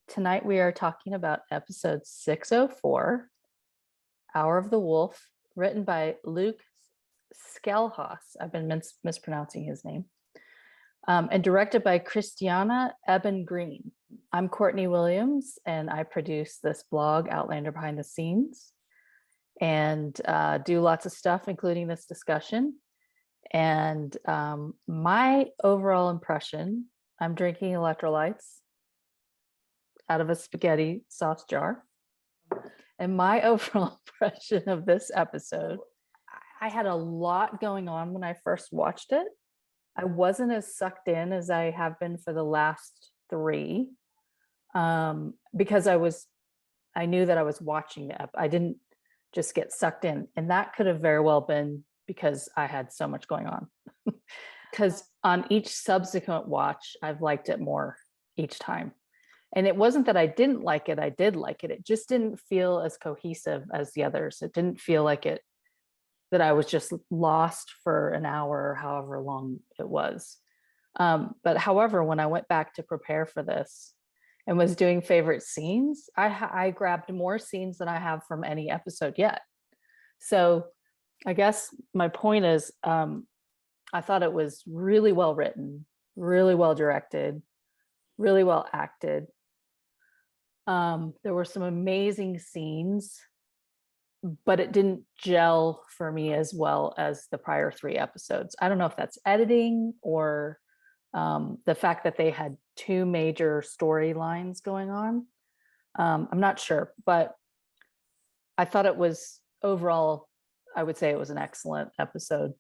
Tonight we are talking about episode 604, Hour of the Wolf, written by Luke Skelhaus. I've been mispronouncing his name. And directed by Christiana Eben Green. I'm Courtney Williams, and I produce this blog, Outlander Behind the Scenes, and do lots of stuff, including this discussion. And my overall impression, I'm drinking electrolytes out of a spaghetti sauce jar. And my overall impression of this episode, I had a lot going on when I first watched it. I wasn't as sucked in as I have been for the last three, because I knew that I was watching the I didn't just get sucked in. And that could have very well been because I had so much going on. Because on each subsequent watch, I've liked it more each time. And it wasn't that I didn't like it, I did like it. It just didn't feel as cohesive as the others. It didn't feel like that I was just lost for an hour or however long it was. But however, when I went back to prepare for this and was doing favorite scenes, I grabbed more scenes than I have from any episode yet. So I guess my point is, I thought it was really well written, really well directed, really well acted. There were some amazing scenes, but it didn't gel for me as well as the prior three episodes. I don't know if that's editing or the fact that they had two major storylines going on. I'm not sure, but I thought it was overall, I would say it was an excellent episode.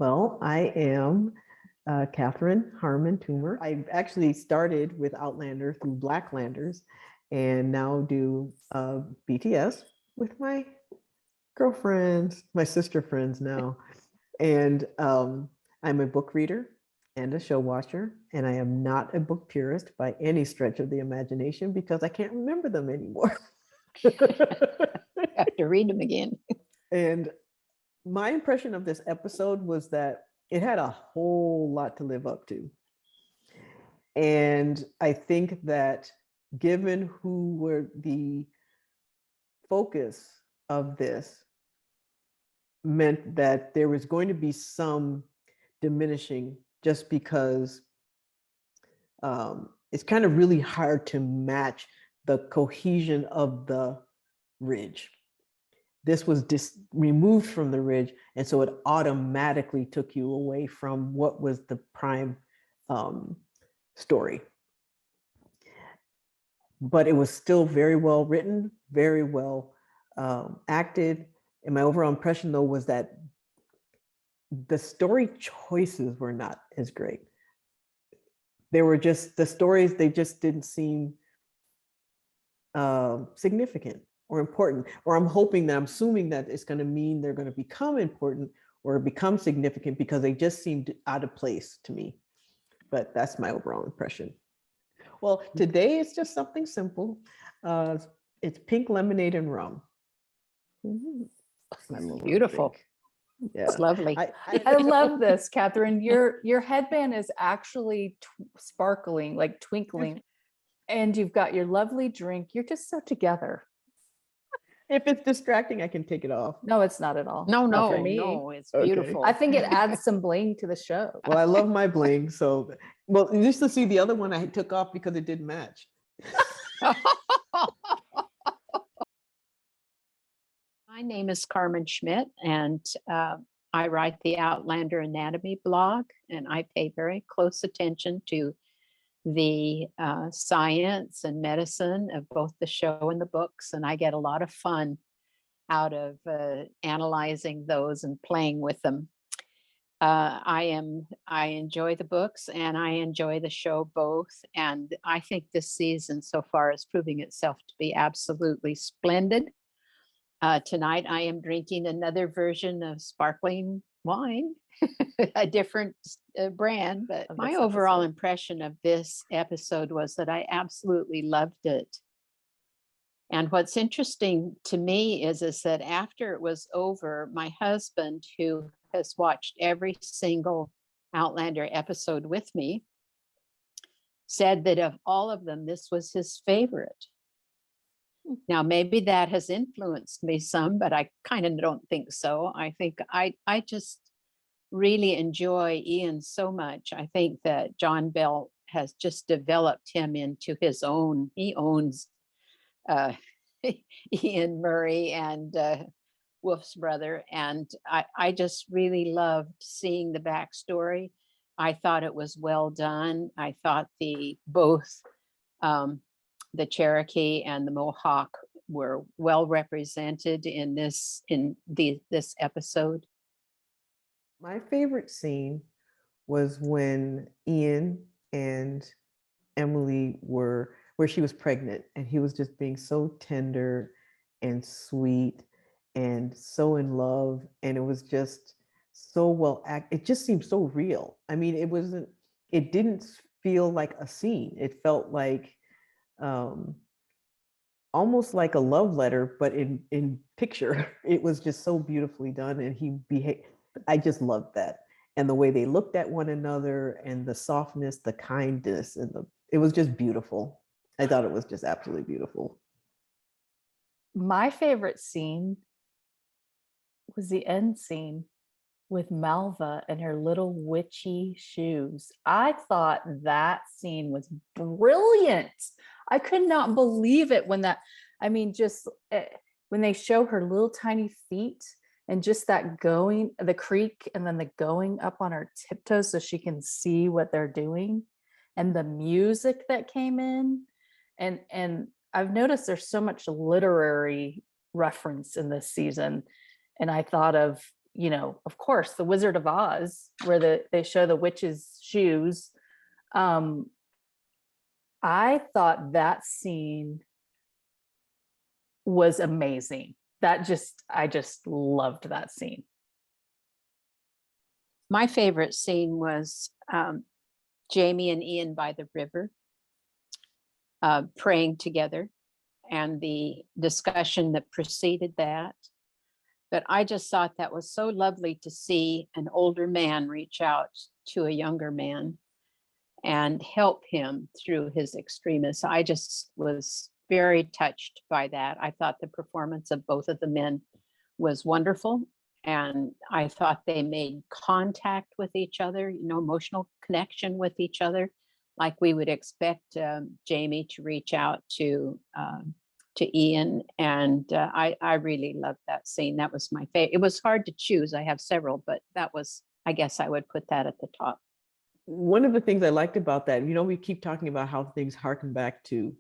Well, I am Catherine Harmon Toomer. I actually started with Outlander through Blacklanders and now do BTS with my girlfriends, my sister friends now. And I'm a book reader and a show watcher, and I am not a book purist by any stretch of the imagination because I can't remember them anymore. Have to read them again. And my impression of this episode was that it had a whole lot to live up to. And I think that given who were the focus of this, meant that there was going to be some diminishing just because it's kind of really hard to match the cohesion of the ridge. This was removed from the ridge, and so it automatically took you away from what was the prime story. But it was still very well written, very well acted. And my overall impression, though, was that the story choices were not as great. They were just, the stories, they just didn't seem significant or important. Or I'm assuming that it's going to mean they're going to become important or become significant because they just seemed out of place to me. But that's my overall impression. Well, today it's just something simple. It's pink lemonade and rum. Beautiful. Yeah. It's lovely. I love this, Catherine. Your headband is actually sparkling, like twinkling, and you've got your lovely drink. You're just so together. If it's distracting, I can take it off. No, it's not at all. No, Not for me. it's Okay. beautiful. I think it adds some bling to the show. Well, I love my bling. So, well, just to see the other one I took off because it didn't match. My name is Carmen Schmidt, and I write the Outlander Anatomy blog, and I pay very close attention to the science and medicine of both the show and the books, and I get a lot of fun out of analyzing those and playing with them. I enjoy the books and I enjoy the show both, and I think this season so far is proving itself to be absolutely splendid. Tonight I am drinking another version of sparkling wine, a different brand, but my overall impression of this episode was that I absolutely loved it. And what's interesting to me is that after it was over, my husband, who has watched every single Outlander episode with me, said that of all of them, this was his favorite. Now, maybe that has influenced me some, but I kind of don't think so. I think I just really enjoy Ian so much. I think that John Bell has just developed him into his own. He owns Ian Murray and Wolf's brother. And I just really loved seeing the backstory. I thought it was well done. I thought both the Cherokee and the Mohawk were well represented in this episode. My favorite scene was when Ian and Emily were where she was pregnant, and he was just being so tender and sweet and so in love, and it was just so well acted. It just seemed so real. I mean, it didn't feel like a scene. It felt like almost like a love letter, but in picture. It was just so beautifully done, and he behaved. I just loved that, and the way they looked at one another, and the softness, the kindness, and it was just beautiful. I thought it was just absolutely beautiful. My favorite scene was the end scene with Malva and her little witchy shoes. I thought that scene was brilliant. I could not believe it when when they show her little tiny feet and just that going, the creak, and then the going up on her tiptoes so she can see what they're doing, and the music that came in. And I've noticed there's so much literary reference in this season. And I thought of, of course, the Wizard of Oz, where they show the witch's shoes. I thought that scene was amazing. I just loved that scene. My favorite scene was Jamie and Ian by the river, praying together, and the discussion that preceded that. But I just thought that was so lovely to see an older man reach out to a younger man and help him through his extremis. I just was very touched by that. I thought the performance of both of the men was wonderful. And I thought they made contact with each other, emotional connection with each other, like we would expect Jamie to reach out to Ian. And I really loved that scene. That was my favorite. It was hard to choose. I have several, but that was, I guess I would put that at the top. One of the things I liked about that, we keep talking about how things harken back to,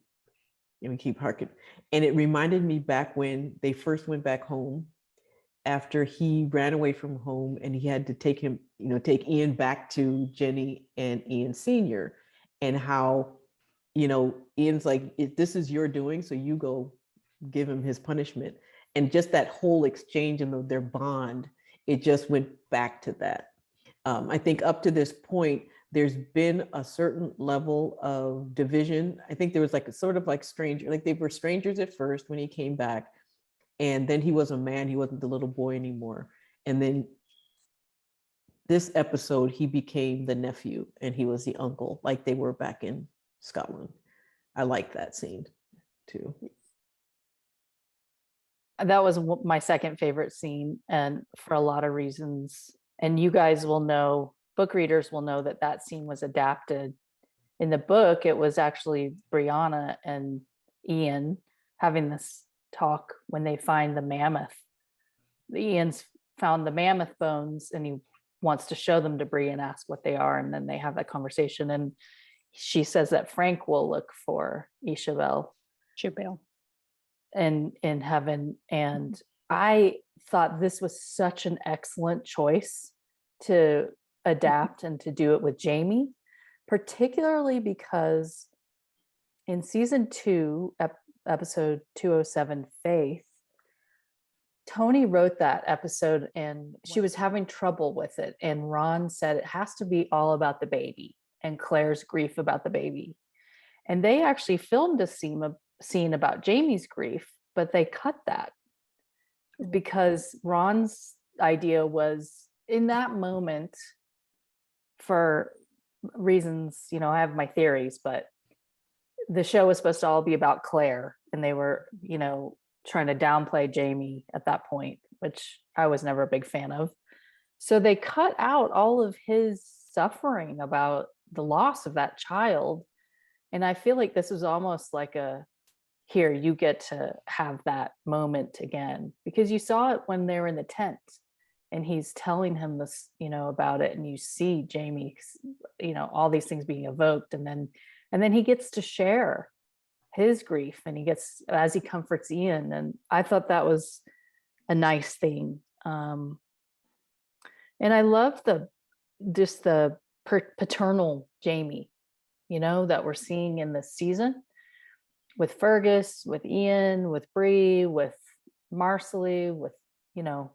and we keep harking, and it reminded me back when they first went back home after he ran away from home, and he had to take Ian back to Jenny and Ian Sr., and how, Ian's like, this is your doing, so you go give him his punishment. And just that whole exchange and their bond, it just went back to that. I think up to this point, there's been a certain level of division. I think there was like a sort of like stranger, like they were strangers at first when he came back, and then he was a man, he wasn't the little boy anymore. And then this episode, he became the nephew and he was the uncle, like they were back in Scotland. I like that scene too. That was my second favorite scene, and for a lot of reasons. And you guys will know, book readers will know, that scene was adapted. In the book, it was actually Brianna and Ian having this talk when they find the mammoth. Ian's found the mammoth bones and he wants to show them to Bree and ask what they are. And then they have that conversation. And she says that Frank will look for Isabel in heaven. And I thought this was such an excellent choice to adapt and to do it with Jamie, particularly because in season 2, episode 207, Faith, Tony wrote that episode and she was having trouble with it. And Ron said it has to be all about the baby and Claire's grief about the baby. And they actually filmed a scene about Jamie's grief, but they cut that because Ron's idea was, in that moment, for reasons, you know, I have my theories, but the show was supposed to all be about Claire, and they were, you know, trying to downplay Jamie at that point, which I was never a big fan of. So they cut out all of his suffering about the loss of that child. And I feel like this was almost like a, here, you get to have that moment again, because you saw it when they were in the tent and he's telling him this, you know, about it. And you see Jamie, you know, all these things being evoked. And then he gets to share his grief, and he gets, as he comforts Ian. And I thought that was a nice thing. And I love the paternal Jamie, you know, that we're seeing in this season with Fergus, with Ian, with Bree, with Marcelly, with, you know,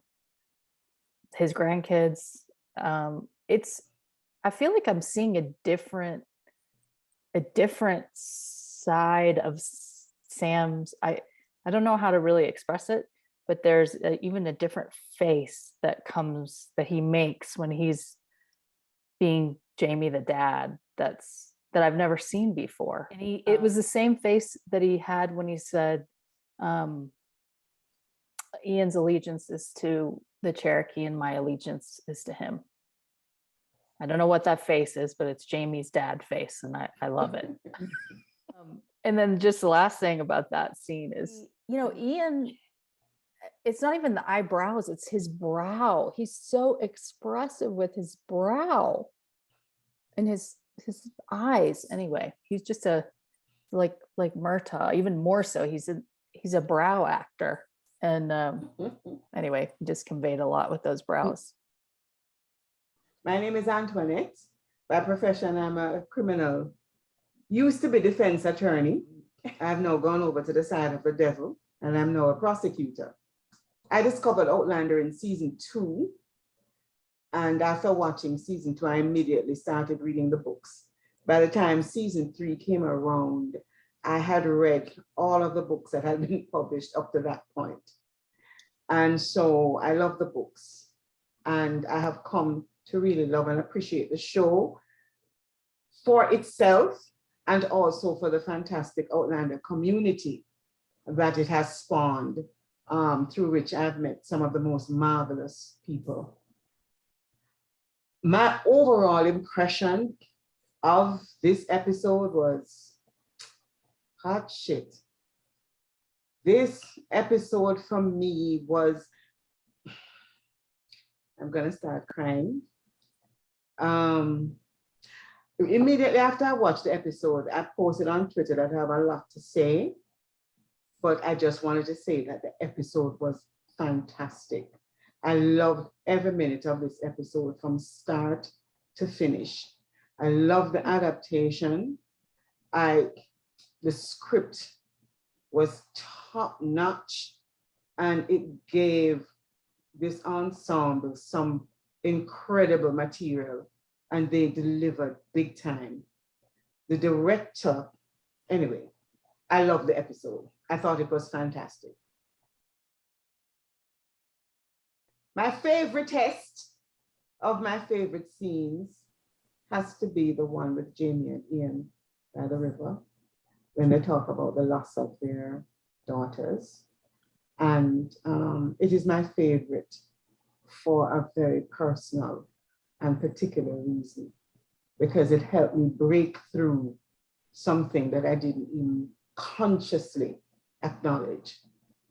his grandkids. I feel like I'm seeing a different side of Sam's. I don't know how to really express it, but there's even a different face that he makes when he's being Jamie the dad, that I've never seen before. And it was the same face that he had when he said, Ian's allegiance is to the Cherokee and my allegiance is to him. I don't know what that face is, but it's Jamie's dad face, and I love it. And then just the last thing about that scene is, you know, Ian, it's not even the eyebrows, it's his brow. He's so expressive with his brow and his eyes. Anyway, he's just like Murtaugh, even more so. He's a brow actor. And anyway, he just conveyed a lot with those brows. My name is Antoinette. By profession, I'm a criminal. Used to be defense attorney. I've now gone over to the side of the devil, and I'm now a prosecutor. I discovered Outlander in season 2. And after watching season 2, I immediately started reading the books. By the time season 3 came around, I had read all of the books that had been published up to that point. And so I love the books. And I have come to really love and appreciate the show for itself, and also for the fantastic Outlander community that it has spawned, through which I've met some of the most marvelous people. My overall impression of this episode was hot shit. This episode for me was, I'm gonna start crying. Immediately after I watched the episode, I posted on Twitter that I have a lot to say, but I just wanted to say that the episode was fantastic. I loved every minute of this episode from start to finish. I love the adaptation. The script was top notch, and it gave this ensemble some incredible material, and they delivered big time. The director, anyway, I love the episode. I thought it was fantastic. My favorite test of my favorite scenes has to be the one with Jamie and Ian by the river, when they talk about the loss of their daughters. And it is my favorite for a very personal and particular reason, because it helped me break through something that I didn't even consciously acknowledge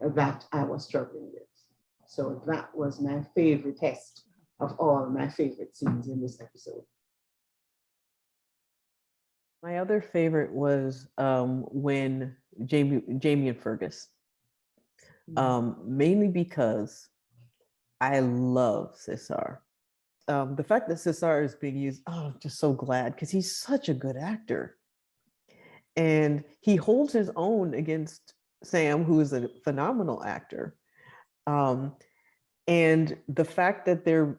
that I was struggling with. So that was my favorite test of all my favorite scenes in this episode. My other favorite was when Jamie and Fergus, mainly because I love Cesar. The fact that Cesar is being used, I'm just so glad, because he's such a good actor. And he holds his own against Sam, who is a phenomenal actor. And the fact that they're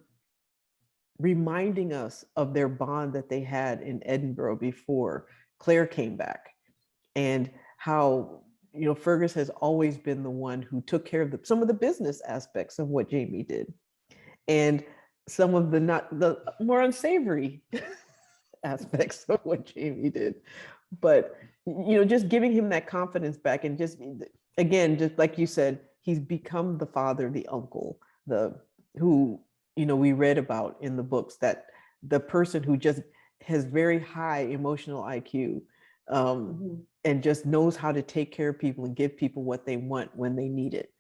reminding us of their bond that they had in Edinburgh before Claire came back, and how, you know, Fergus has always been the one who took care of some of the business aspects of what Jamie did, and some of the more unsavory aspects of what Jamie did. But, just giving him that confidence back, and just, again, just like you said, he's become the father, the uncle, who, we read about in the books, that the person who just has very high emotional IQ, and just knows how to take care of people and give people what they want when they need it.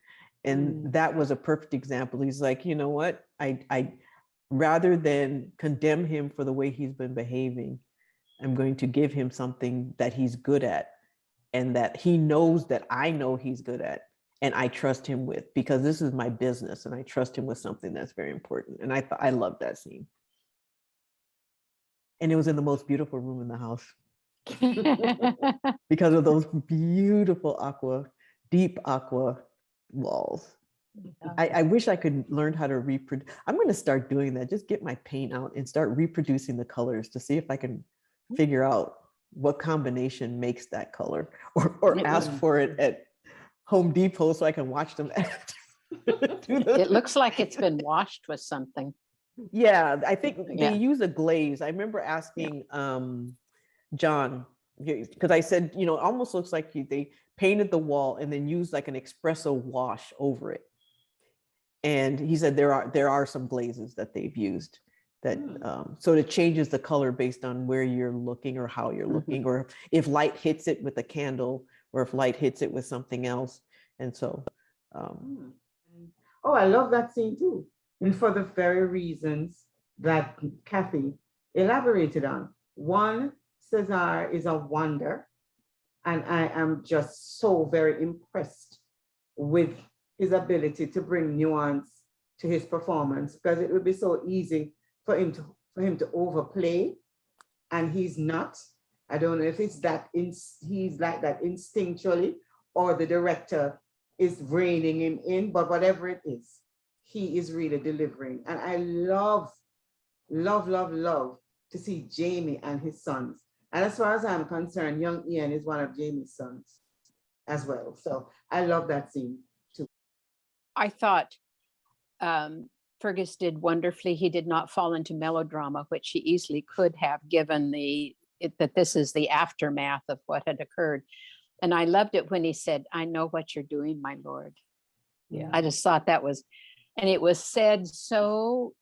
And that was a perfect example. He's like, you know what? I rather than condemn him for the way he's been behaving, I'm going to give him something that he's good at, and that he knows that I know he's good at, and I trust him with, because this is my business, and I trust him with something that's very important. And I love that scene. And it was in the most beautiful room in the house because of those beautiful deep aqua walls. I wish I could learn how to reproduce. I'm going to start doing that. Just get my paint out and start reproducing the colors to see if I can figure out what combination makes that color, or ask for it at Home Depot so I can watch them act. It looks like it's been washed with something. Yeah, I think they use a glaze. I remember asking John, because I said, it almost looks like they painted the wall and then used like an espresso wash over it. And he said there are some glazes that they've used that so it changes the color based on where you're looking or how you're looking, or if light hits it with a candle, or if light hits it with something else. And so I love that scene too. And for the very reasons that Kathy elaborated on. One, Cesar is a wonder, and I am just so very impressed with his ability to bring nuance to his performance, because it would be so easy for him to overplay, and he's not. I don't know if it's that he's like that instinctually, or the director is reining him in, but whatever it is, he is really delivering. And I love to see Jamie and his sons. And as far as I'm concerned, young Ian is one of Jamie's sons as well. So I love that scene too. I thought Fergus did wonderfully. He did not fall into melodrama, which he easily could have, given that this is the aftermath of what had occurred. And I loved it when he said, "I know what you're doing, my lord." Yeah. I just thought that was, and it was said so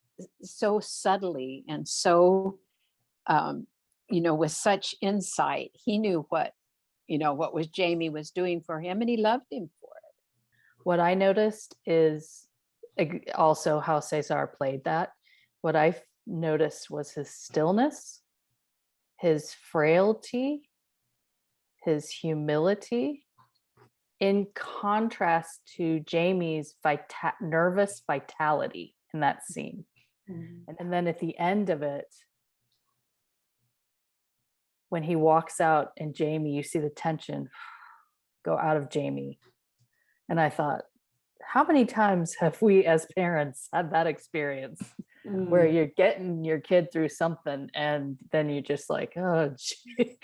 subtly and so, with such insight. He knew what was Jamie was doing for him, and he loved him for it. What I noticed is also how Cesar played that. What I noticed was his stillness, his frailty, his humility, in contrast to Jamie's nervous vitality in that scene. And then at the end of it, when he walks out and Jamie, you see the tension go out of Jamie. And I thought, how many times have we as parents had that experience where you're getting your kid through something and then you just like, oh, gee,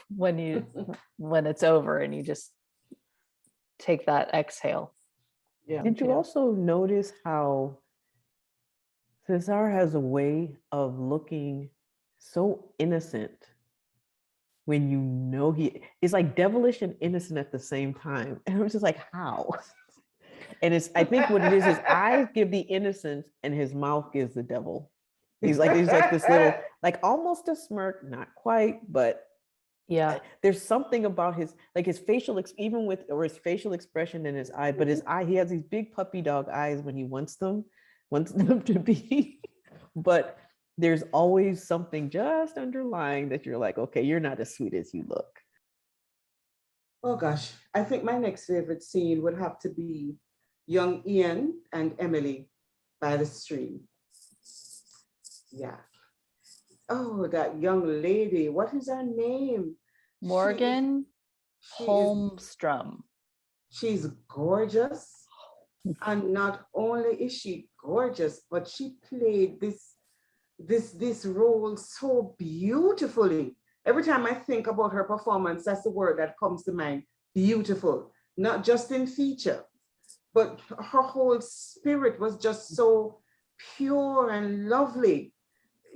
when it's over and you just take that exhale. Yeah. Did you also notice how Cesar has a way of looking so innocent when he is like devilish and innocent at the same time? And I was just like, how? And I think what it is his eyes give the innocence and his mouth gives the devil. He's like this little, like almost a smirk, not quite, but yeah, there's something about his facial, his facial expression in his eye, but his eye, he has these big puppy dog eyes when he wants them to be, but there's always something just underlying that you're like, okay, you're not as sweet as you look. Oh gosh, I think my next favorite scene would have to be young Ian and Emily by the stream. Yeah. Oh, that young lady, what is her name? Morgan Holmstrom. She's gorgeous. And not only is she gorgeous, but she played this role so beautifully. Every time I think about her performance, that's the word that comes to mind, beautiful. Not just in feature, but her whole spirit was just so pure and lovely.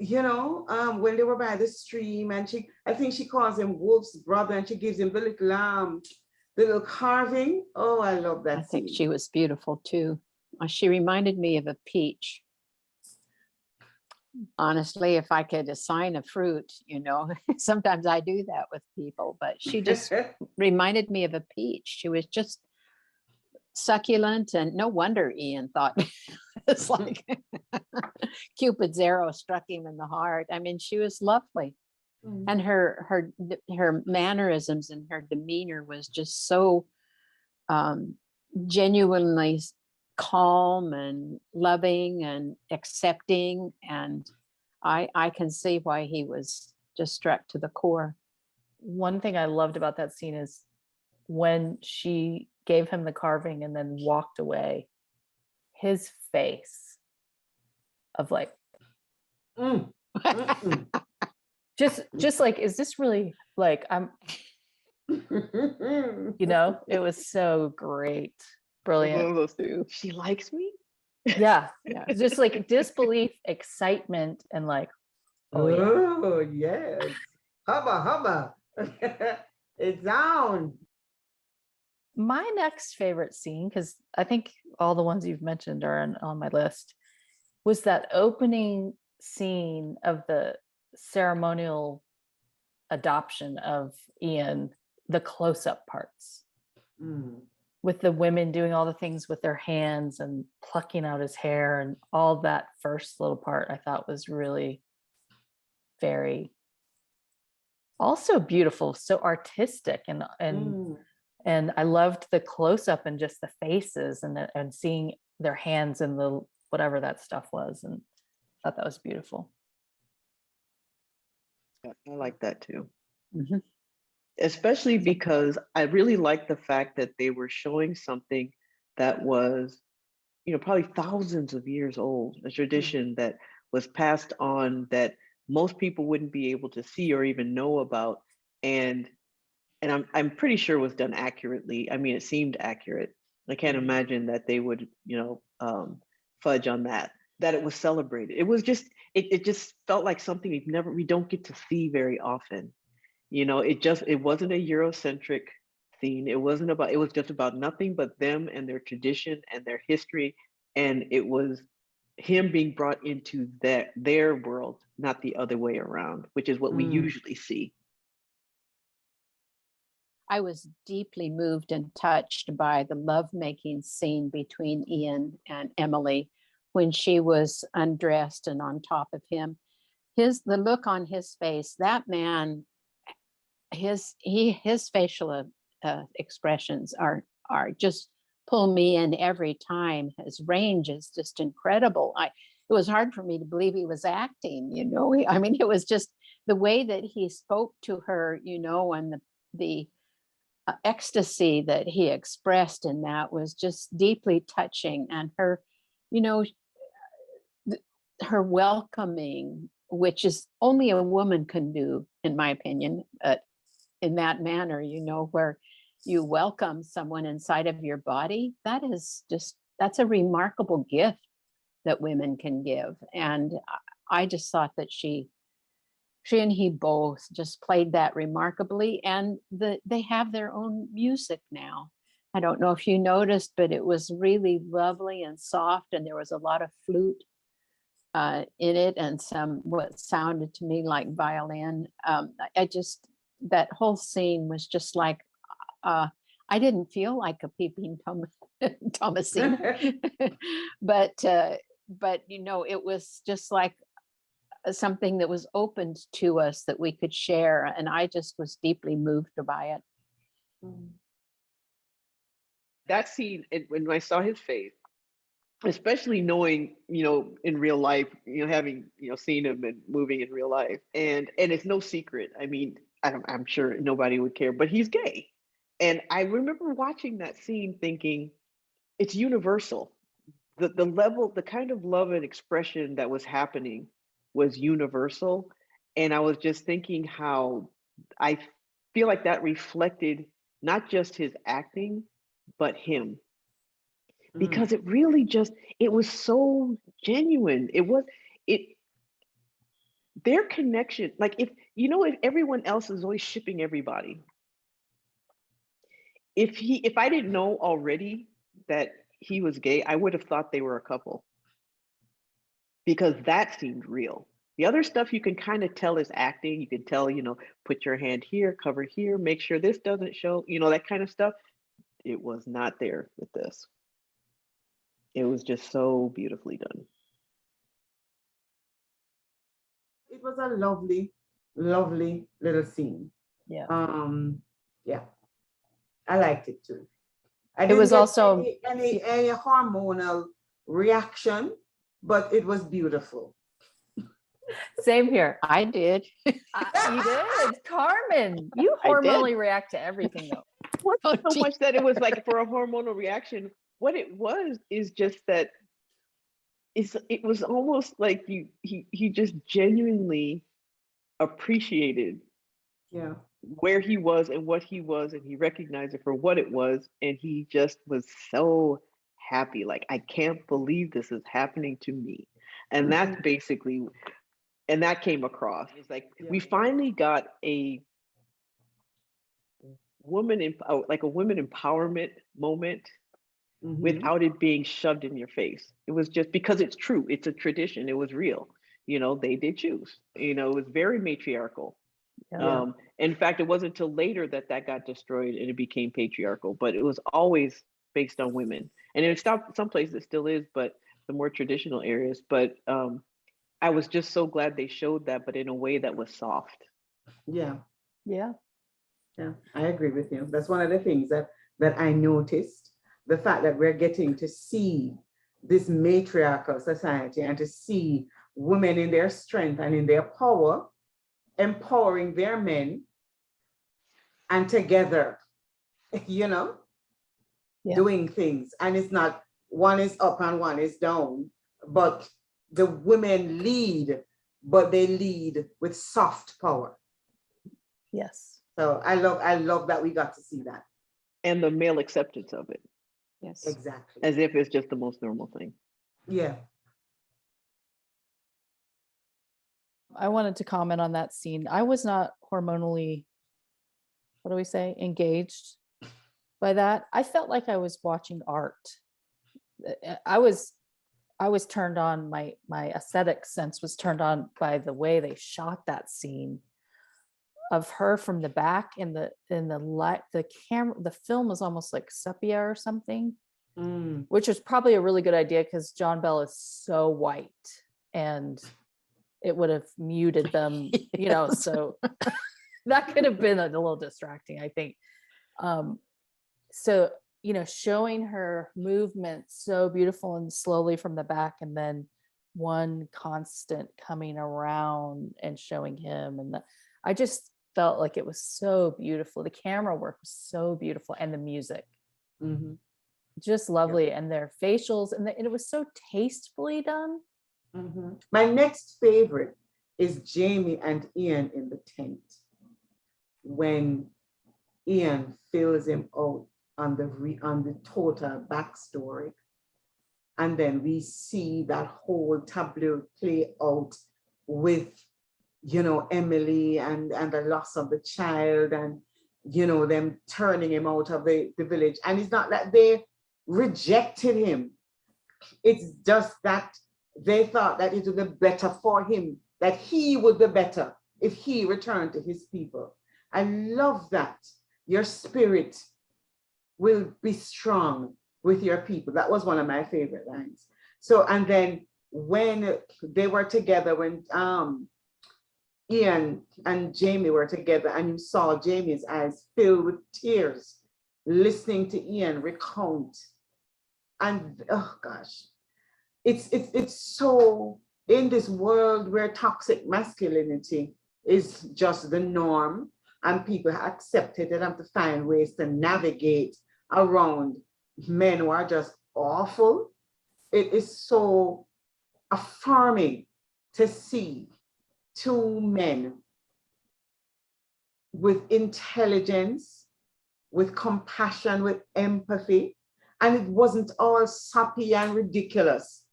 when they were by the stream, and I think she calls him Wolf's brother, and she gives him the little carving. Oh, I love that I think scene. she was beautiful too. She reminded me of a peach. Honestly, if I could assign a fruit, sometimes I do that with people, but she just reminded me of a peach. She was just succulent, and no wonder Ian thought it's like Cupid's arrow struck him in the heart. I mean, she was lovely. And her mannerisms and her demeanor was just so genuinely calm and loving and accepting, and I can see why he was just struck to the core. One thing I loved about that scene is when she gave him the carving and then walked away, his face of like just like, is this really like, I'm it was so great. Brilliant. She likes me. Yeah. Just like disbelief, excitement, and like, oh yes, hubba it's on. My next favorite scene, because I think all the ones you've mentioned are on my list, was that opening scene of the ceremonial adoption of Ian, the close-up parts. With the women doing all the things with their hands and plucking out his hair, and all that first little part I thought was really very also beautiful, so artistic, and I loved the close-up and just the faces and seeing their hands in the whatever that stuff was, and I thought that was beautiful. Yeah, I like that too. Especially because I really like the fact that they were showing something that was, probably thousands of years old, a tradition that was passed on that most people wouldn't be able to see or even know about. And I'm pretty sure it was done accurately. I mean, it seemed accurate. I can't imagine that they would, fudge on that it was celebrated. It was just, it just felt like something we don't get to see very often. It wasn't a Eurocentric scene. It was just about nothing but them and their tradition and their history. And it was him being brought into their world, not the other way around, which is what we usually see. I was deeply moved and touched by the lovemaking scene between Ian and Emily when she was undressed and on top of him. The look on his face, that man, his facial expressions are just pull me in every time. His range is just incredible. It was hard for me to believe he was acting, I mean, it was just the way that he spoke to her, and the ecstasy that he expressed in that was just deeply touching. And her, her welcoming, which is only a woman can do, in my opinion, in that manner, where you welcome someone inside of your body, that's a remarkable gift that women can give. And I just thought that she and he both just played that remarkably, and they have their own music now. I don't know if you noticed, but it was really lovely and soft, and there was a lot of flute in it, and what sounded to me like violin. That whole scene was just like, I didn't feel like a peeping Thomasina, but it was just like something that was opened to us that we could share, and I just was deeply moved by it. That scene, when I saw his face, especially knowing, in real life, having, seen him and moving in real life, and it's no secret. I mean, I'm sure nobody would care, but he's gay. And I remember watching that scene thinking, it's universal. The level, the kind of love and expression that was happening was universal. And I was just thinking how I feel like that reflected not just his acting, but him. Because it really it was so genuine. their connection, like if everyone else is always shipping everybody, if I didn't know already that he was gay, I would have thought they were a couple, because that seemed real. The other stuff you can kind of tell is acting. You can tell, put your hand here, cover here, make sure this doesn't show, that kind of stuff. It was not there with this. It was just so beautifully done. It was a lovely, lovely little scene. Yeah. Yeah. I liked it too. I It didn't was get also any hormonal reaction, but it was beautiful. same here. I did. You did, Carmen. You I did. hormonally react to everything, though. Wasn't so much that it was like for a hormonal reaction. What it was is just that it was almost like he just genuinely appreciated where he was and what he was, and he recognized it for what it was, and he just was so happy. Like, I can't believe this is happening to me. And that's basically, and that came across. It's like we finally got a woman like a women empowerment moment without it being shoved in your face. It was just because it's true. It's a tradition. It was real. They did choose. It was very matriarchal. Yeah. In fact, it wasn't until later that got destroyed and it became patriarchal, but it was always based on women. And it stopped some places, it still is, but the more traditional areas. But I was just so glad they showed that, but in a way that was soft. Yeah. Yeah. Yeah, I agree with you. That's one of the things that I noticed, the fact that we're getting to see this matriarchal society and to see women in their strength and in their power, empowering their men, and together, doing things. And it's not one is up and one is down, but the women lead, but they lead with soft power. Yes. So I love that we got to see that. And the male acceptance of it. Yes. Exactly. As if it's just the most normal thing. Yeah. I wanted to comment on that scene. I was not hormonally, what do we say, engaged by that. I felt like I was watching art. I was turned on, my aesthetic sense was turned on by the way they shot that scene of her from the back, in the light, the camera, the film was almost like sepia or something, which is probably a really good idea because John Bell is so white and it would have muted them, so that could have been a little distracting, I think. So, showing her movement so beautiful and slowly from the back, and then one constant coming around and showing him, and I just felt like it was so beautiful. The camera work was so beautiful, and the music, just lovely, and their facials, and it was so tastefully done. My next favorite is Jamie and Ian in the tent, when Ian fills him out on the total backstory, and then we see that whole tableau play out with Emily and the loss of the child, and them turning him out of the village. And it's not that they rejected him, it's just that they thought that it would be better for him, that he would be better if he returned to his people. I love that. Your spirit will be strong with your people. That was one of my favorite lines. So, and then when they were together, when Ian and Jamie were together, and you saw Jamie's eyes filled with tears, listening to Ian recount. And oh gosh, it's so, in this world where toxic masculinity is just the norm and people accept it and have to find ways to navigate around men who are just awful, it is so affirming to see two men with intelligence, with compassion, with empathy, and it wasn't all soppy and ridiculous.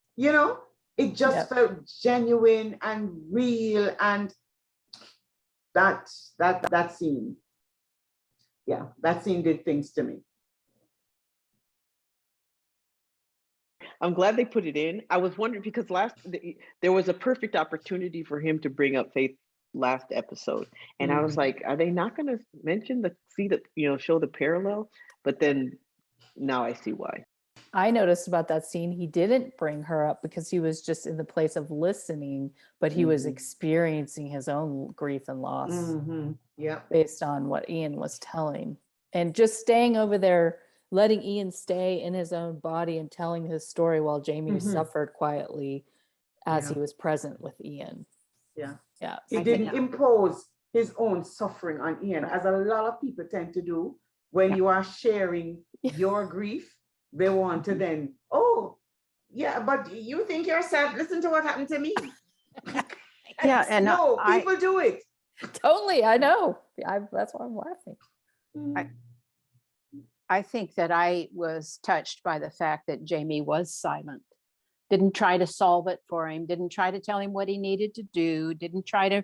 It just felt genuine and real, and that scene, that scene did things to me. I'm glad they put it in. I was wondering because there was a perfect opportunity for him to bring up Faith last episode, and I was like, are they not going to mention show the parallel? But then now I see why. I noticed about that scene, he didn't bring her up because he was just in the place of listening, but he was experiencing his own grief and loss based on what Ian was telling, and just staying over there, letting Ian stay in his own body and telling his story while Jamie suffered quietly as he was present with Ian. Yeah. He didn't impose his own suffering on Ian, as a lot of people tend to do when you are sharing your grief. They want to then, but you think you're sad, listen to what happened to me. No, people do it. Totally, I know. That's why I'm laughing. I think that I was touched by the fact that Jamie was silent, didn't try to solve it for him, didn't try to tell him what he needed to do, didn't try to,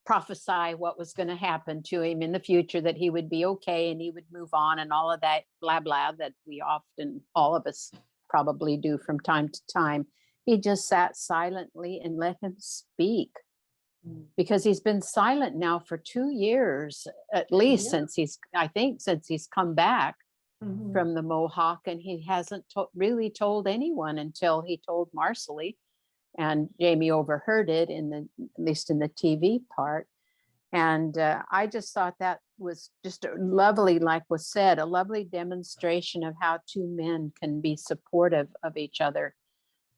prophesy what was going to happen to him in the future, that he would be okay and he would move on, and all of that blah, blah, that all of us probably do from time to time. He just sat silently and let him speak. Because he's been silent now for 2 years, at least since he's come back from the Mohawk, and he hasn't really told anyone until he told Marcelly, and Jamie overheard it at least in the TV part. And I just thought that was just a lovely, like was said, a lovely demonstration of how two men can be supportive of each other.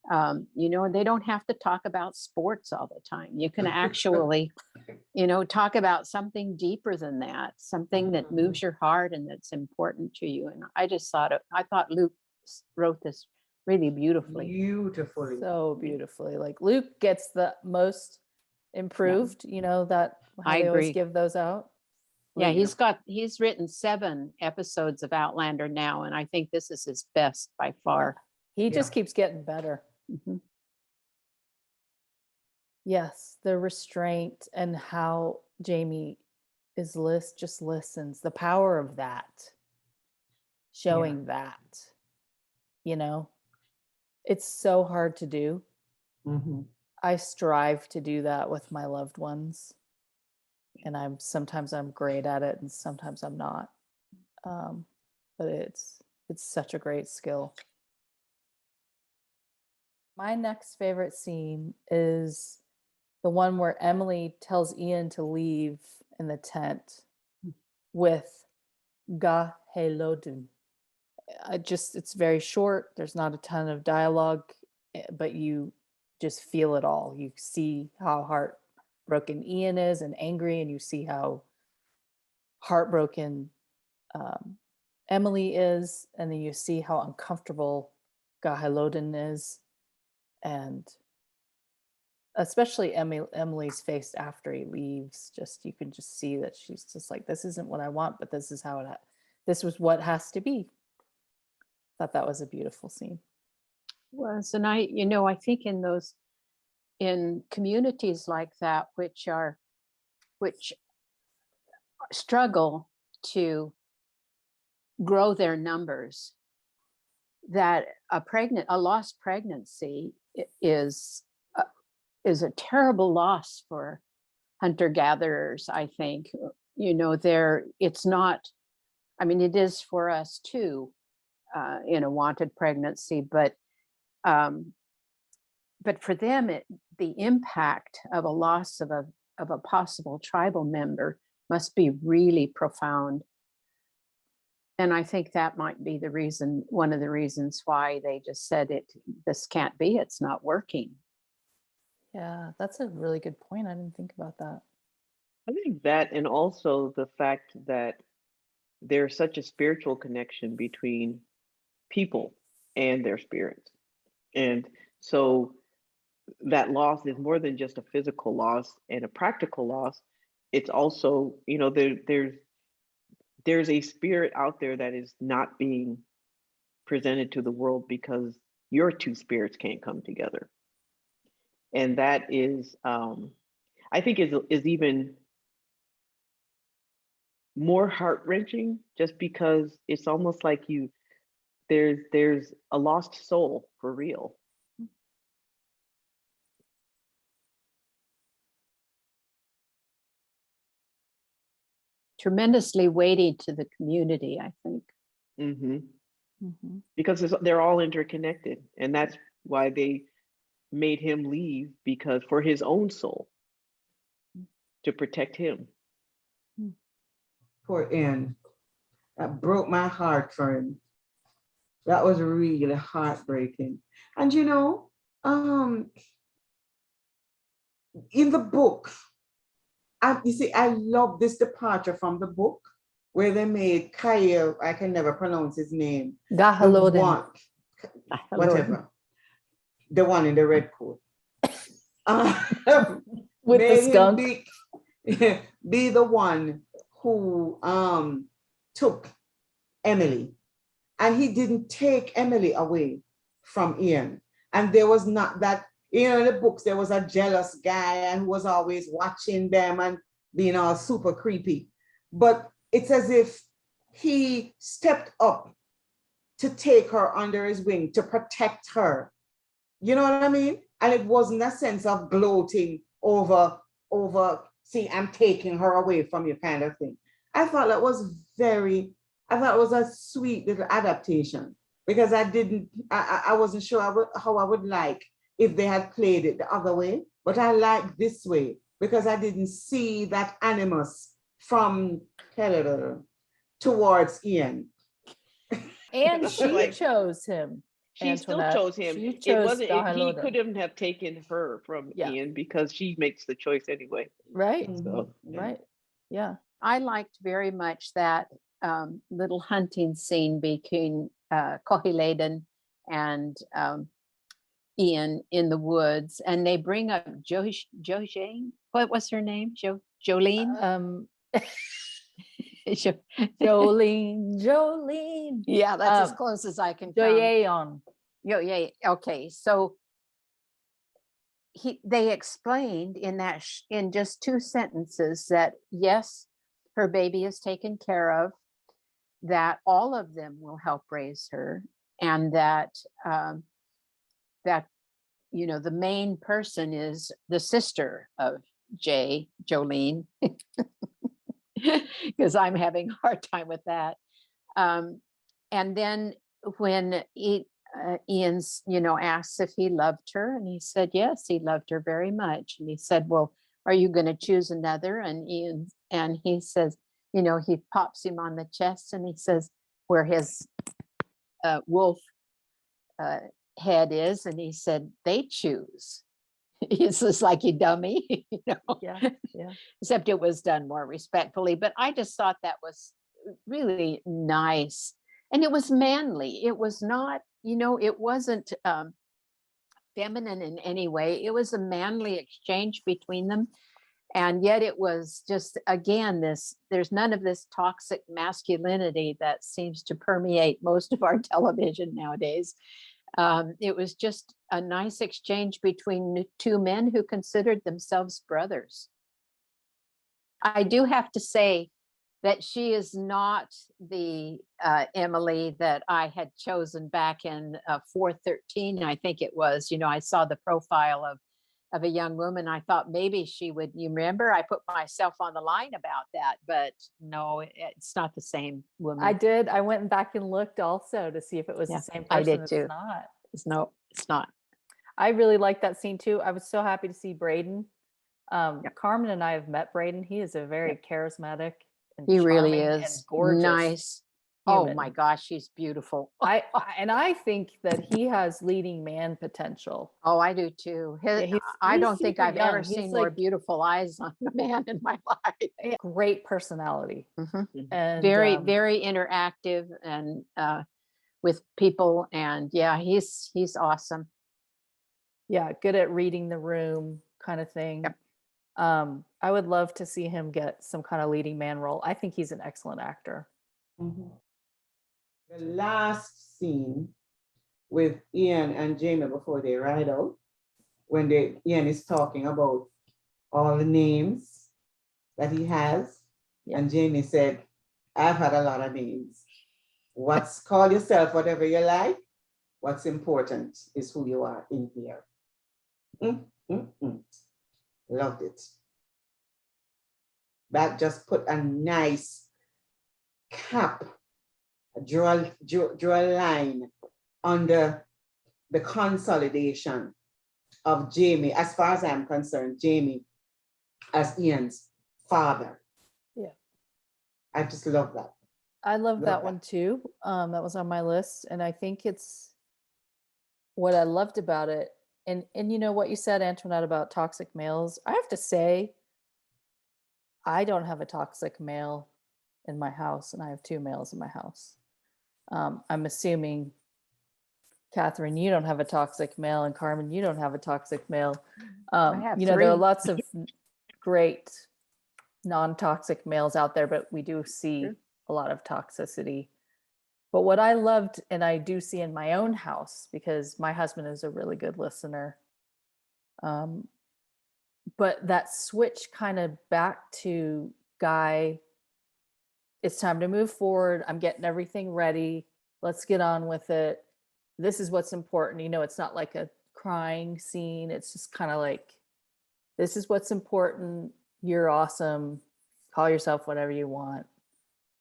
They don't have to talk about sports all the time. You can actually, talk about something deeper than that, something that moves your heart and that's important to you. And I thought Luke wrote this really beautifully. So beautifully. Like Luke gets the most improved, that how they always give those out. Yeah, he's written 7 episodes of Outlander now, and I think this is his best by far. He just keeps getting better. Yes, the restraint and how Jamie just listens, the power of that, showing that, it's so hard to do. I strive to do that with my loved ones, and sometimes I'm great at it and sometimes I'm not, but it's such a great skill. My next favorite scene is the one where Emily tells Ian to leave in the tent with Ga Helodun. It's very short. There's not a ton of dialogue, but you just feel it all. You see how heartbroken Ian is and angry, and you see how heartbroken Emily is, and then you see how uncomfortable Ga Helodun is. And especially Emily's face after he leaves, you can just see that she's just like, this isn't what I want, but this is how this was what has to be. Thought that was a beautiful scene. Was, and I think in communities like that, which struggle to grow their numbers, that a lost pregnancy is a terrible loss for hunter-gatherers. I think, it's not, it is for us too, in a wanted pregnancy, but for them, the impact of a loss of a possible tribal member must be really profound. And I think that might be one of the reasons why they just said this can't be, it's not working. Yeah, that's a really good point. I didn't think about that. I think that, and also the fact that there's such a spiritual connection between people and their spirits. And so that loss is more than just a physical loss and a practical loss. It's also, there's a spirit out there that is not being presented to the world because your two spirits can't come together. And that is, I think is even more heart-wrenching, just because it's almost like there's a lost soul for real. Tremendously weighty to the community, I think. Because they're all interconnected, and that's why they made him leave, because for his own soul, to protect him. Poor Ian. That broke my heart for him. That was really heartbreaking. And you know, in the book, you see, I love this departure from the book where they made Kyle, I can never pronounce his name. Gahalodin. Whatever. The one in the red coat. With the skunk. Be the one who took Emily. And he didn't take Emily away from Ian. And there was not that, you know, in the books, there was a jealous guy and who was always watching them and being all super creepy. But it's as if he stepped up to take her under his wing, to protect her. You know what I mean? And it wasn't a sense of gloating over, see, I'm taking her away from you kind of thing. I thought it was a sweet little adaptation, because I wasn't sure how I would like if they had played it the other way, but I like this way because I didn't see that animus from Kelly towards Ian. And she chose him. She Antoinette. still chose him. She It chose wasn't. He Gahalodin. couldn't have taken her from Ian, because she makes the choice anyway. Right. So, Right. Yeah. I liked very much that little hunting scene between Cohiladen and Ian in the woods, and they bring up Jolene. What was her name? Jolene. Jolene. Yeah, that's as close as I can come. Joyeon. Yeah. Okay, so they explained in just 2 sentences that yes, her baby is taken care of, that all of them will help raise her, and that you know, the main person is the sister of Jolene, because I'm having a hard time with that. And then when Ian's, you know, asks if he loved her, and he said yes, he loved her very much. And he said, well, are you going to choose another? And he says, you know, he pops him on the chest and he says where his wolf head is, and he said, they choose. He's just like, you dummy, you know. Yeah. Except it was done more respectfully. But I just thought that was really nice, and it was manly. It was not, you know, it wasn't feminine in any way. It was a manly exchange between them, and yet it was just, again, there's none of this toxic masculinity that seems to permeate most of our television nowadays. It was just a nice exchange between 2 men who considered themselves brothers. I do have to say that she is not the Emily that I had chosen back in 413, I think it was. You know, I saw the profile of a young woman. I thought maybe she would, you remember, I put myself on the line about that, but no, it's not the same woman. I did. I went back and looked also to see if it was the same person. I did too. It's not. It's not. I really liked that scene too. I was so happy to see Braden. Carmen and I have met Braden. He is a very charismatic and he really charming is and gorgeous. Nice. Human. Oh my gosh, he's beautiful. I think that he has leading man potential. Oh, I do too. I don't think I've ever seen more beautiful eyes on a man in my life. Great personality. And very, very interactive and with people, and yeah, he's awesome. Yeah, good at reading the room kind of thing. Yep. I would love to see him get some kind of leading man role. I think he's an excellent actor. The last scene with Ian and Jamie before they ride out, when Ian is talking about all the names that he has. Yeah. And Jamie said, I've had a lot of names. Call yourself whatever you like. What's important is who you are in here. Loved it. That just put a nice cap, draw a line under the consolidation of Jamie, as far as I'm concerned, Jamie as Ian's father. Yeah. I just love that. I love that one too. That was on my list. And I think it's what I loved about it. And you know what you said, Antoinette, about toxic males. I have to say, I don't have a toxic male in my house, and I have 2 males in my house. I'm assuming, Catherine, you don't have a toxic male, and Carmen, you don't have a toxic male. have You know, there are 3. lots of great non-toxic males out there, but we do see a lot of toxicity. But what I loved, and I do see in my own house, because my husband is a really good listener, but that switch kind of back to Guy, it's time to move forward. I'm getting everything ready. Let's get on with it. This is what's important. You know, it's not like a crying scene. It's just kind of like, this is what's important. You're awesome. Call yourself whatever you want.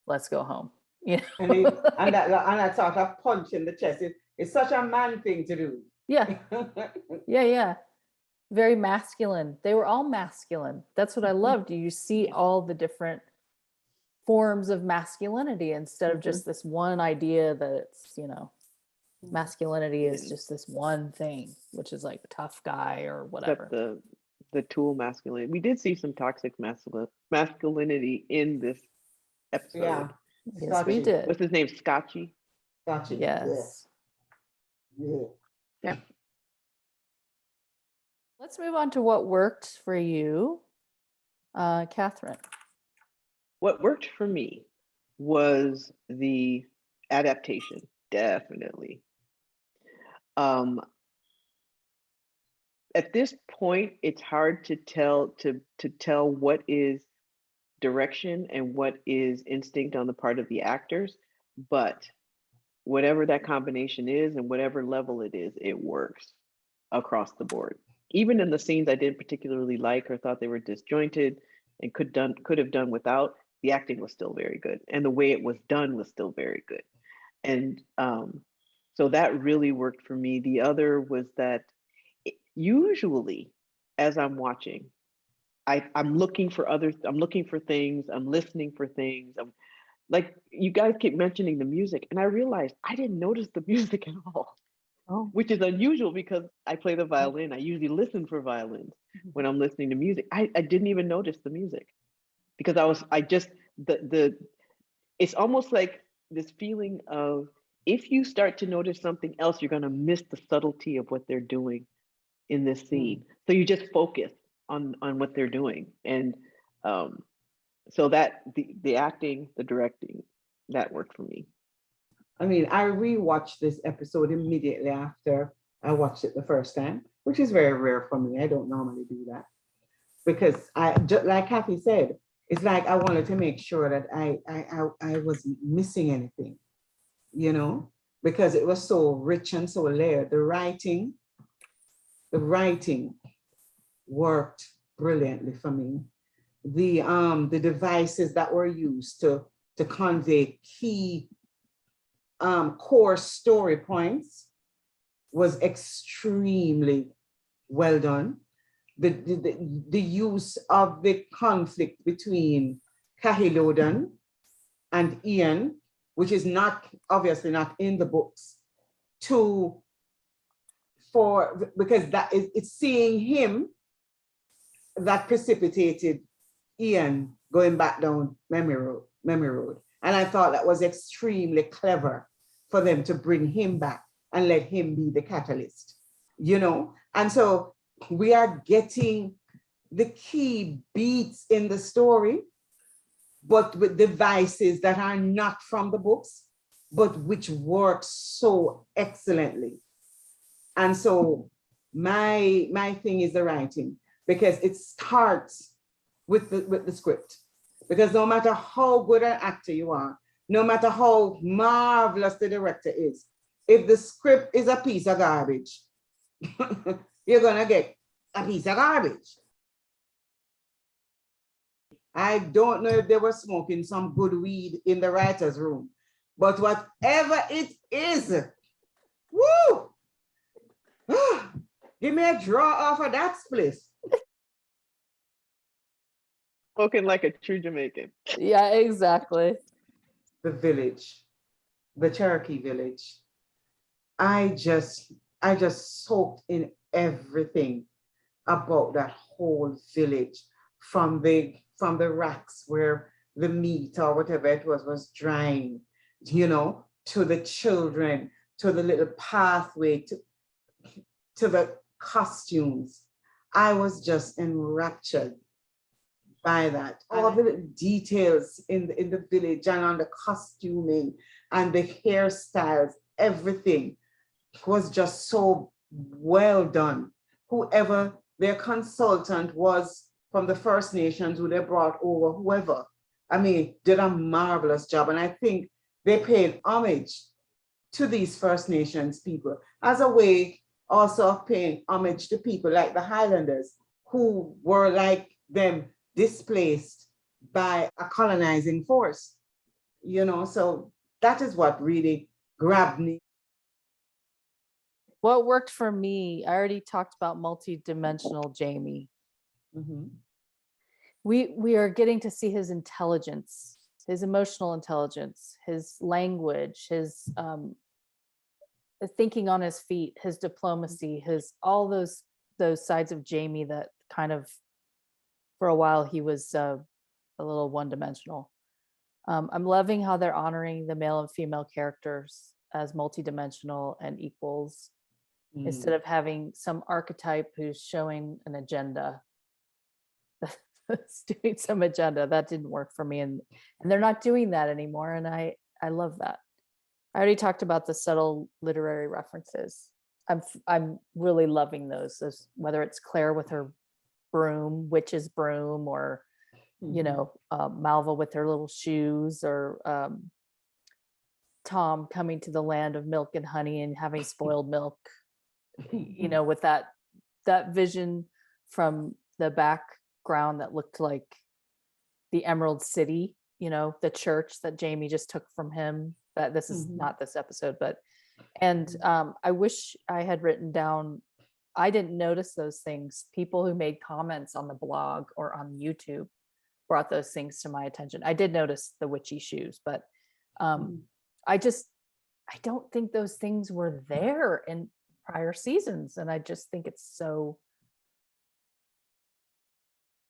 Let's go home. You know? And that sort of punch in the chest, it's such a man thing to do. Yeah. Yeah. Very masculine. They were all masculine. That's what I loved. You see all the different forms of masculinity instead of just this one idea that it's, you know, masculinity is just this one thing, which is like a tough guy or whatever. Except the tool masculinity. We did see some toxic masculinity in this episode. Yeah. Yes, Scotchy. we did. What's his name? Scotchy? Gotcha. Yes. Yeah. Let's move on to what worked for you, Catherine. What worked for me was the adaptation, definitely. At this point, it's hard to tell what is direction and what is instinct on the part of the actors, but whatever that combination is and whatever level it is, it works across the board. Even in the scenes I didn't particularly like or thought they were disjointed and could have done without, the acting was still very good, and the way it was done was still very good. And so that really worked for me. The other was that usually, as I'm watching, I'm looking for things, I'm listening for things. I'm like, you guys keep mentioning the music, and I realized I didn't notice the music at all. Oh. Which is unusual because I play the violin. I usually listen for violins when I'm listening to music. I didn't even notice the music because it's almost like this feeling of, if you start to notice something else, you're going to miss the subtlety of what they're doing in this scene. So you just focus on what they're doing. And so that the acting, the directing, that worked for me. I mean, I rewatched this episode immediately after I watched it the first time, which is very rare for me. I don't normally do that because just like Kathy said, it's like I wanted to make sure that I wasn't missing anything, you know, because it was so rich and so layered. The writing worked brilliantly for me. The devices that were used to convey key core story points was extremely well done. The use of the conflict between Cahilodan and Ian, which is obviously not in the books, because it's seeing him that precipitated Ian going back down memory road. And I thought that was extremely clever for them to bring him back and let him be the catalyst, you know? And so we are getting the key beats in the story, but with devices that are not from the books. but which works so excellently. And so my thing is the writing, because it starts with the script. Because no matter how good an actor you are, no matter how marvelous the director is, if the script is a piece of garbage, you're gonna get a piece of garbage. I don't know if they were smoking some good weed in the writer's room, but whatever it is, woo! Give me a draw off of that split. Spoken like a true Jamaican. Yeah, exactly. The village, the Cherokee village. I just soaked in everything about that whole village, from the racks where the meat or whatever it was drying, to the children, to the little pathway, to the costumes. I was just enraptured by that. All the little details in the village and on the costuming and the hairstyles, everything was just so well done. Whoever their consultant was from the First Nations, who they brought over, whoever, I mean, did a marvelous job. And I think they paid homage to these First Nations people as a way also of paying homage to people like the Highlanders, who were like them, displaced by a colonizing force, so that is what really grabbed me. What worked for me, I already talked about multi-dimensional Jamie. Mm-hmm. We are getting to see his intelligence, his emotional intelligence, his language, his thinking on his feet, his diplomacy, his all those sides of Jamie that kind of, for a while, he was a little one-dimensional. I'm loving how they're honoring the male and female characters as multi-dimensional and equals, instead of having some archetype who's showing an agenda. That's doing some agenda. That didn't work for me, and they're not doing that anymore, and I love that. I already talked about the subtle literary references. I'm really loving those, whether it's Claire with her broom, witch's broom, or Malva with her little shoes, or Tom coming to the land of milk and honey and having spoiled milk, with that vision from the background that looked like the Emerald City, the church that Jamie just took from him. That this is not this episode, but I wish I had written down, I didn't notice those things. People who made comments on the blog or on YouTube brought those things to my attention. I did notice the witchy shoes, but I don't think those things were there in prior seasons. And I just think it's so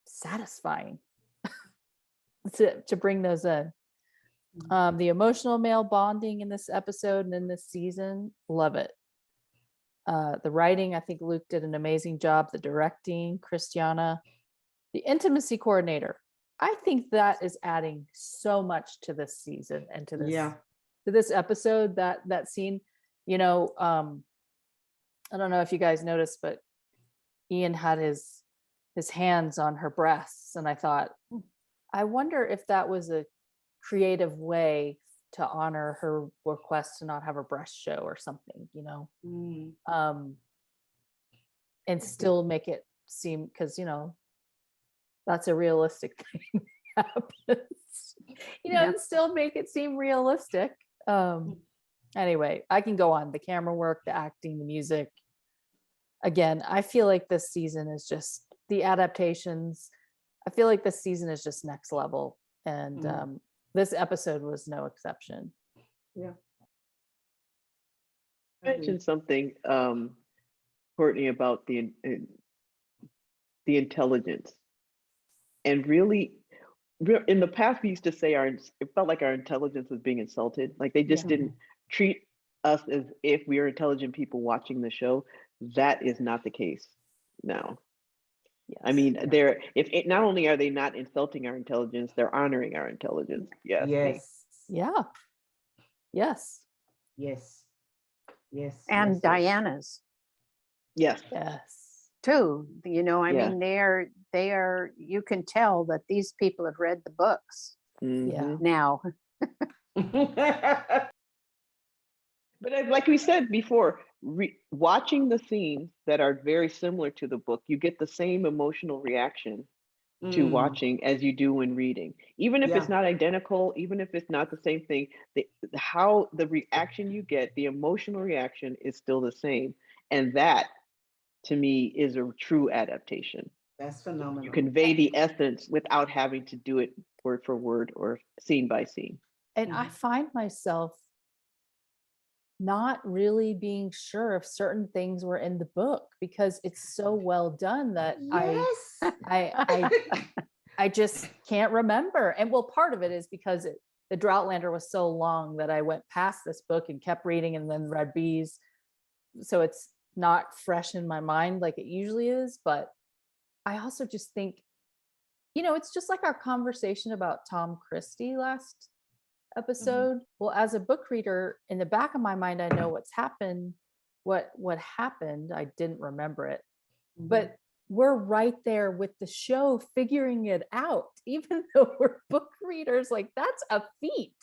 satisfying to bring those in. The emotional male bonding in this episode and in this season, love it. The writing, I think Luke did an amazing job. The directing, Christiana, the intimacy coordinator. I think that is adding so much to this season and to this episode. That scene, I don't know if you guys noticed, but Ian had his hands on her breasts, and I thought, I wonder if that was a creative way to honor her request to not have her breast show or something, and still make it seem, because that's a realistic thing that happens, and still make it seem realistic. Anyway, I can go on. The camera work, the acting, the music. Again, I feel like this season is just the adaptations. I feel like this season is just next level, and this episode was no exception. Yeah. I mentioned something, Courtney, about the intelligence, and really, in the past, we used to say it felt like our intelligence was being insulted. Like they just didn't treat us as if we are intelligent people watching the show. That is not the case now. Yes. I mean, not only are they not insulting our intelligence, they're honoring our intelligence. Yes. Yes. Yeah. Yes. Yes. Yes. And yes, yes. Diana's Yes. Yes. too. You know, I Yeah. mean, they are, you can tell that these people have read the books Yeah. now. But like we said before, watching the scenes that are very similar to the book, you get the same emotional reaction to Mm, watching as you do when reading. Even if Yeah. it's not identical, even if it's not the same thing, how the reaction you get, the emotional reaction is still the same. And that, to me, is a true adaptation. That's You phenomenal. convey the essence without having to do it word for word or scene by scene. And I find myself not really being sure if certain things were in the book because it's so well done that Yes. I just can't remember. And well, part of it is because the Droughtlander was so long that I went past this book and kept reading and then read Bees. So it's not fresh in my mind like it usually is. But I also just think, it's just like our conversation about Tom Christie last episode. Well, as a book reader, in the back of my mind, I know what's happened, what happened. I didn't remember it. But we're right there with the show figuring it out, even though we're book readers. Like, that's a feat,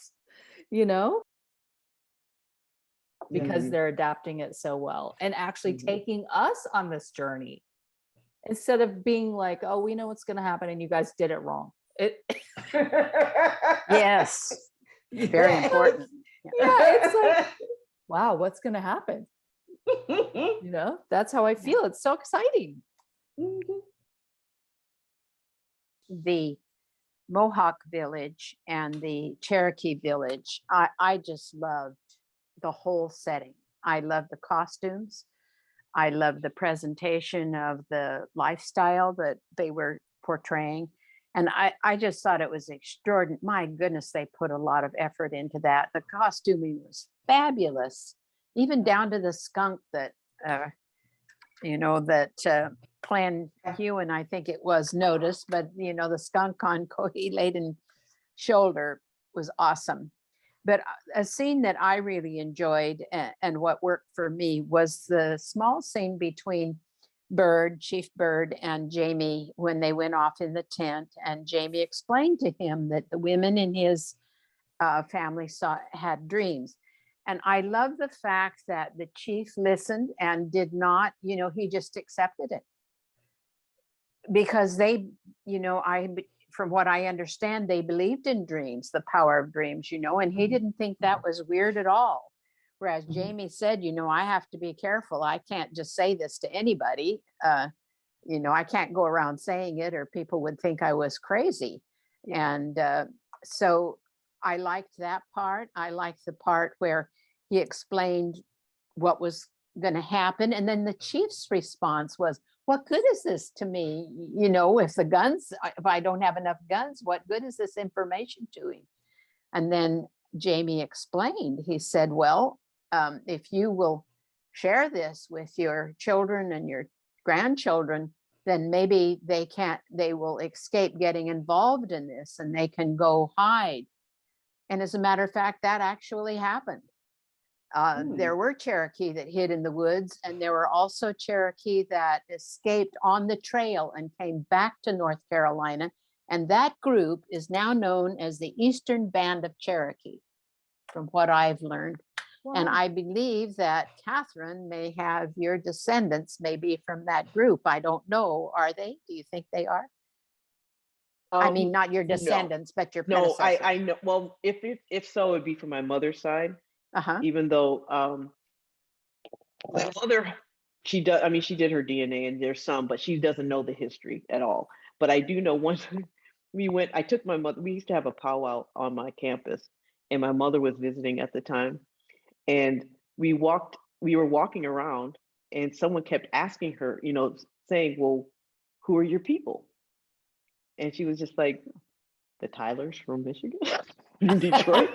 because they're adapting it so well and actually taking us on this journey instead of being like, oh, we know what's going to happen and you guys did it wrong. Yes. Very important. It's like, wow, what's going to happen? That's how I feel. It's so exciting. The Mohawk village and the Cherokee village, I just loved the whole setting. I love the costumes. I love the presentation of the lifestyle that they were portraying. And I just thought it was extraordinary. My goodness, they put a lot of effort into that. The costuming was fabulous, even down to the skunk that, Clan Hewen, I think it was, noticed, but the skunk on Kohi-Laden shoulder was awesome. But a scene that I really enjoyed and what worked for me was the small scene between Chief Bird and Jamie when they went off in the tent, and Jamie explained to him that the women in his family had dreams. And I love the fact that the chief listened and did not, he just accepted it. Because they, from what I understand, they believed in dreams, the power of dreams, and he didn't think that was weird at all. Whereas Jamie said, I have to be careful. I can't just say this to anybody. I can't go around saying it or people would think I was crazy. And so I liked that part. I liked the part where he explained what was going to happen. And then the chief's response was, what good is this to me? If I don't have enough guns, what good is this information to him? And then Jamie explained, he said, well, if you will share this with your children and your grandchildren, then maybe they will escape getting involved in this and they can go hide. And as a matter of fact, that actually happened. There were Cherokee that hid in the woods, and there were also Cherokee that escaped on the trail and came back to North Carolina. And that group is now known as the Eastern Band of Cherokee, from what I've learned. Wow. And I believe that Catherine may have your descendants maybe from that group. I don't know. Are they? Do you think they are? I mean, not your descendants, but your predecessors. No, I know. Well, if so, it'd be from my mother's side. Even though my mother, she does. I mean, she did her DNA, and there's some, but she doesn't know the history at all. But I do know once I took my mother. We used to have a powwow on my campus, and my mother was visiting at the time, and we were walking around, and someone kept asking her, saying, "Well, who are your people?" And she was just like, "The Tylers from Michigan, in Detroit."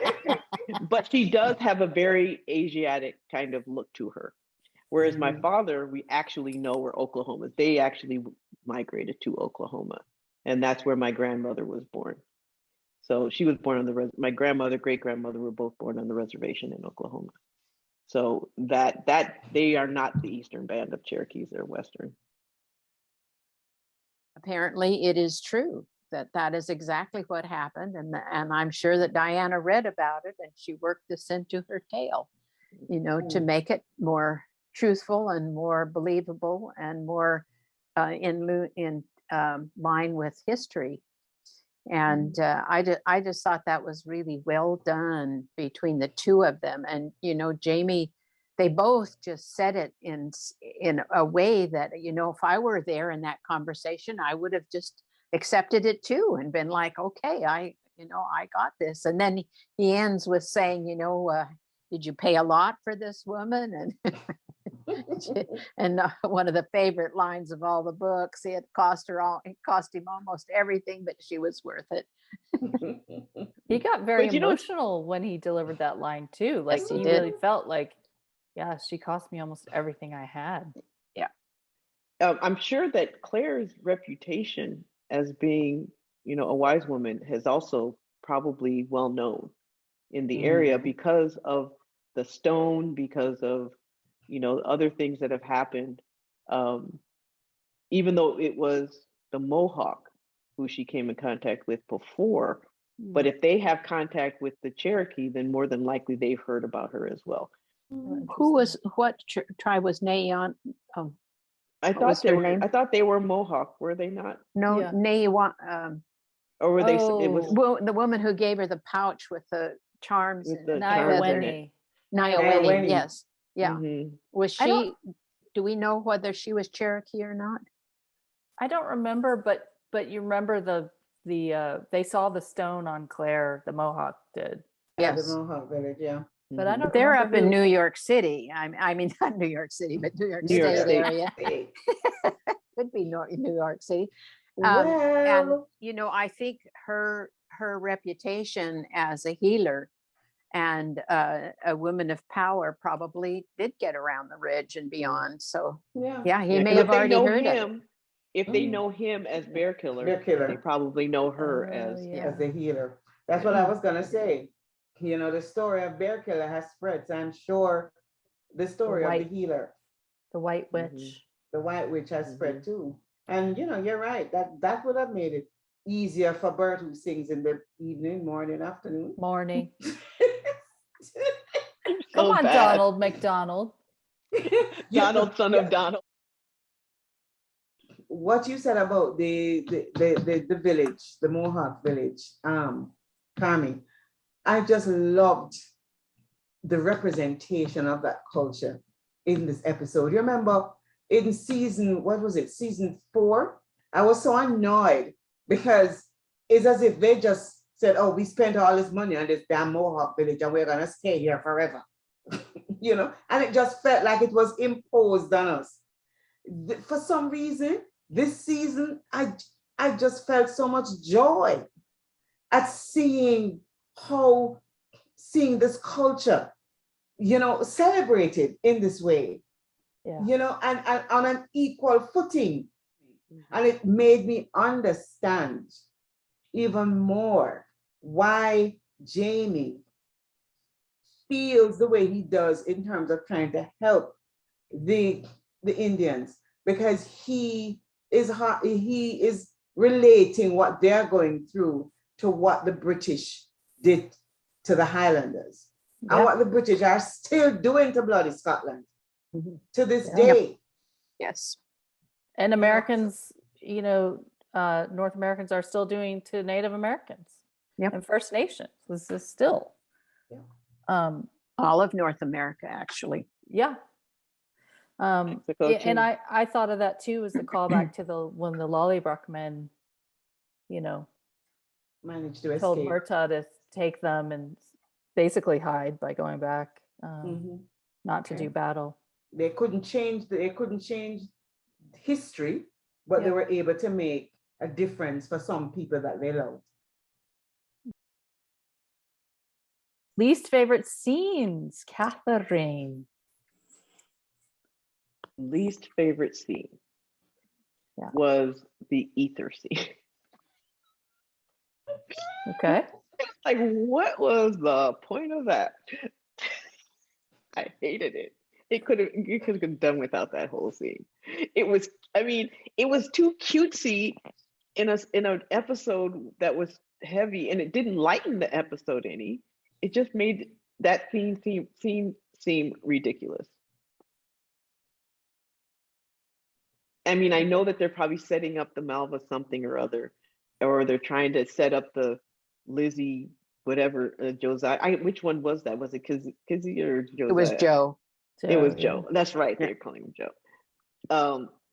But she does have a very Asiatic kind of look to her. Whereas my father, we actually know were Oklahoma. They actually migrated to Oklahoma. And that's where my grandmother was born. So she was born on the my grandmother, great grandmother were both born on the reservation in Oklahoma. So that they are not the Eastern Band of Cherokees; they're Western. Apparently, it is true that that is exactly what happened, and I'm sure that Diana read about it and she worked this into her tale, you know, to make it more truthful and more believable and more in line with history. And I just thought that was really well done between the two of them. And you know, Jamie, they both just said it in a way that, you know, if I were there in that conversation, I would have just accepted it too and been like, okay, I got this. And then he ends with saying, you know, did you pay a lot for this woman? And one of the favorite lines of all the books, it cost him almost everything, but she was worth it. He got very But you know, emotional when he delivered that line too. Like Yes, he he did. really felt like, yeah, she cost me almost everything I had. I'm sure that Claire's reputation as being, you know, a wise woman has also probably well known in the area because of the stone, because of, you know, other things that have happened. Even though it was the Mohawk who she came in contact with before, but if they have contact with the Cherokee, then more than likely they've heard about her as well. What tribe was Nayon? Oh, I what was thought her name? I thought they were Mohawk, were they not? No, Yeah. Nayon. Or were they? It was Oh, The woman who gave her the pouch with the charms with in the it. charms in it. Naiweni. Nioweni, Nioweni. yes. Yeah. Mhm. Was I don't- she, do we know whether she was Cherokee or not? I don't remember, but you remember the they saw the stone on Claire, the Mohawk did. Yeah, the Yes. Mohawk village, yeah. But I don't They're remember up in who- New York City. I mean, not New York City, but New York New York State State. area. Hey, Could be New York City. well, And you know, I think her reputation as a healer and a woman of power probably did get around the ridge and beyond. So yeah. yeah, he Yeah, may 'cause have if they already know heard of it. him, if they Mhm. know him as Bear Killer, Bear Killer. they probably know her Oh, as yeah. As the healer. That's what I was gonna say. You know, the story of Bear Killer has spread, so I'm sure the story of the white- healer, the White Mhm. Witch. the White Witch, has spread too. And you know, you're right. That would have made it easier for Bert, who sings in the evening, morning, afternoon. Morning. So Come on, bad. Donald McDonald. Donald, son of Yeah. Donald. What you said about the village, the Mohawk village, Carmi, I just loved the representation of that culture in this episode. You remember in season, what was it, season 4? I was so annoyed because it's as if they just said, oh, we spent all this money on this damn Mohawk village and we're gonna stay here forever. You know, and it just felt like it was imposed on us. For some reason, this season, I just felt so much joy at seeing this culture, you know, celebrated in this way, Yeah. you know, and on an equal footing. And it made me understand even more why Jamie feels the way he does in terms of trying to help the Indians, because he is relating what they're going through to what the British did to the Highlanders and Yep. what the British are still doing to bloody Scotland to this Yep. day. Yes. And Americans, you know, North Americans are still doing to Native Americans. Yep. And First Nations. This is still. Yeah. All of North America, actually. Yeah. Mexico, And too. I thought of that too as the callback to when the Lollybrook men, you know, Managed to told escape. Berta to take them and basically hide by going back, Mhm. not to do battle. They couldn't change history, but they Yeah. were able to make a difference for some people that they loved. Least favorite scenes, Catherine. Least favorite scene Yeah. was the ether scene. Okay. Like, what was the point of that? I hated it. You could have done without that whole scene. It was, I mean, it was too cutesy in an episode that was heavy, and it didn't lighten the episode any. It just made that seem ridiculous. I mean, I know that they're probably setting up the Malva something or other, or they're trying to set up the Lizzie, whatever, Josiah. Which one was that? Was it Kizzy or Josiah? It was Joe. It was yeah. Joe. That's right. Yeah. They're calling him Joe.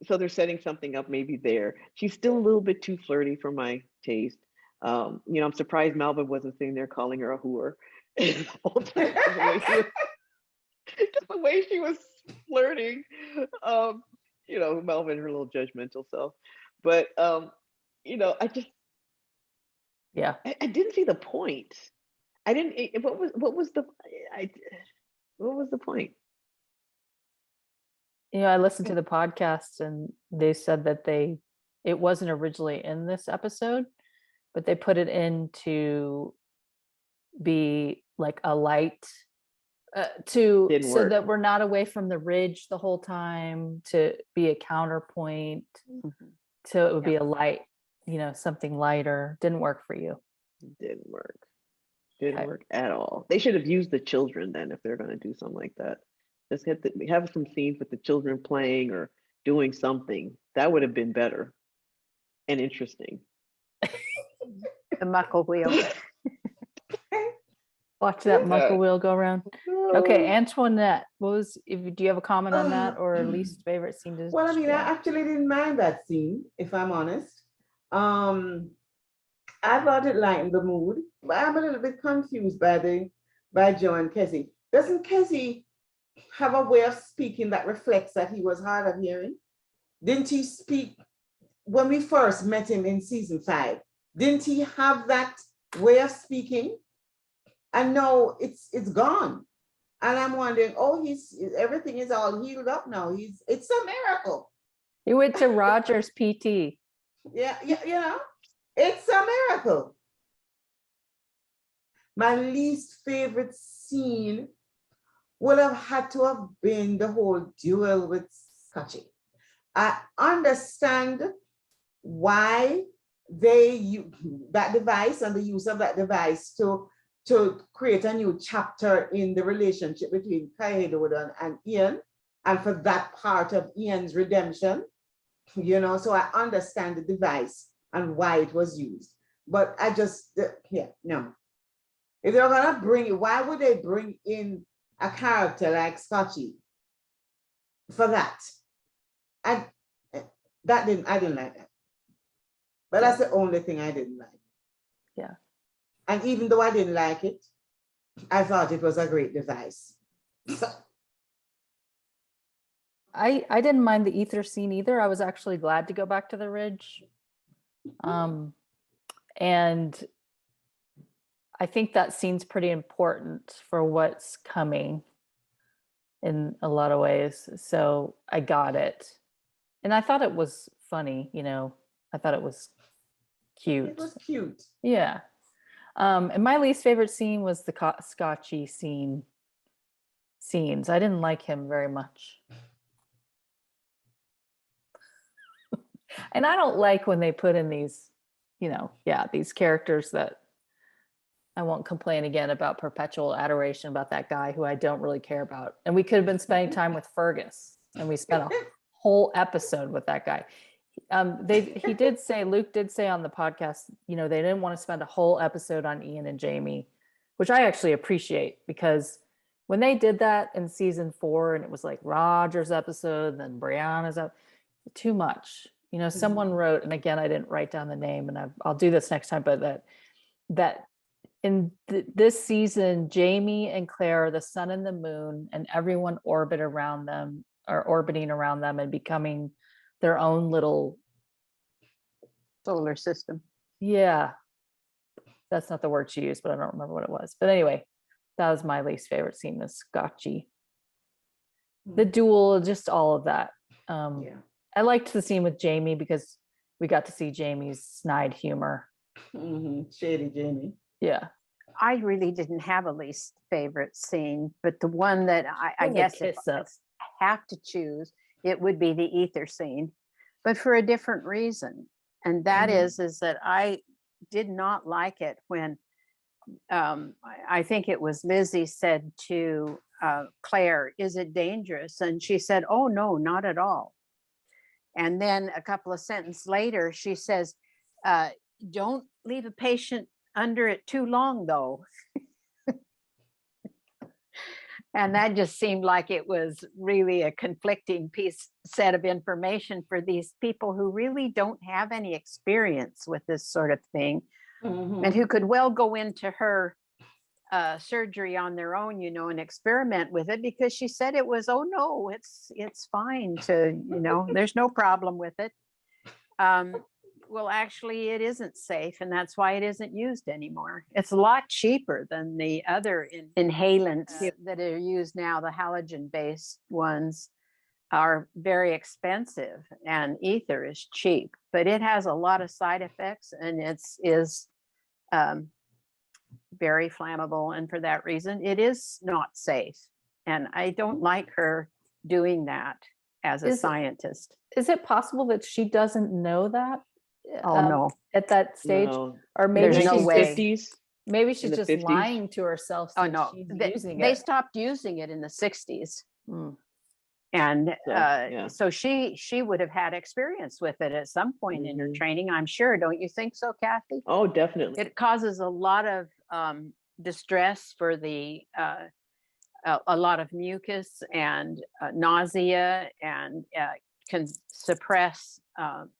So they're setting something up maybe there. She's still a little bit too flirty for my taste. You know, I'm surprised Malva wasn't sitting there calling her a whore. The whole time, just the way she was flirting. You know, Malva and her little judgmental self. But you know, I didn't see the point. I didn't. What was the point? You know, I listened to the podcast and they said that it wasn't originally in this episode, but they put it in to be like a light so that we're not away from the ridge the whole time, to be a counterpoint. So it would be a light, you know, something lighter. Didn't work for you. Didn't work. Didn't work at all. They should have used the children then if they're going to do something like that. Just have some scenes with the children playing or doing something. That would have been better and interesting. The muckle wheel. Watch that muckle wheel go around. Okay, Antoinette, do you have a comment on that, or least favorite scene? Well, I mean, I actually didn't mind that scene, if I'm honest. I thought it lightened the mood, but I'm a little bit confused by Joe and Kessie. Doesn't Kessie have a way of speaking that reflects that he was hard of hearing? Didn't he speak when we first met him in season 5? Didn't he have that way of speaking? And now it's gone. And I'm wondering, everything is all healed up now. It's a miracle. He went to Roger's PT. Yeah, you know, it's a miracle. My least favorite scene would have had to have been the whole duel with Scotchy. I understand why they use that device and the use of that device to create a new chapter in the relationship between Kaedo and Ian, and for that part of Ian's redemption, you know, so I understand the device and why it was used. But I just, no. If they're gonna bring it, why would they bring in a character like Scotchy for that? I didn't like that. But that's the only thing I didn't like. Yeah. And even though I didn't like it, I thought it was a great device. I didn't mind the ether scene either. I was actually glad to go back to the ridge. And I think that scene's pretty important for what's coming in a lot of ways. So I got it. And I thought it was funny, you know. I thought it was cute. It was cute. Yeah. And my least favorite scene was the Scotchy scenes. I didn't like him very much. And I don't like when they put in these, you know, these characters that I won't complain again about perpetual adoration about that guy who I don't really care about. And we could have been spending time with Fergus, and we spent a whole episode with that guy. Luke did say on the podcast, you know, they didn't want to spend a whole episode on Ian and Jamie, which I actually appreciate, because when they did that in season 4 and it was like Roger's episode and then Brianna's too much. You know, someone wrote, and again, I didn't write down the name, and I'll do this next time, but that in this season, Jamie and Claire are the sun and the moon, and everyone orbiting around them and becoming their own little Solar system. Yeah. That's not the word she used, but I don't remember what it was. But anyway, that was my least favorite scene, was Scotchy. The duel, just all of that. I liked the scene with Jamie because we got to see Jamie's snide humor. Shady Jamie. Yeah. I really didn't have a least favorite scene, but the one that I When they guess if kiss up. I have to choose, it would be the ether scene, but for a different reason. And that Mhm. is that I did not like it when I think it was Lizzie said to Claire, "Is it dangerous?" And she said, "Oh no, not at all." And then a couple of sentences later, she says, "Don't leave a patient under it too long, though." And that just seemed like it was really a conflicting set of information for these people who really don't have any experience with this sort of thing, and who could well go into her surgery on their own, and experiment with it, because she said it was, oh no, it's fine to, there's no problem with it. Well, actually, it isn't safe, and that's why it isn't used anymore. It's a lot cheaper than the other inhalants that are used now. The halogen-based ones are very expensive, and ether is cheap, but it has a lot of side effects, and is very flammable, and for that reason, it is not safe. And I don't like her doing that as a scientist. Is it possible that she doesn't know that? Oh no, at that stage, No. or maybe There's no she's way. just 50s. maybe In she's the just 50s? lying to herself oh since no, she's they, using they it. stopped using it in the 60s. Mm. And So, yeah. so she would have had experience with it at some point in her Mhm. training, I'm sure. Don't you think so, Kathy? Oh, definitely. It causes a lot of distress for the a lot of mucus and nausea, and can suppress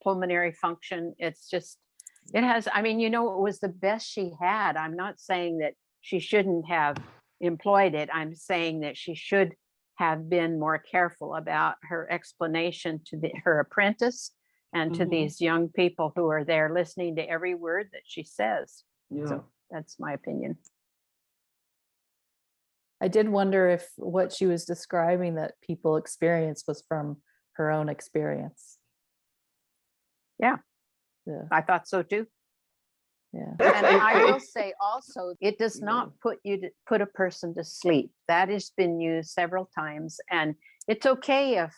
pulmonary function. It's just, it has, I mean, it was the best she had. I'm not saying that she shouldn't have employed it. I'm saying that she should have been more careful about her explanation to her apprentice and to Mhm. these young people who are there listening to every word that she says. Yeah. So that's my opinion. I did wonder if what she was describing that people experience was from her own experience. Yeah. Yeah. I thought so too. Yeah. And I will say also, it does not put a person to sleep. That has been used several times, and it's okay if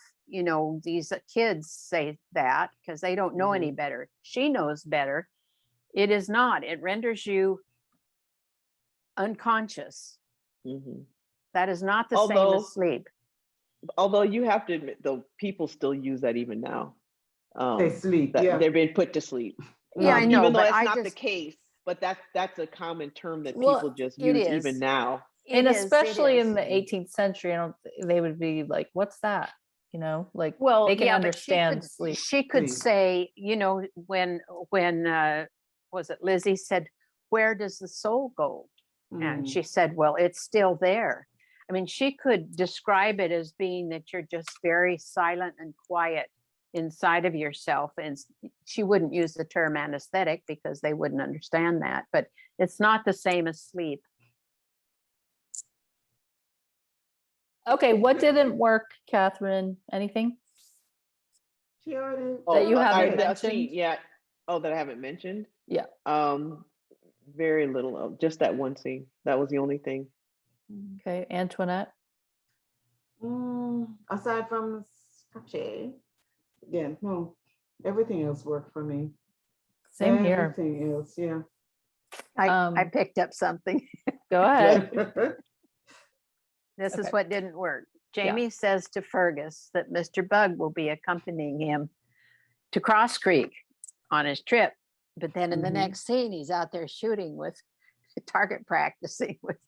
these kids say that because they don't know any better. She knows better. It is not. It renders you unconscious. Mhm. That is not the same as sleep. Although you have to admit, though, people still use that even now. They sleep. That Yeah. they've been put to sleep. Yeah, I know, even though but it's I not the just- case, but that's a common term that Well, people just it use is. even now. And It is, especially in is. the 18th century, they would be like, what's that? Like, Well, they can yeah, understand but sleep. she could Sleep. say, when was it Lizzie said, "Where does the soul go?" And she said, "Well, it's still there." I mean, she could describe it as being that you're just very silent and quiet inside of yourself. And she wouldn't use the term anesthetic because they wouldn't understand that, but it's not the same as sleep. Okay, what didn't work, Catherine? Anything She already. that you haven't that scene, mentioned? yeah. Oh, that I haven't mentioned. Yeah. Very little of just that one scene. That was the only thing. Okay, Antoinette. Aside from Scotchy, again, no, everything else worked for me. Same here. Everything else, yeah. I picked up something. Go ahead. This is Okay. what didn't work. Jamie says to Fergus that Mr. Bug will be accompanying him to Cross Creek on his trip. But then in the next scene, he's out there shooting with target practicing with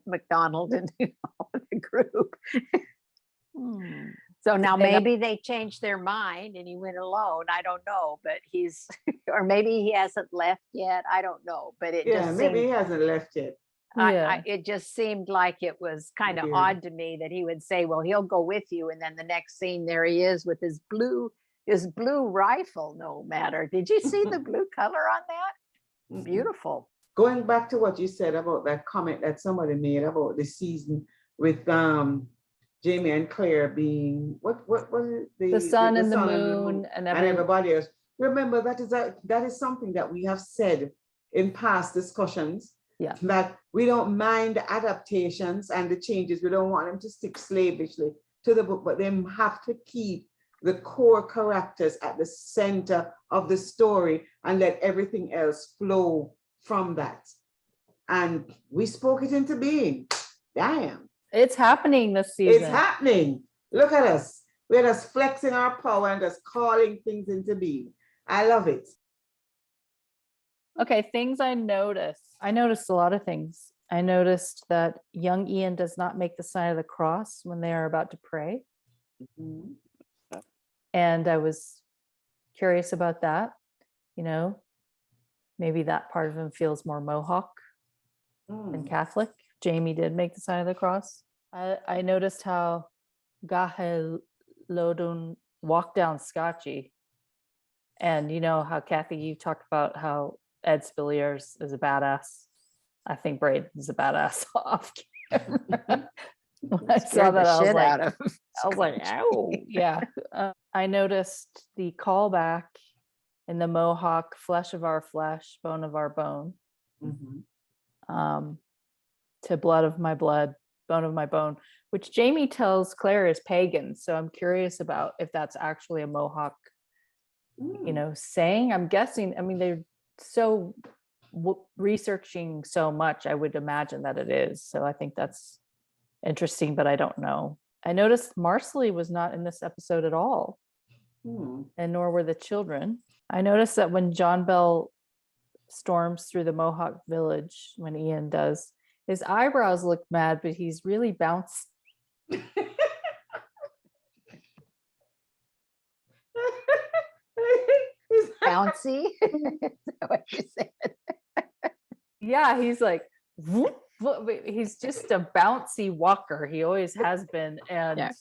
McDonald and the group. So now maybe they changed their mind and he went alone. I don't know, but or maybe he hasn't left yet. I don't know, but it just maybe he seemed, hasn't left yet. it just seemed like it was kind of Weird. odd to me that he would say, well, he'll go with you. And then the next scene, there he is with his blue rifle, no matter. Did you see the blue color on that? Beautiful. Going back to what you said about that comment that somebody made about the season with Jamie and Claire being what was it? The sun and the moon and everybody else. Remember, that is something that we have said in past discussions. Yeah. That we don't mind the adaptations and the changes. We don't want them to stick slavishly to the book, but they have to keep the core characters at the center of the story and let everything else flow from that. And we spoke it into being. Damn. It's happening this season. It's happening. Look at us. We're just flexing our power and just calling things into being. I love it. Okay, things I noticed. I noticed a lot of things. I noticed that young Ian does not make the sign of the cross when they are about to pray. Mhm. And I was curious about that. You know, maybe that part of him feels more Mohawk than Catholic. Jamie did make the sign of the cross. I noticed how Gahelodun walked down Scotchy. And you know how, Kathy, you talked about how Ed Spilliers is a badass. I think Braden's a badass off camera. When I saw Scared the that, I was shit like, out of ow. Yeah. I noticed the callback in the Mohawk, flesh of our flesh, bone of our bone, Mhm. to blood of my blood, bone of my bone, which Jamie tells Claire is pagan. So I'm curious about if that's actually a Mohawk, you know, saying. I'm guessing, I mean, they're so researching so much, I would imagine that it is. So I think that's interesting, but I don't know. I noticed Marcelly was not in this episode at all, and nor were the children. I noticed that when John Bell storms through the Mohawk village, when Ian does, his eyebrows look mad, but he's really bouncy. bouncy. Is that what you said? Yeah, he's like, whoop, whoop. He's just a bouncy walker. He always has been. And Yeah.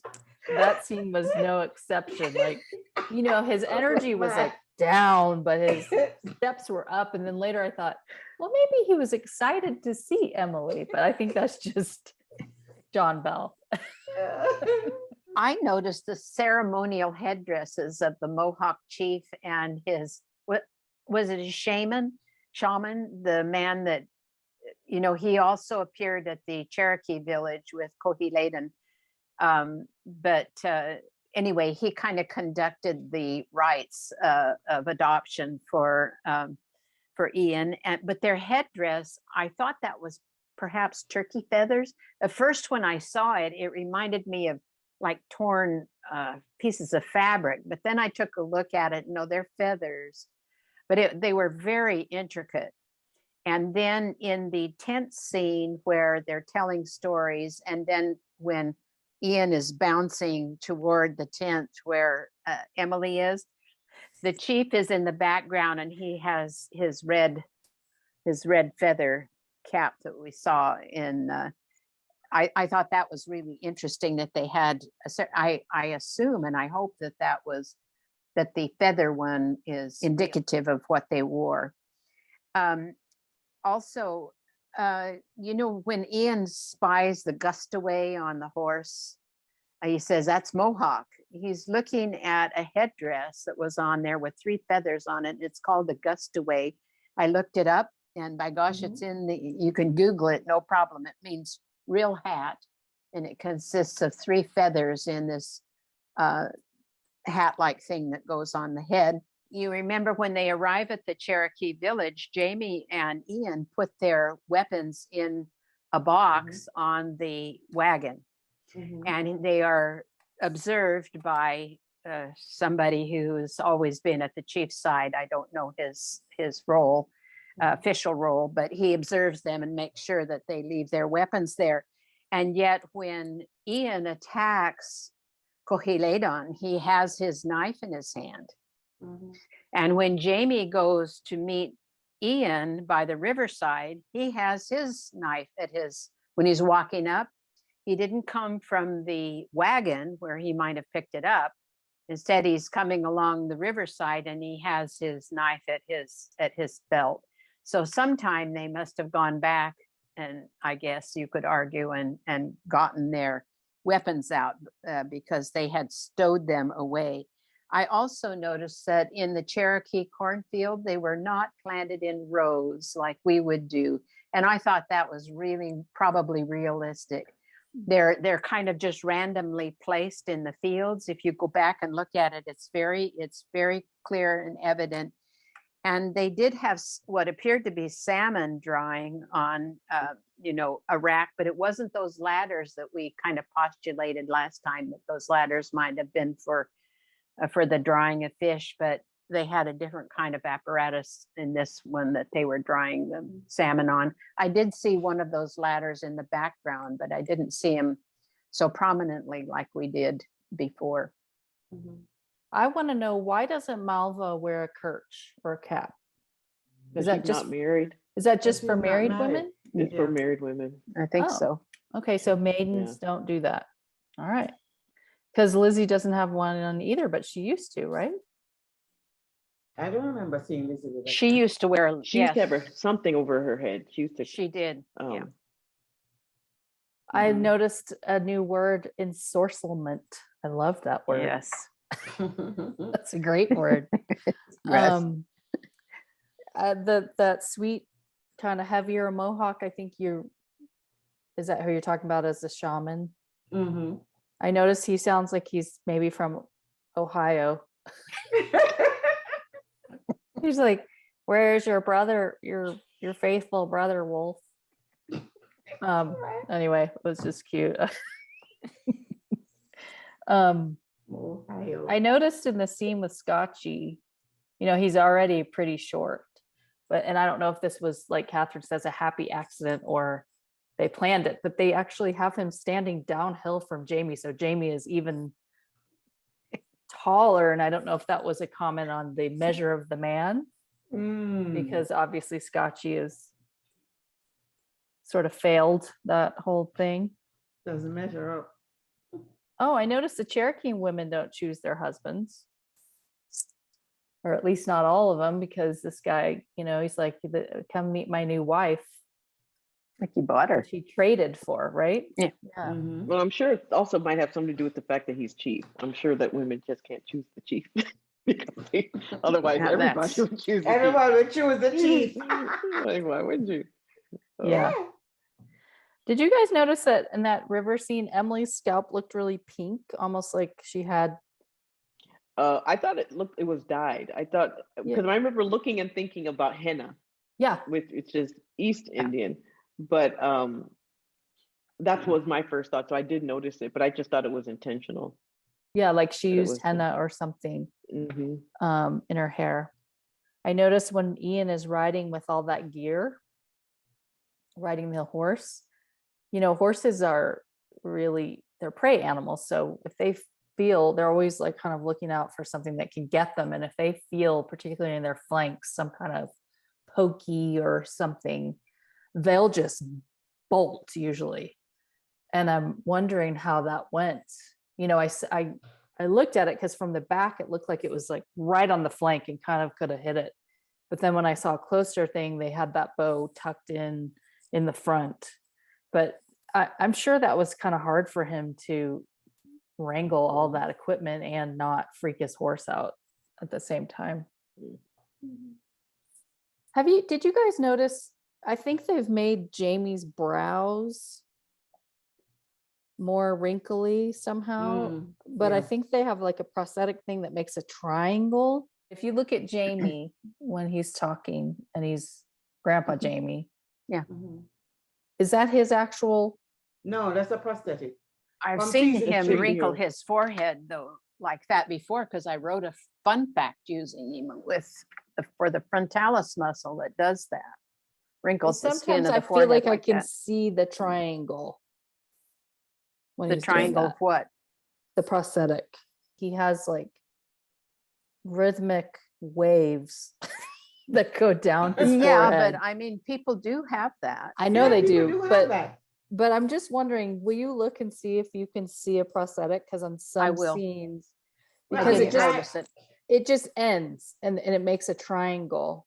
that scene was no exception. Like, you know, his energy was like down, but his steps were up. And then later I thought, well, maybe he was excited to see Emily, but I think that's just John Bell. I noticed the ceremonial headdresses of the Mohawk chief and his, what was it, a shaman, the man that, you know, he also appeared at the Cherokee village with Cohiladen. But anyway, he kind of conducted the rites of adoption for Ian. But their headdress, I thought that was perhaps turkey feathers. At first, when I saw it, it reminded me of like torn pieces of fabric. But then I took a look at it. No, they're feathers, but they were very intricate. And then in the tent scene where they're telling stories, and then when Ian is bouncing toward the tent where Emily is, the chief is in the background and he has his red feather cap that we saw in I thought that was really interesting that they had I assume and I hope that the feather one is indicative of what they wore. Also, you know, when Ian spies the gustaway on the horse, he says, that's Mohawk. He's looking at a headdress that was on there with 3 feathers on it. It's called the gustaway. I looked it up and by gosh, it's in you can Google it, no problem. It means real hat. And it consists of 3 feathers in this hat-like thing that goes on the head. You remember when they arrive at the Cherokee village, Jamie and Ian put their weapons in a box on the wagon. And they are observed by somebody who's always been at the chief's side. I don't know his role, official role, but he observes them and makes sure that they leave their weapons there. And yet when Ian attacks Cohiladen, he has his knife in his hand. And when Jamie goes to meet Ian by the riverside, he has his knife when he's walking up. He didn't come from the wagon where he might have picked it up. Instead, he's coming along the riverside and he has his knife at his belt. So sometime they must have gone back, and I guess you could argue, and gotten their weapons out because they had stowed them away. I also noticed that in the Cherokee cornfield, they were not planted in rows like we would do. And I thought that was really probably realistic. They're kind of just randomly placed in the fields. If you go back and look at it, it's very clear and evident. And they did have what appeared to be salmon drying on, a rack, but it wasn't those ladders that we kind of postulated last time, that those ladders might have been for the drying of fish, but they had a different kind of apparatus in this one that they were drying the salmon on. I did see one of those ladders in the background, but I didn't see him so prominently like we did before. I want to know, why doesn't Malva wear a kerch or a cap? Is that that just- not married? Is that just she's for not married married. women? It's Yeah. for married women. I think Oh. so. Okay, so maidens don't do that. All right. Because Lizzie doesn't have one on either, but she used to, right? I don't remember seeing this. She used to wear, She used to yes, have something over her head. She used to. she did. Yeah. I Mhm. noticed a new word, ensorcelment. I love that word. Yes. That's a great word. Yes. That sweet kind of heavier mohawk, I think is that who you're talking about as a shaman? Mhm. I noticed he sounds like he's maybe from Ohio. He's like, where's your brother, your faithful brother Wolf? Anyway, it was just cute. Ohio. I noticed in the scene with Scotchy, he's already pretty short, and I don't know if this was, like Catherine says, a happy accident or they planned it, but they actually have him standing downhill from Jamie. So Jamie is even taller. And I don't know if that was a comment on the measure of the man, because obviously Scotchy is sort of failed that whole thing. Doesn't measure up. Oh, I noticed the Cherokee women don't choose their husbands, or at least not all of them, because this guy, he's like, come meet my new wife. Like you bought her. She traded for, right? Yeah. Mhm. Well, I'm sure it also might have something to do with the fact that he's chief. I'm sure that women just can't choose the chief. Otherwise, Yeah, everybody that's- would choose the Everyone would choose the chief. chief. Like, why wouldn't you? Yeah. Did you guys notice that in that river scene, Emily's scalp looked really pink, almost like she had? I thought it was dyed. I thought, because Yeah. I remember looking and thinking about henna, Yeah. which is East Indian, but that was my first thought. So I did notice it, but I just thought it was intentional. Yeah, like she But it used was, henna or something Mm-hmm. in her hair. I noticed when Ian is riding with all that gear, riding the horse, horses are they're prey animals. So if they feel, they're always like kind of looking out for something that can get them. And if they feel, particularly in their flanks, some kind of pokey or something, they'll just bolt usually. And I'm wondering how that went. I looked at it because from the back, it looked like it was like right on the flank and kind of could have hit it. But then when I saw a closer thing, they had that bow tucked in the front. But I'm sure that was kind of hard for him to wrangle all that equipment and not freak his horse out at the same time. Did you guys notice? I think they've made Jamie's brows more wrinkly somehow, but I yeah. think they have like a prosthetic thing that makes a triangle. If you look at Jamie when he's talking, and he's Grandpa Jamie, Mhm. is that his actual? No, that's a prosthetic. I've From seen season him two. wrinkle his forehead though, like that before, because I wrote a fun fact using him for the frontalis muscle that does that. Wrinkles the skin Sometimes of I the feel forehead like I can that. see the triangle. When The he's doing triangle of that. what? The prosthetic. He has like rhythmic waves that go down his Yeah, forehead. but I mean, people do have that. I know Yeah, they people do, have that. but I'm just wondering, will you look and see if you can see a prosthetic? Because on some will. scenes, I because didn't it just notice it. it just ends and it makes a triangle.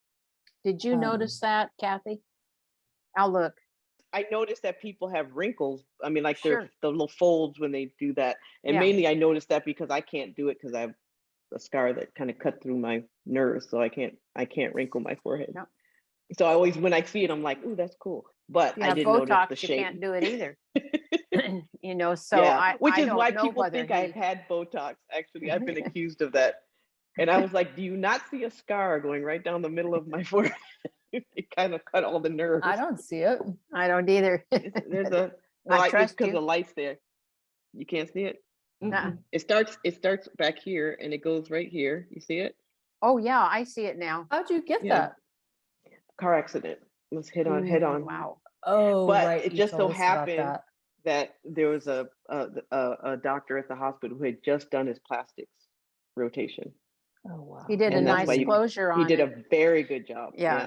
Did you notice that, Kathy? I'll look. I noticed that people have wrinkles. I mean, like Sure. the little folds when they do that. And Yeah. mainly I noticed that because I can't do it because I have a scar that kind of cut through my nerves, so I can't wrinkle my forehead. Yep. So I always, when I see it, I'm like, ooh, that's cool. But You I have didn't notice the Botox, you shape. can't do it either. You know, so Yeah, which I is why don't know people whether think I've had Botox. Actually, I've been accused of that. And I was like, do you not see a scar going right down the middle of my forehead? It kind of cut all the nerves. I don't see it. I don't either. There's a, I it's trust because you. the light's there. You can't see it. Nuh-uh. It starts back here and it goes right here. You see it? Oh yeah, I see it now. How'd you get Yeah. that? Car accident. Was head on. Wow. Oh, But right. it you just so told us about happened that. that there was a doctor at the hospital who had just done his plastics rotation. Oh, wow. He did a And that's nice why closure he on did it. a very good job. Yeah.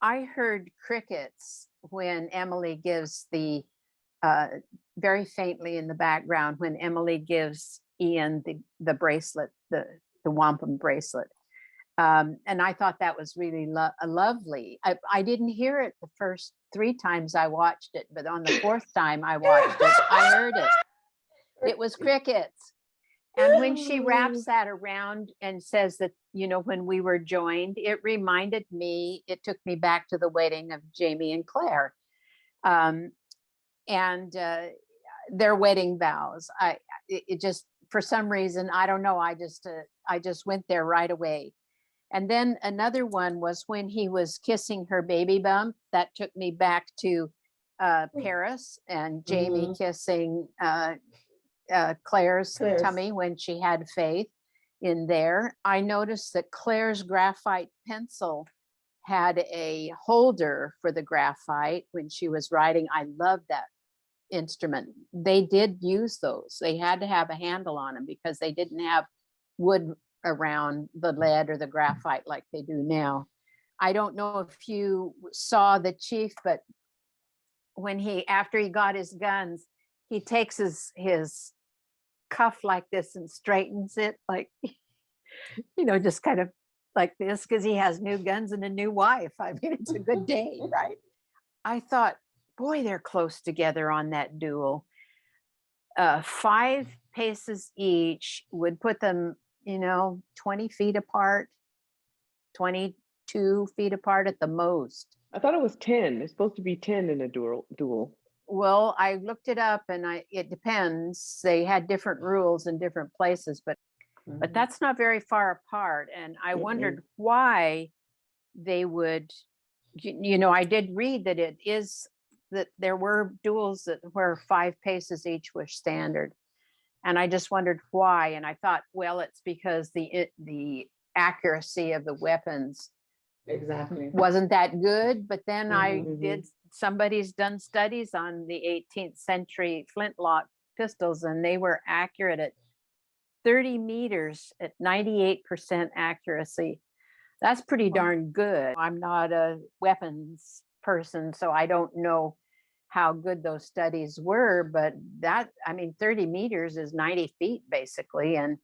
I heard crickets when Emily gives the very faintly in the background when Emily gives Ian the bracelet, the wampum bracelet. And I thought that was really lovely. I didn't hear it the first 3 times I watched it, but on the 4th time I watched it, I heard it. It was crickets. And when she wraps that around and says that, you know, when we were joined, it reminded me, it took me back to the wedding of Jamie and Claire. And their wedding vows. It just, for some reason, I don't know, I just went there right away. And then another one was when he was kissing her baby bump. That took me back to Paris and Jamie kissing Claire's tummy when she had Faith in there. I noticed that Claire's graphite pencil had a holder for the graphite when she was writing. I love that instrument. They did use those. They had to have a handle on them because they didn't have wood around the lead or the graphite like they do now. I don't know if you saw the chief, but when after he got his guns, he takes his cuff like this and straightens it, like, you know, just kind of like this, because he has new guns and a new wife. I mean, it's a good day, right? I thought, boy, they're close together on that duel. 5 paces each would put them, you know, 20 feet apart, 22 feet apart at the most. I thought it was 10. It's supposed to be 10 in a duel. Well, I looked it up and it depends. They had different rules in different places, but that's not very far apart. And I wondered why they would, you know, I did read that it is that there were duels where 5 paces each was standard. And I just wondered why. And I thought, well, it's because the accuracy of the weapons wasn't that good. But then somebody's done studies on the 18th century flintlock pistols, and they were accurate at 30 meters at 98% accuracy. That's pretty darn good. I'm not a weapons person, so I don't know how good those studies were, but 30 meters is 90 feet basically. And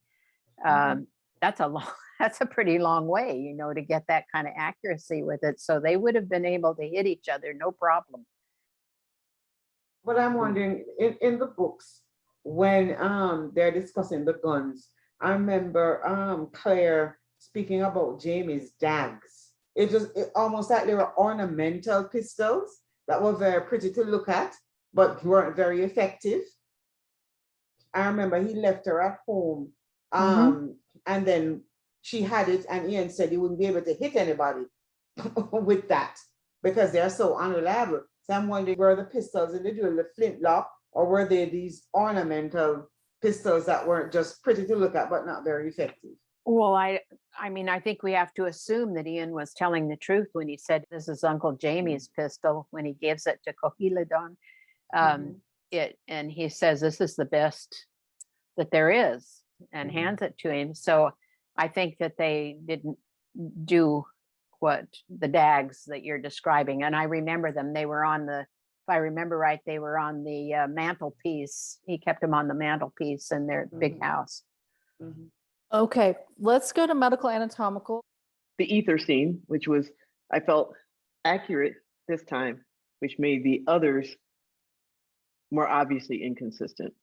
that's a pretty long way, you know, to get that kind of accuracy with it. So they would have been able to hit each other, no problem. But I'm wondering, in the books, when they're discussing the guns, I remember Claire speaking about Jamie's dags. It almost like they were ornamental pistols that were very pretty to look at, but weren't very effective. I remember he left her at home, and then she had it, and Ian said he wouldn't be able to hit anybody with that because they're so unreliable. So I'm wondering, were the pistols in the duel the flintlock, or were they these ornamental pistols that weren't just pretty to look at but not very effective? Well, I mean, I think we have to assume that Ian was telling the truth when he said this is Uncle Jamie's pistol when he gives it to Cohiladon. And he says this is the best that there is and hands it to him. So I think that they didn't do what the dags that you're describing. And I remember them. They were on if I remember right, they were on the mantelpiece. He kept them on the mantelpiece in their big house. Okay, let's go to medical anatomical. The ether scene, which was, I felt, accurate this time, which made the others more obviously inconsistent.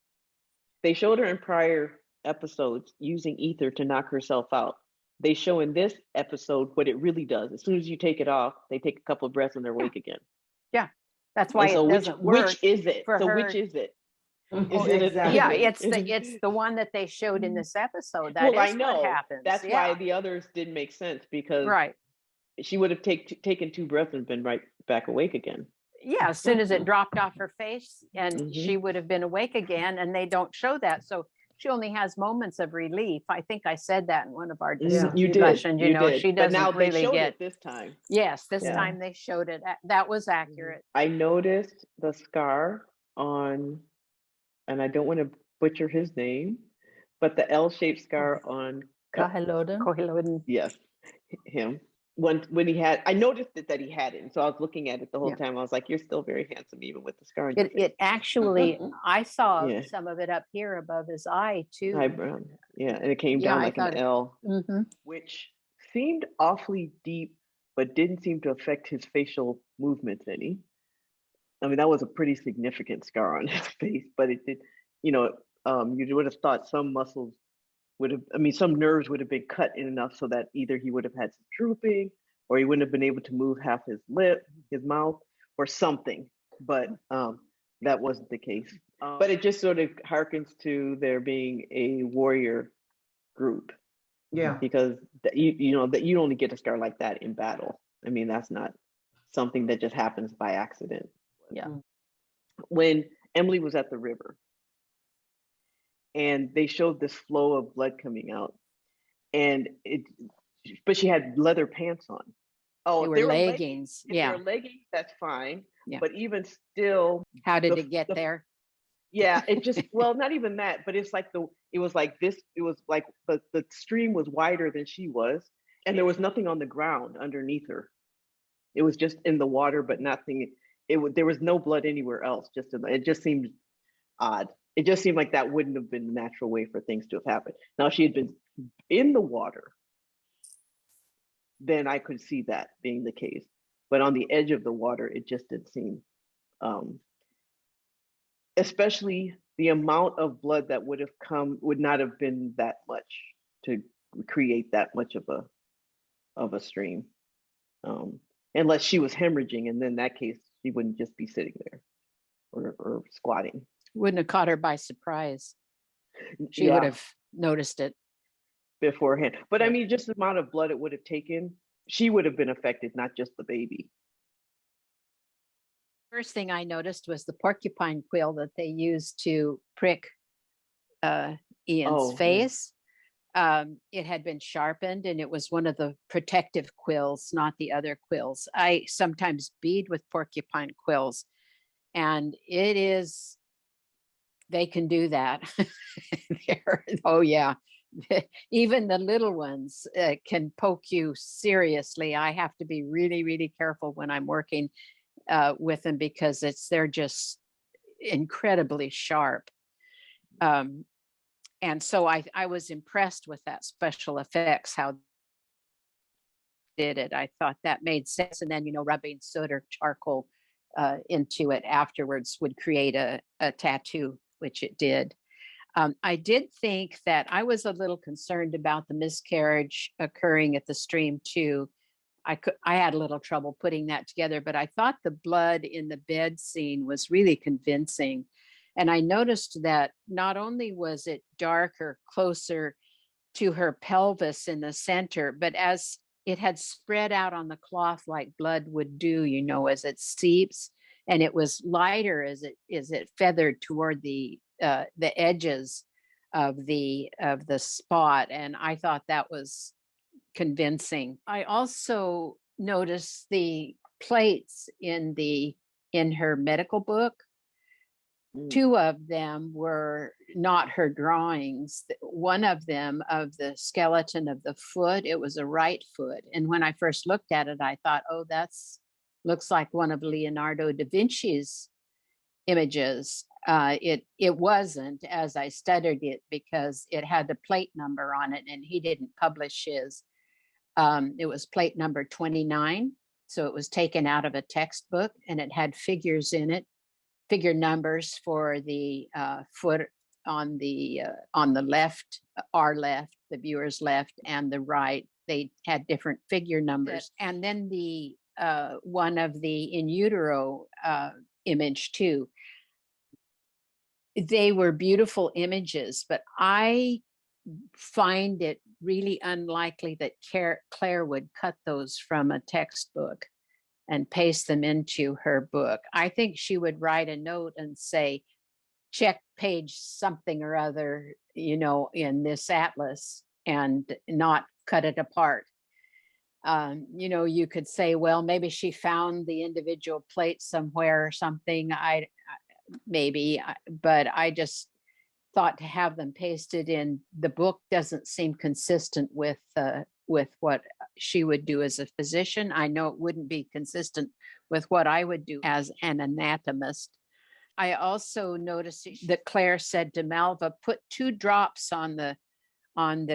They showed her in prior episodes using ether to knock herself out. They show in this episode what it really does. As soon as you take it off, they take a couple of breaths and they're awake again. Yeah, that's why And so it doesn't work. which is it? for So her. which is it? Mhm, Is it exactly. Yeah, a, it's the one that they showed in this episode. That well, I is know. what happens. That's yeah. why the others didn't make sense, because Right. she would have taken 2 breaths and been right back awake again. Yeah, as soon as it dropped off her face, and Mhm. she would have been awake again, and they don't show that. So she only has moments of relief. I think I said that in one of our Yeah. You did. discussions. You know, did. she But doesn't now they really showed get. it this time. Yes, this Yeah. time they showed it. That was accurate. I noticed the scar on, and I don't want to butcher his name, but the L-shaped scar on Caheloden. Cohiloden. yes, him. When he had, I noticed that he had it, and so I was looking at it the whole Yeah. time. I was like, "You're still very handsome, even with the scar on your face." It actually, I saw Yeah. some of it up here above his eye too. Eyebrow, yeah, and it came Yeah, down I like thought an it- L, hmm which seemed awfully deep, but didn't seem to affect his facial movements any. I mean, that was a pretty significant scar on his face, but it did, you would have thought some muscles would have, I mean, some nerves would have been cut in enough so that either he would have had some drooping, or he wouldn't have been able to move half his lip, his mouth, or something. But that wasn't the case. But it just sort of harkens to there being a warrior group, Yeah. because that you only get a scar like that in battle. I mean, that's not something that just happens by accident. Yeah. When Emily was at the river and they showed this flow of blood coming out, but she had leather pants on. Oh, They if were they were leggings. If Yeah. they're leggings, that's fine. Yeah. But even still, How did the- it get the- there? yeah, it just, well, not even that, but it's like it was like the stream was wider than she was, and there was nothing on the ground underneath her. It was just in the water, but nothing. There was no blood anywhere else. It just seemed odd. It just seemed like that wouldn't have been the natural way for things to have happened. Now, if she had been in the water, then I could see that being the case. But on the edge of the water, it just didn't seem, especially the amount of blood that would have come would not have been that much to create that much of a stream. Unless she was hemorrhaging, and then in that case, she wouldn't just be sitting there or squatting. Wouldn't have caught her by surprise. She would have noticed it. Beforehand. But I mean, just the amount of blood it would have taken, she would have been affected, not just the baby. First thing I noticed was the porcupine quill that they used to prick Ian's face. It had been sharpened, and it was one of the protective quills, not the other quills. I sometimes bead with porcupine quills, and they can do that. Oh yeah. Even the little ones can poke you seriously. I have to be really, really careful when I'm working with them, because they're just incredibly sharp. And so I was impressed with that special effects, how did it. I thought that made sense. And then, rubbing soot or charcoal into it afterwards would create a tattoo, which it did. I did think that I was a little concerned about the miscarriage occurring at the stream too. I had a little trouble putting that together, but I thought the blood in the bed scene was really convincing. And I noticed that not only was it darker, closer to her pelvis in the center, but as it had spread out on the cloth like blood would do, as it seeps, and it was lighter as it feathered toward the edges of the spot. And I thought that was convincing. I also noticed the plates in her medical book. Two of them were not her drawings. One of them, of the skeleton of the foot, it was a right foot. And when I first looked at it, I thought, oh, looks like one of Leonardo da Vinci's images. It wasn't, as I studied it, because it had the plate number on it, and he didn't publish his. It was plate number 29. So it was taken out of a textbook, and it had figures in it, figure numbers for the foot left, our left, the viewer's left, and the right, they had different figure numbers. And then the one of the in utero image too. They were beautiful images, but I find it really unlikely that Claire would cut those from a textbook and paste them into her book. I think she would write a note and say, check page something or other, in this atlas, and not cut it apart. You could say, well, maybe she found the individual plates somewhere or something. But I just thought to have them pasted in the book doesn't seem consistent with what she would do as a physician. I know it wouldn't be consistent with what I would do as an anatomist. I also noticed that Claire said to Malva, put 2 drops on the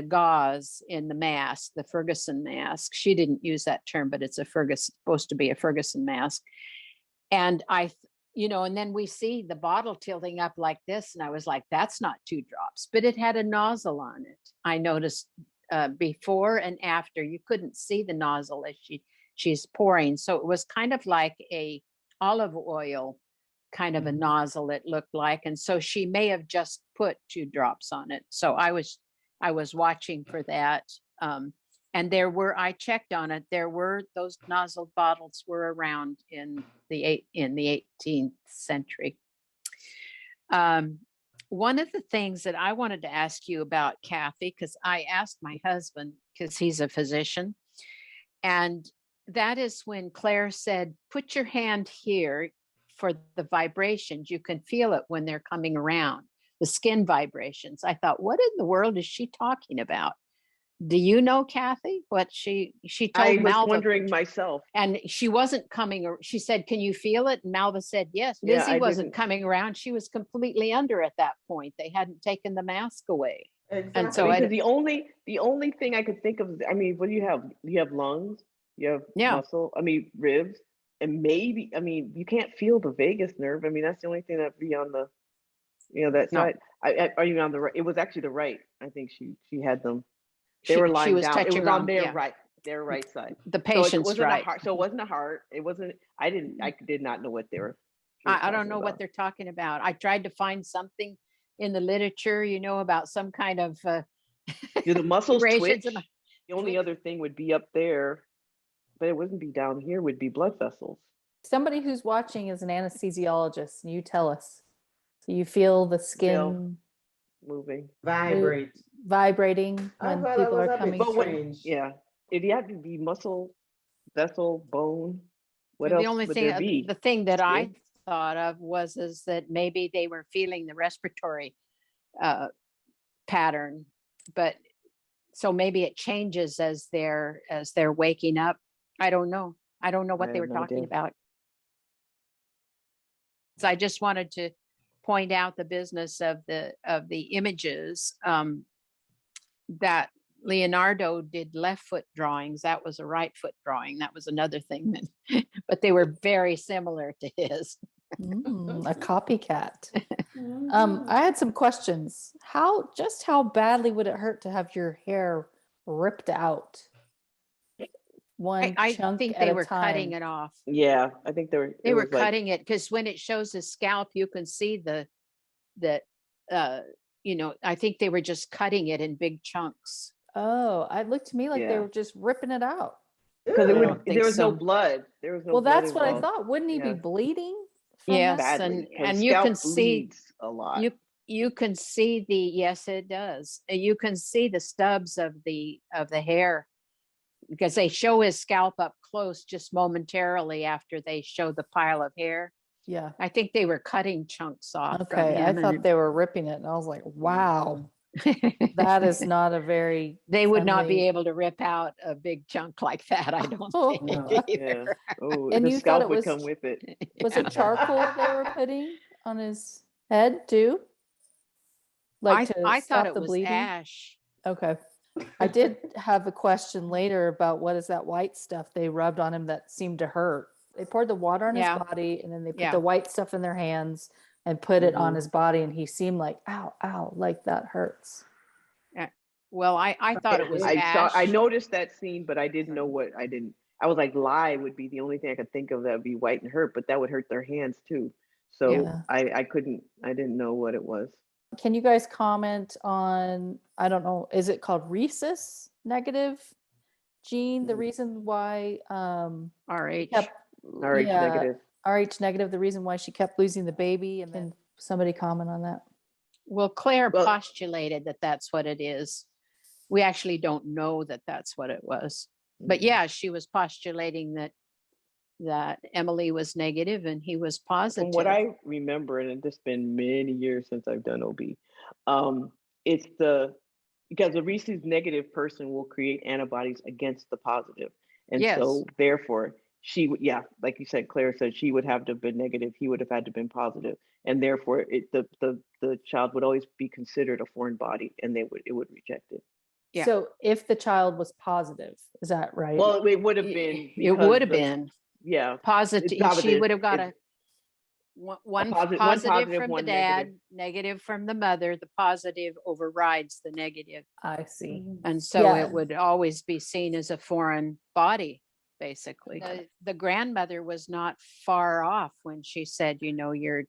gauze in the mask, the Ferguson mask. She didn't use that term, but it's supposed to be a Ferguson mask. And and then we see the bottle tilting up like this. And I was like, that's not 2 drops, but it had a nozzle on it. I noticed before and after, you couldn't see the nozzle as she's pouring. So it was kind of like a olive oil kind of a nozzle, it looked like. And so she may have just put 2 drops on it. So I was watching for that. And I checked on it, those nozzle bottles were around in the 18th century. One of the things that I wanted to ask you about, Kathy, because I asked my husband, because he's a physician, and that is when Claire said, put your hand here for the vibrations. You can feel it when they're coming around, the skin vibrations. I thought, what in the world is she talking about? Do you know, Kathy, what she told Malva? I was wondering myself. And she wasn't coming. She said, can you feel it? And Malva said, yes. Lizzie wasn't coming around. She was completely under at that point. They hadn't taken the mask away. Exactly. And so the only thing I could think of, what do you have? You have lungs, you have muscle, ribs, and maybe, you can't feel the vagus nerve. That's the only thing that'd be on the, that side. Are you on the right? It was actually the right. I think she had them. They were lying down. It was on their right side. The patient's right. So it wasn't a heart. It wasn't. I did not know what they were. I don't know what they're talking about. I tried to find something in the literature, about some kind of. Do the muscles twitch? The only other thing would be up there, but it wouldn't be down here. Would be blood vessels. Somebody who's watching is an anesthesiologist, and you tell us. So you feel the skin moving, vibrating when people are coming. But if you have to be muscle, vessel, bone, what else would there be? The thing that I thought of was that maybe they were feeling the respiratory pattern, but so maybe it changes as they're waking up. I don't know what they were talking about. So I just wanted to point out the business of the images, that Leonardo did left foot drawings. That was a right foot drawing. That was another thing but they were very similar to his. A copycat. I had some questions. How badly would it hurt to have your hair ripped out? I think they were cutting it off. Yeah, I think they were cutting it, because when it shows his scalp, you can see I think they were just cutting it in big chunks. Oh, it looked to me like they were just ripping it out. Because there was no blood. There was no. Well, that's what I thought. Wouldn't he be bleeding? Yes, and you can see a lot. You can see yes, it does. You can see the stubs of the hair, because they show his scalp up close just momentarily after they show the pile of hair. Yeah. I think they were cutting chunks off. Okay. I thought they were ripping it, and I was like, wow, that is not a very. They would not be able to rip out a big chunk like that, I don't think. No. Yeah. Oh, and the you scalp thought would come with it. Was it charcoal they were putting on his head too? I thought it was bleeding? Ash. Okay. I did have a question later about what is that white stuff they rubbed on him that seemed to hurt. They poured the water on his body, and then they put the white stuff in their hands. and put it on Mhm. his body, and he seemed like, ow, ow, like that hurts. Well, I thought it was I ash. noticed that scene, but I didn't know what I was like, lye would be the only thing I could think of that would be white and hurt, but that would hurt their hands too. So Yeah. I didn't know what it was. Can you guys comment on, I don't know, is it called rhesus negative gene? The reason why RH. kept, RH yeah, negative. RH negative, the reason why she kept losing the baby, and then somebody comment on that. Well, Claire Well- postulated that that's what it is. We actually don't know that that's what it was. But yeah, she was postulating that Emily was negative and he was positive. From what I remember, and it's been many years since I've done OB, it's because the rhesus negative person will create antibodies against the positive. And Yes. so therefore she would, yeah, like you said, Claire said she would have to have been negative, he would have had to have been positive. And therefore the child would always be considered a foreign body and it would reject it. Yeah. So if the child was positive, is that right? Well, it would have been. It because would have the- been Yeah. positive. She positive. would have got It's- one positive- positive from one the dad, negative. negative from the mother. The positive overrides the negative. I see. And so Yeah. it would always be seen as a foreign body, basically. The grandmother was not far off when she said, you know, your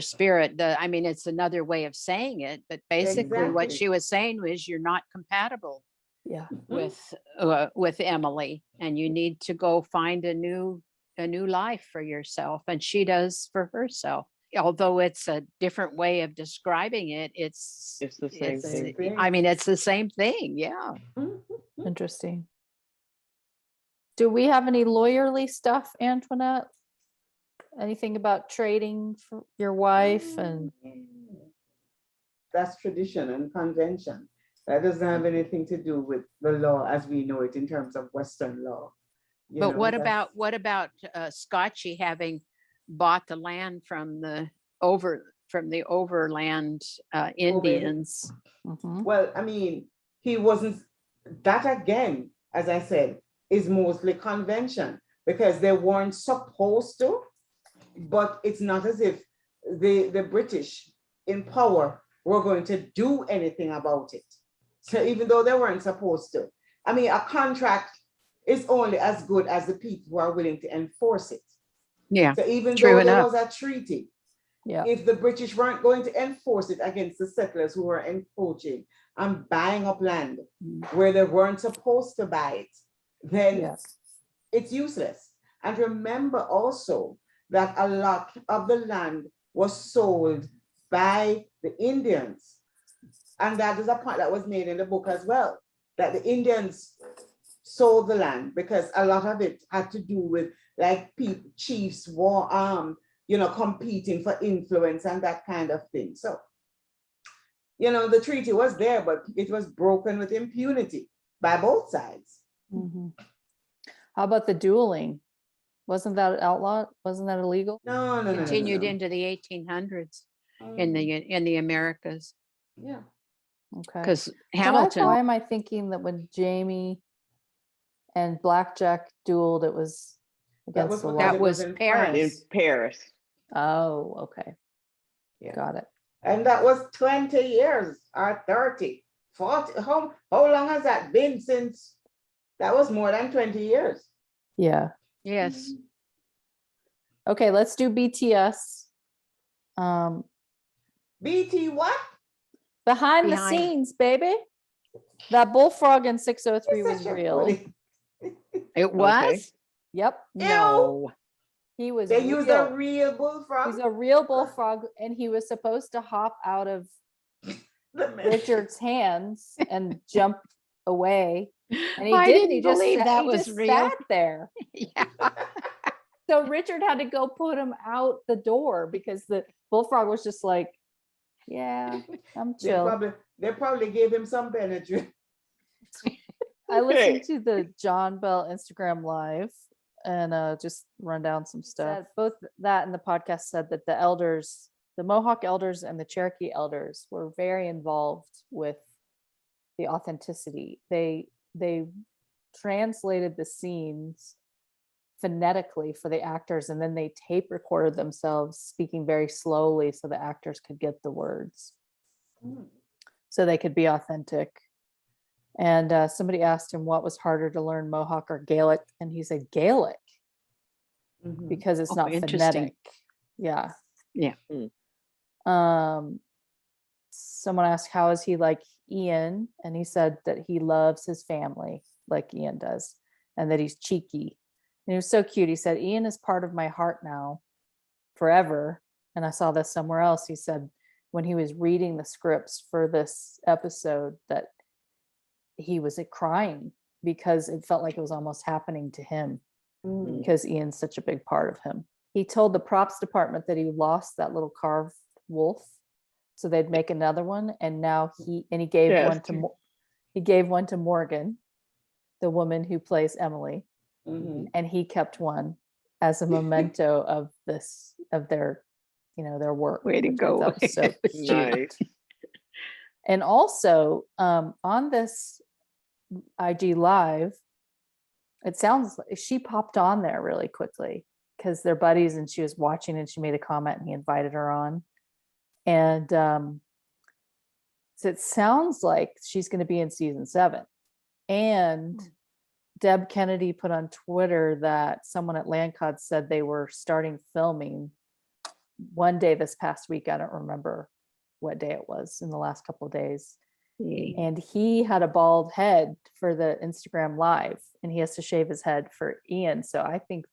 spirit, I mean, it's another way of saying it, but basically what Exactly. she was saying was you're not compatible Yeah. with Emily, and you need to go find a new life for yourself. And she does for herself. Although it's a different way of describing it, it's the same thing. I mean, it's the same thing. Yeah. Interesting. Do we have any lawyerly stuff, Antoinette? Anything about trading for your wife? And That's tradition and convention. That doesn't have anything to do with the law as we know it in terms of Western law. You But know, what that's- about Scotchy having bought the land from the overland Indians? Mhm. Well, I mean, he wasn't, that again, as I said, is mostly convention because they weren't supposed to, but it's not as if the British in power were going to do anything about it. So even though they weren't supposed to, I mean, a contract is only as good as the people who are willing to enforce it. Yeah. So even True though enough. there was a treaty, Yeah. if the British weren't going to enforce it against the settlers who were encroaching and buying up land where they weren't supposed to buy it, then Yes. it's useless. And remember also that a lot of the land was sold by the Indians. And that is a point that was made in the book as well, that the Indians sold the land because a lot of it had to do with like people, chiefs, war you know, competing for influence and that kind of thing. So, you know, the treaty was there, but it was broken with impunity by both sides. Mhm. How about the dueling? Wasn't that outlawed? Wasn't that illegal? No, no, no, Continued no, no. into the 1800s in the Americas, Yeah. Okay. because So Hamilton. why am I thinking that when Jamie and Blackjack dueled, it was That against was the because law? That it was in Paris. In France. Paris. Oh, okay. Yeah. Got it. And that was 20 years or 30, 40. How long has that been since? That was more than 20 years. Yeah. Yes. Okay, let's do BTS. BT what? Behind the Behind- scenes, baby. That bullfrog in 603 You're was such a real. bully. It was. Okay. Yep. No. He was They used a real. real bullfrog. He's a real bullfrog, and he was supposed to hop out of Richard's hands and jump away. And he I didn't. didn't He just believe sat, that he was just real. sat there. Yeah. So Richard had to go put him out the door because the bullfrog was just like, yeah, I'm They chill. probably gave him some Benadryl. I Okay. listened to the John Bell Instagram live and just run down some stuff. Both that and the podcast said that the elders, the Mohawk elders and the Cherokee elders, were very involved with the authenticity. They translated the scenes phonetically for the actors, and then they tape recorded themselves speaking very slowly so the actors could get the words, so they could be authentic. And somebody asked him what was harder to learn, Mohawk or Gaelic, and he said Gaelic because it's Oh, not interesting. phonetic. Yeah. Yeah. Someone asked, how is he like Ian? And he said that he loves his family like Ian does, and that he's cheeky. And he was so cute. He said, Ian is part of my heart now, forever. And I saw this somewhere else. He said when he was reading the scripts for this episode that he was crying because it felt like it was almost happening to him, because Ian's such a big part of him. He told the props department that he lost that little carved wolf, so they'd make another one. And now he gave one to Morgan, the woman who plays Emily, and he kept one as a memento of their work. Way to which I go. thought was so cute. Nice. And also on this IG Live, it sounds like she popped on there really quickly because they're buddies, and she was watching and she made a comment and he invited her on. And so it sounds like she's going to be in season 7. And Deb Kennedy put on Twitter that someone at Landcod said they were starting filming one day this past week. I don't remember what day it was in the last couple of days. And he had a bald head for the Instagram Live, and he has to shave his head for Ian. So I think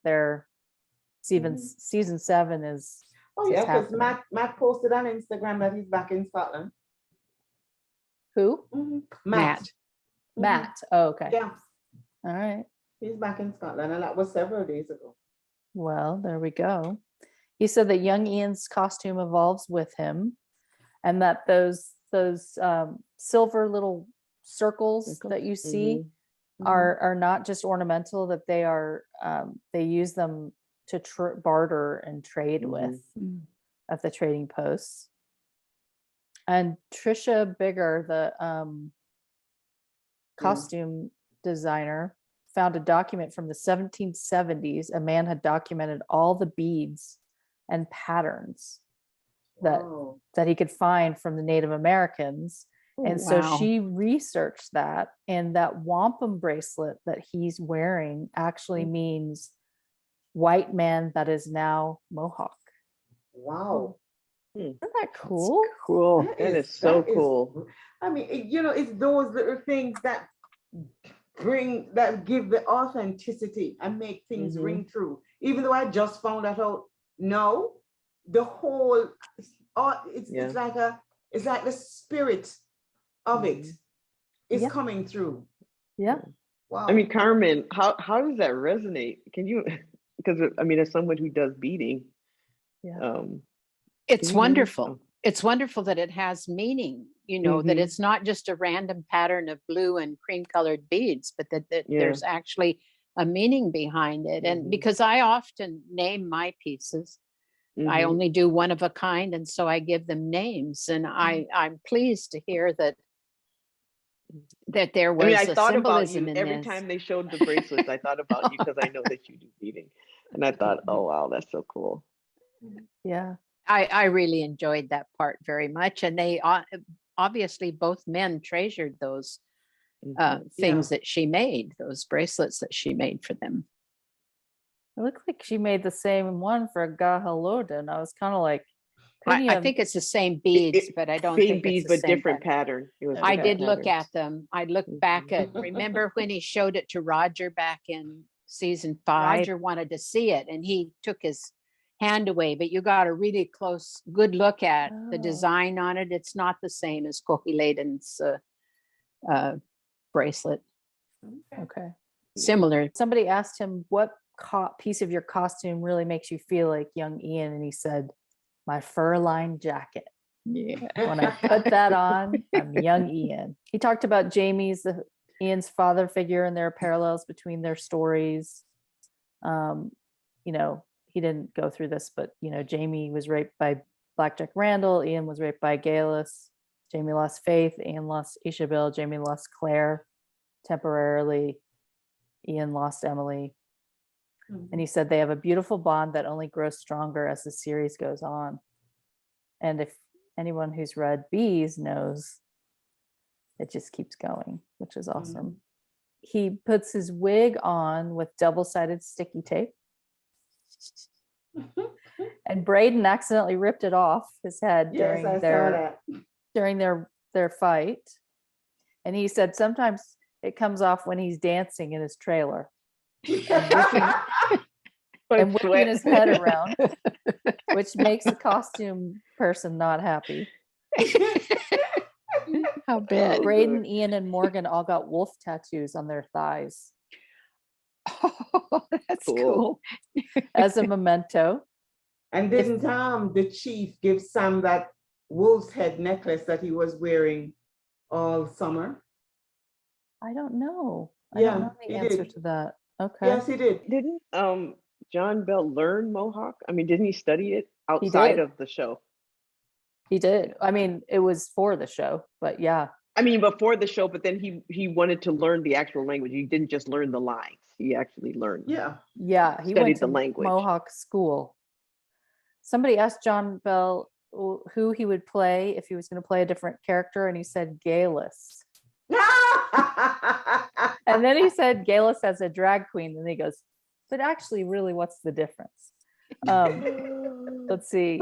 season 7 is. Oh yeah, because Matt posted on Instagram that he's back in Scotland. Who? Matt. Matt. Oh, okay. Yeah. All right. He's back in Scotland, and that was several days ago. Well, there we go. He said that young Ian's costume evolves with him, and that those silver little circles that you see are not just ornamental, that they are they use them to barter and trade with at the trading posts. And Trisha Bigger, the costume designer, found a document from the 1770s. A man had documented all the beads and patterns that he could find from the Native Americans. And so she researched that, and that wampum bracelet that he's wearing actually means white man that is now Mohawk. Wow. Isn't that cool? That's cool. That is so cool. I mean, it's those little things that give the authenticity and make things ring true. Even though I just found that out, no, the whole, it's like the spirit of it is coming through. Yeah. Wow. I mean, Carmen, how does that resonate? Can you, because I mean, as someone who does beading, it's wonderful. It's wonderful that it has meaning, that it's not just a random pattern of blue and cream colored beads, but that there's actually a meaning behind it. And because I often name my pieces, I only do one of a kind, and so I give them names. And I'm pleased to hear that there was I thought about you every this. time they showed the bracelets. I thought about you because I know that you do beading, and I thought, oh wow, that's so cool. Yeah. I really enjoyed that part very much, and they obviously both men treasured those things that she made, those bracelets that she made for them. It looked like she made the same one for Gahalode, and I was kind of like, I think it's the same beads, but I don't think beads, it's the but same different pattern. I did look at them. I looked back at, remember when he showed it to Roger back in season 5? Roger wanted to see it, and he took his hand away, but you got a really good look at the design on it. It's not the same as Kohi Layden's bracelet. Okay. Similar. Somebody asked him what piece of your costume really makes you feel like young Ian, and he said, my fur-lined jacket. Yeah. When I put that on, I'm young Ian. He talked about Ian's father figure, and there are parallels between their stories. He didn't go through this, but Jamie was raped by Blackjack Randall. Ian was raped by Galus. Jamie lost Faith. Ian lost Isabel. Jamie lost Claire temporarily. Ian lost Emily. And he said they have a beautiful bond that only grows stronger as the series goes on. And if anyone who's read Bees knows, it just keeps going, which is awesome. He puts his wig on with double-sided sticky tape. And Braden accidentally ripped it off his head Yes, I saw that. during their fight. And he said sometimes it comes off when he's dancing in his trailer and whipping his head around, which makes the costume person not happy. How bad. Braden, Ian, and Morgan all got wolf tattoos on their thighs Oh, that's cool. as a memento. And didn't the chief give Sam that wolf's head necklace that he was wearing all summer? I don't know. I Yeah, don't know the he answer did. to that. Okay. Yes, he did. Didn't John Bell learn Mohawk? I mean, didn't he study it outside did. of the show? He did. I mean, it was for the show, but yeah. I mean, before the show, but then he wanted to learn the actual language. He didn't just learn the lines. He actually learned. Yeah. Yeah, he Studied went to the language. Mohawk school. Somebody asked John Bell who he would play if he was going to play a different character, and he said Galus. And then he said Galus as a drag queen, and he goes, but actually, really, what's the difference? Let's see.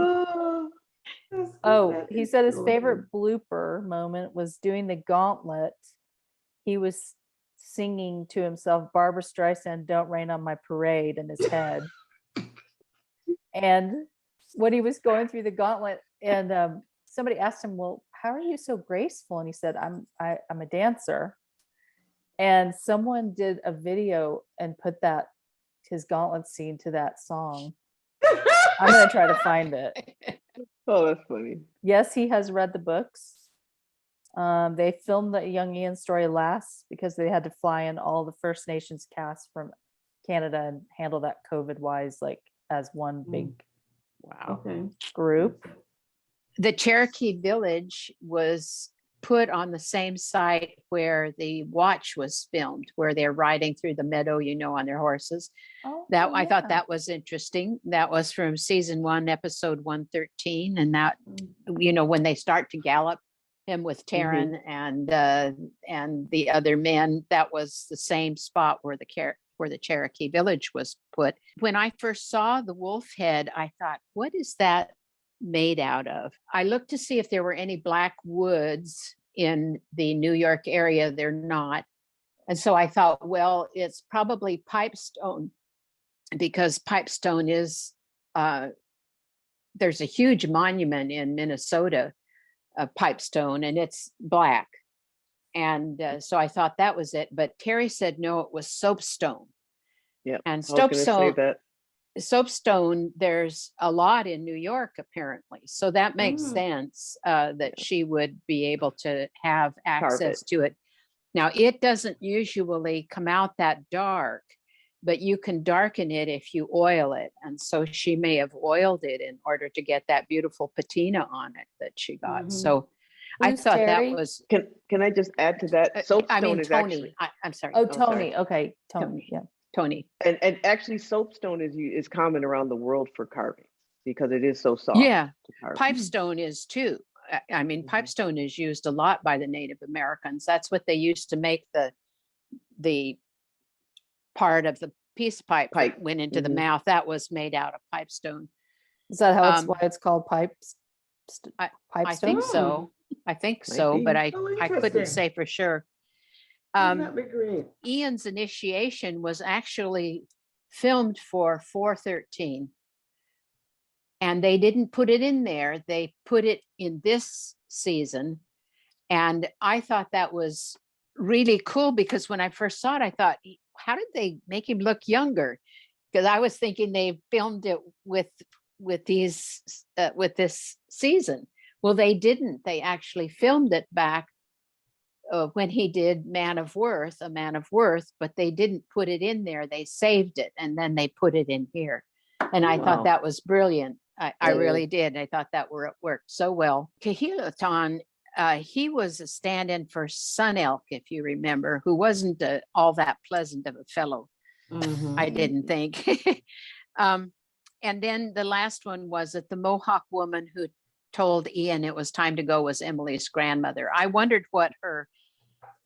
Oh, he said his favorite blooper moment was doing the gauntlet. He was singing to himself Barbara Streisand, Don't Rain on My Parade in his head. And when he was going through the gauntlet, and somebody asked him, well, how are you so graceful? And he said, I'm a dancer. And someone did a video and put his gauntlet scene to that song. I'm going to try to find it. Oh, that's funny. Yes, he has read the books. They filmed the Young Ian story last because they had to fly in all the First Nations cast from Canada and handle that COVID-wise, like as one big group. The Cherokee Village was put on the same site where the Watch was filmed, where they're riding through the meadow, on their horses. I thought that was interesting. That was from season 1, episode 113. And that, when they start to gallop him with Taryn and the other men, that was the same spot where the Cherokee Village was put. When I first saw the wolf head, I thought, what is that made out of? I looked to see if there were any black woods in the New York area. They're not. And so I thought, well, it's probably pipestone, because pipestone is, there's a huge monument in Minnesota of pipestone, and it's black. And so I thought that was it. But Terry said, no, it was soapstone. Yeah. And soapstone, there's a lot in New York, apparently. So that makes sense that she would be able to have access to it. Now, it doesn't usually come out that dark, but you can darken it if you oil it. And so she may have oiled it in order to get that beautiful patina on it that she got. So I thought Terry? that was... Can I just add to that? Soapstone is Tony. actually... I'm sorry. Oh, Tony. Okay. Tony. Yeah. Tony. And actually soapstone is common around the world for carving because it is so soft. Yeah. To carve. Pipestone is too. I mean, pipestone is used a lot by the Native Americans. That's what they used to make the part of the peace pipe that went into the mouth. That was made out of pipestone. Is that how why it's called pipestone? I think so. I think so, but I couldn't say for sure. That'd be great. Ian's initiation was actually filmed for 413. And they didn't put it in there. They put it in this season. And I thought that was really cool, because when I first saw it, I thought, how did they make him look younger? Because I was thinking they filmed it with this season. Well, they didn't. They actually filmed it back when he did A Man of Worth, but they didn't put it in there. They saved it, and then they put it in here. And I thought that was brilliant. I really did. I thought that worked so well. Kahilatan, he was a stand-in for Sun Elk, if you remember, who wasn't all that pleasant of a fellow. I didn't think. And then the last one was that the Mohawk woman who told Ian it was time to go was Emily's grandmother. I wondered what her,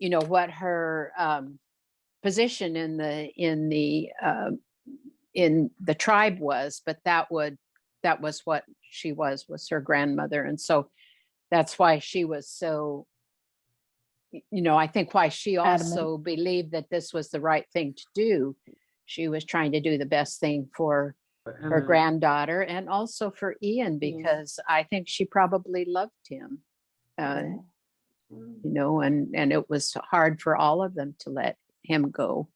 what her position in the tribe was, but that was what she was her grandmother. And so that's why she was so, I think why she also believed that this was the right thing to do. She was trying to do the best thing for her granddaughter and also for Ian, because I think she probably loved him, and it was hard for all of them to let him go,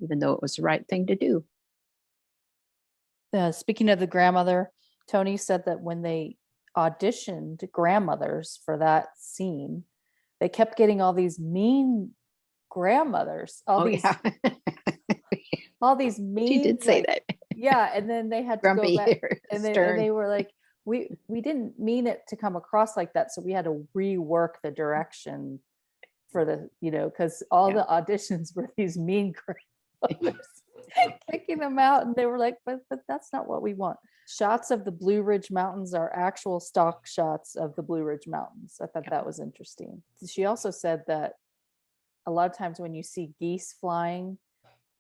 even though it was the right thing to do. Speaking of the grandmother, Tony said that when they auditioned grandmothers for that scene, they kept getting all these mean grandmothers, all these mean. She did say that. Yeah, and then they had to go back, and they were like, we didn't mean it to come across like that, so we had to rework the direction for the, because all the auditions were these mean grandmothers kicking them out, and they were like, but that's not what we want. Shots of the Blue Ridge Mountains are actual stock shots of the Blue Ridge Mountains. I thought that was interesting. She also said that a lot of times when you see geese flying,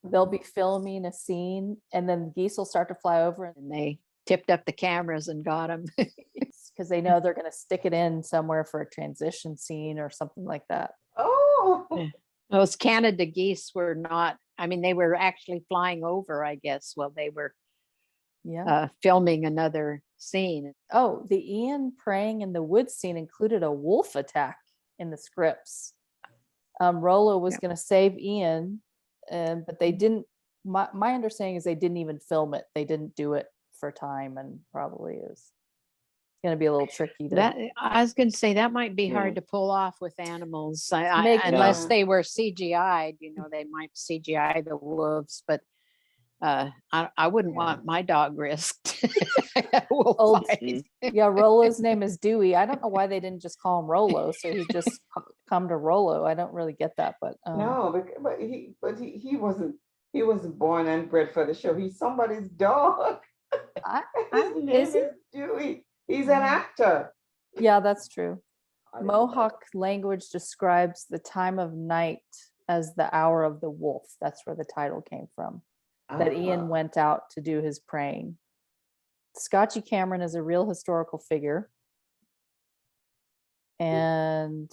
they'll be filming a scene and then geese will start to fly over and they tipped up the cameras and got them because they know they're going to stick it in somewhere for a transition scene or something like that. Oh, those Canada geese were not, they were actually flying over, I guess, while they were filming another scene. Oh, the Ian praying in the woods scene included a wolf attack in the scripts. Rollo was going to save Ian, but they didn't. My understanding is they didn't even film it. They didn't do it for time, and probably is going to be a little tricky. I was going to say that might be hard to pull off with animals, unless they were CGI'd. They might CGI the wolves, but I wouldn't want my dog risked. Rollo's name is Dewey. I don't know why they didn't just call him Rollo, so he just come to Rollo. I don't really get that, but no, but he wasn't born and bred for the show. He's somebody's dog. His name is Dewey. He's an actor. Yeah, that's true. Mohawk language describes the time of night as the hour of the wolf. That's where the title came from. That Ian went out to do his praying. Scotchy Cameron is a real historical figure. And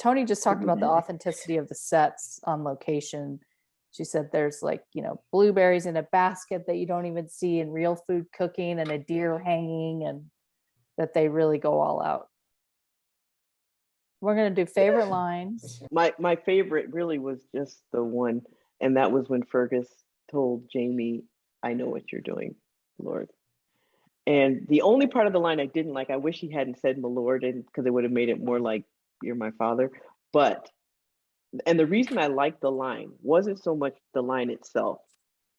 Tony just talked about the authenticity of the sets on location. She said there's blueberries in a basket that you don't even see, and real food cooking, and a deer hanging, and that they really go all out. We're going to do favorite lines. My favorite really was just the one, and that was when Fergus told Jamie, "I know what you're doing, Lord." And the only part of the line I didn't like, I wish he hadn't said "my Lord," and because it would have made it more like "you're my father." And the reason I liked the line wasn't so much the line itself,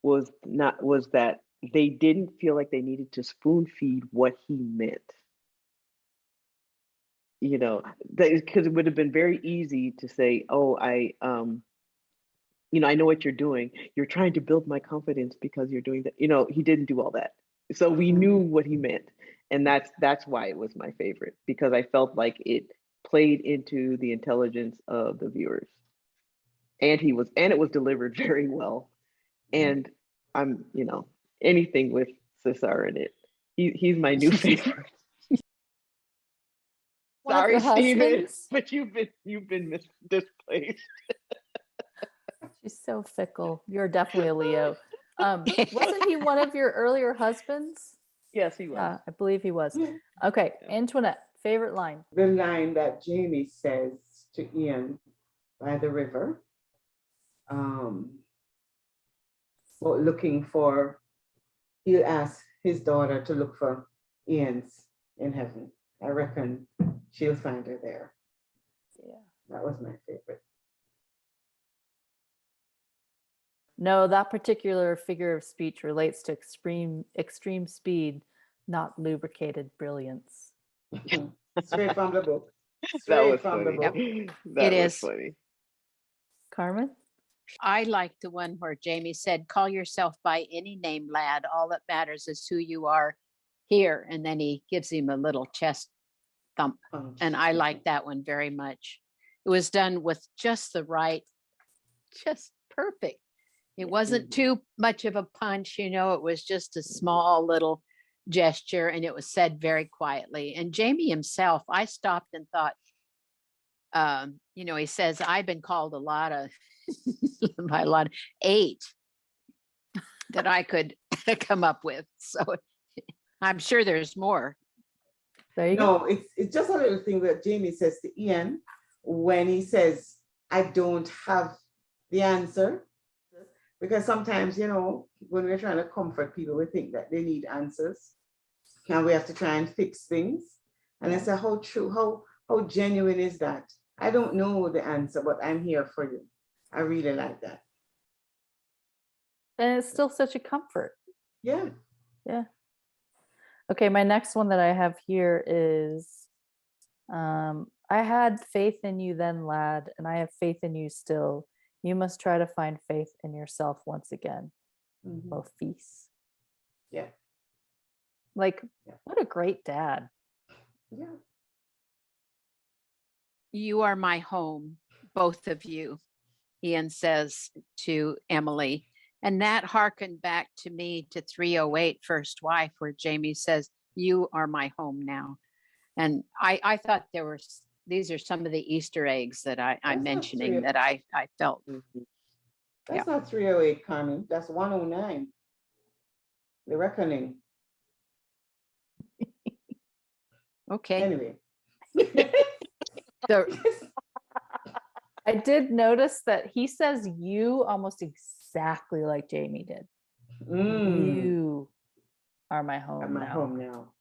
was that they didn't feel like they needed to spoon feed what he meant. Because it would have been very easy to say, "Oh, I know what you're doing. You're trying to build my confidence because you're doing that." He didn't do all that. So we knew what he meant. And that's why it was my favorite, because I felt like it played into the intelligence of the viewers. And it was delivered very well. And I'm, anything with Cesar in it. He's my new favorite. Sorry, Steven, but you've been displaced. She's so fickle. You're definitely a Leo. Wasn't he one of your earlier husbands? Yes, he was. I believe he was. Okay, Antoinette, favorite line. The line that Jamie says to Ian by the river, he'll ask his daughter to look for Ian's in heaven. I reckon she'll find her there. Yeah, that was my favorite. No, that particular figure of speech relates to extreme speed, not lubricated brilliance. Straight from the book. That was funny. That was funny. Carmen? I like the one where Jamie said, call yourself by any name, lad. All that matters is who you are here. And then he gives him a little chest thump. And I like that one very much. It was done with just the right, just perfect. It wasn't too much of a punch, you know, it was just a small little gesture and it was said very quietly. And Jamie himself, I stopped and thought, you know, he says, I've been called a lot of, by a lot, 8 that I could come up with. So I'm sure there's more. There you go. No, it's just a little thing that Jamie says to Ian when he says, I don't have the answer. Because sometimes, you know, when we're trying to comfort people, we think that they need answers. And we have to try and fix things. And I say, how true, how genuine is that? I don't know the answer, but I'm here for you. I really like that. And it's still such a comfort. Yeah. Yeah. Okay, my next one that I have here is I had faith in you then, lad, and I have faith in you still. You must try to find faith in yourself once again. Both feasts. Yeah. Like, what a great dad. Yeah. You are my home, both of you, Ian says to Emily. And that harkened back to me to 308 First Wife, where Jamie says, you are my home now. And I thought these are some of the Easter eggs that I'm mentioning that I felt. That's not 308, Carmen. That's 109. The Reckoning. Okay. Anyway. I did notice that he says you almost exactly like Jamie did. You are my home I'm my now. home now.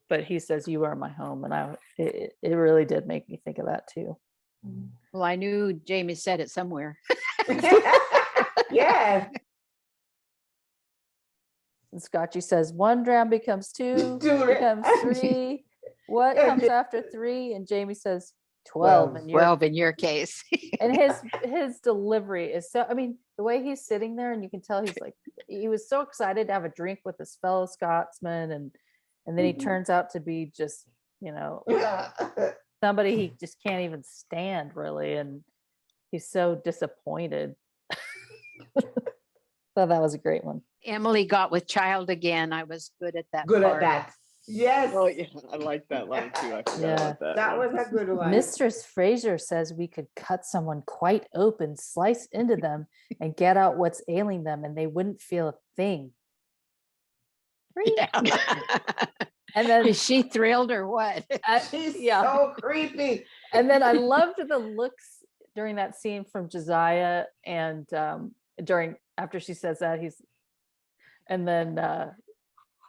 But he says you are my home, and it really did make me think of that too. Well, I knew Jamie said it somewhere. Yeah. And Scotchy says 1 dram becomes 2, becomes 3. What comes after 3? And Jamie says 12. And 12 in your case. and his delivery is so, I mean, the way he's sitting there and you can tell he's like, he was so excited to have a drink with his fellow Scotsman, and then he turns out to be just, you know, somebody he just can't even stand really, and he's so disappointed. So that was a great one. Emily got with child again. I was good at that. Good part. at that. Yes. Oh yeah, I like that line too. I forgot about that. That was a good one. Mistress Fraser says we could cut someone quite open, slice into them, and get out what's ailing them, and they wouldn't feel a thing. Yeah. And then Is she thrilled or what? She's so creepy. And then I loved the looks during that scene from Josiah, and after she says that, and then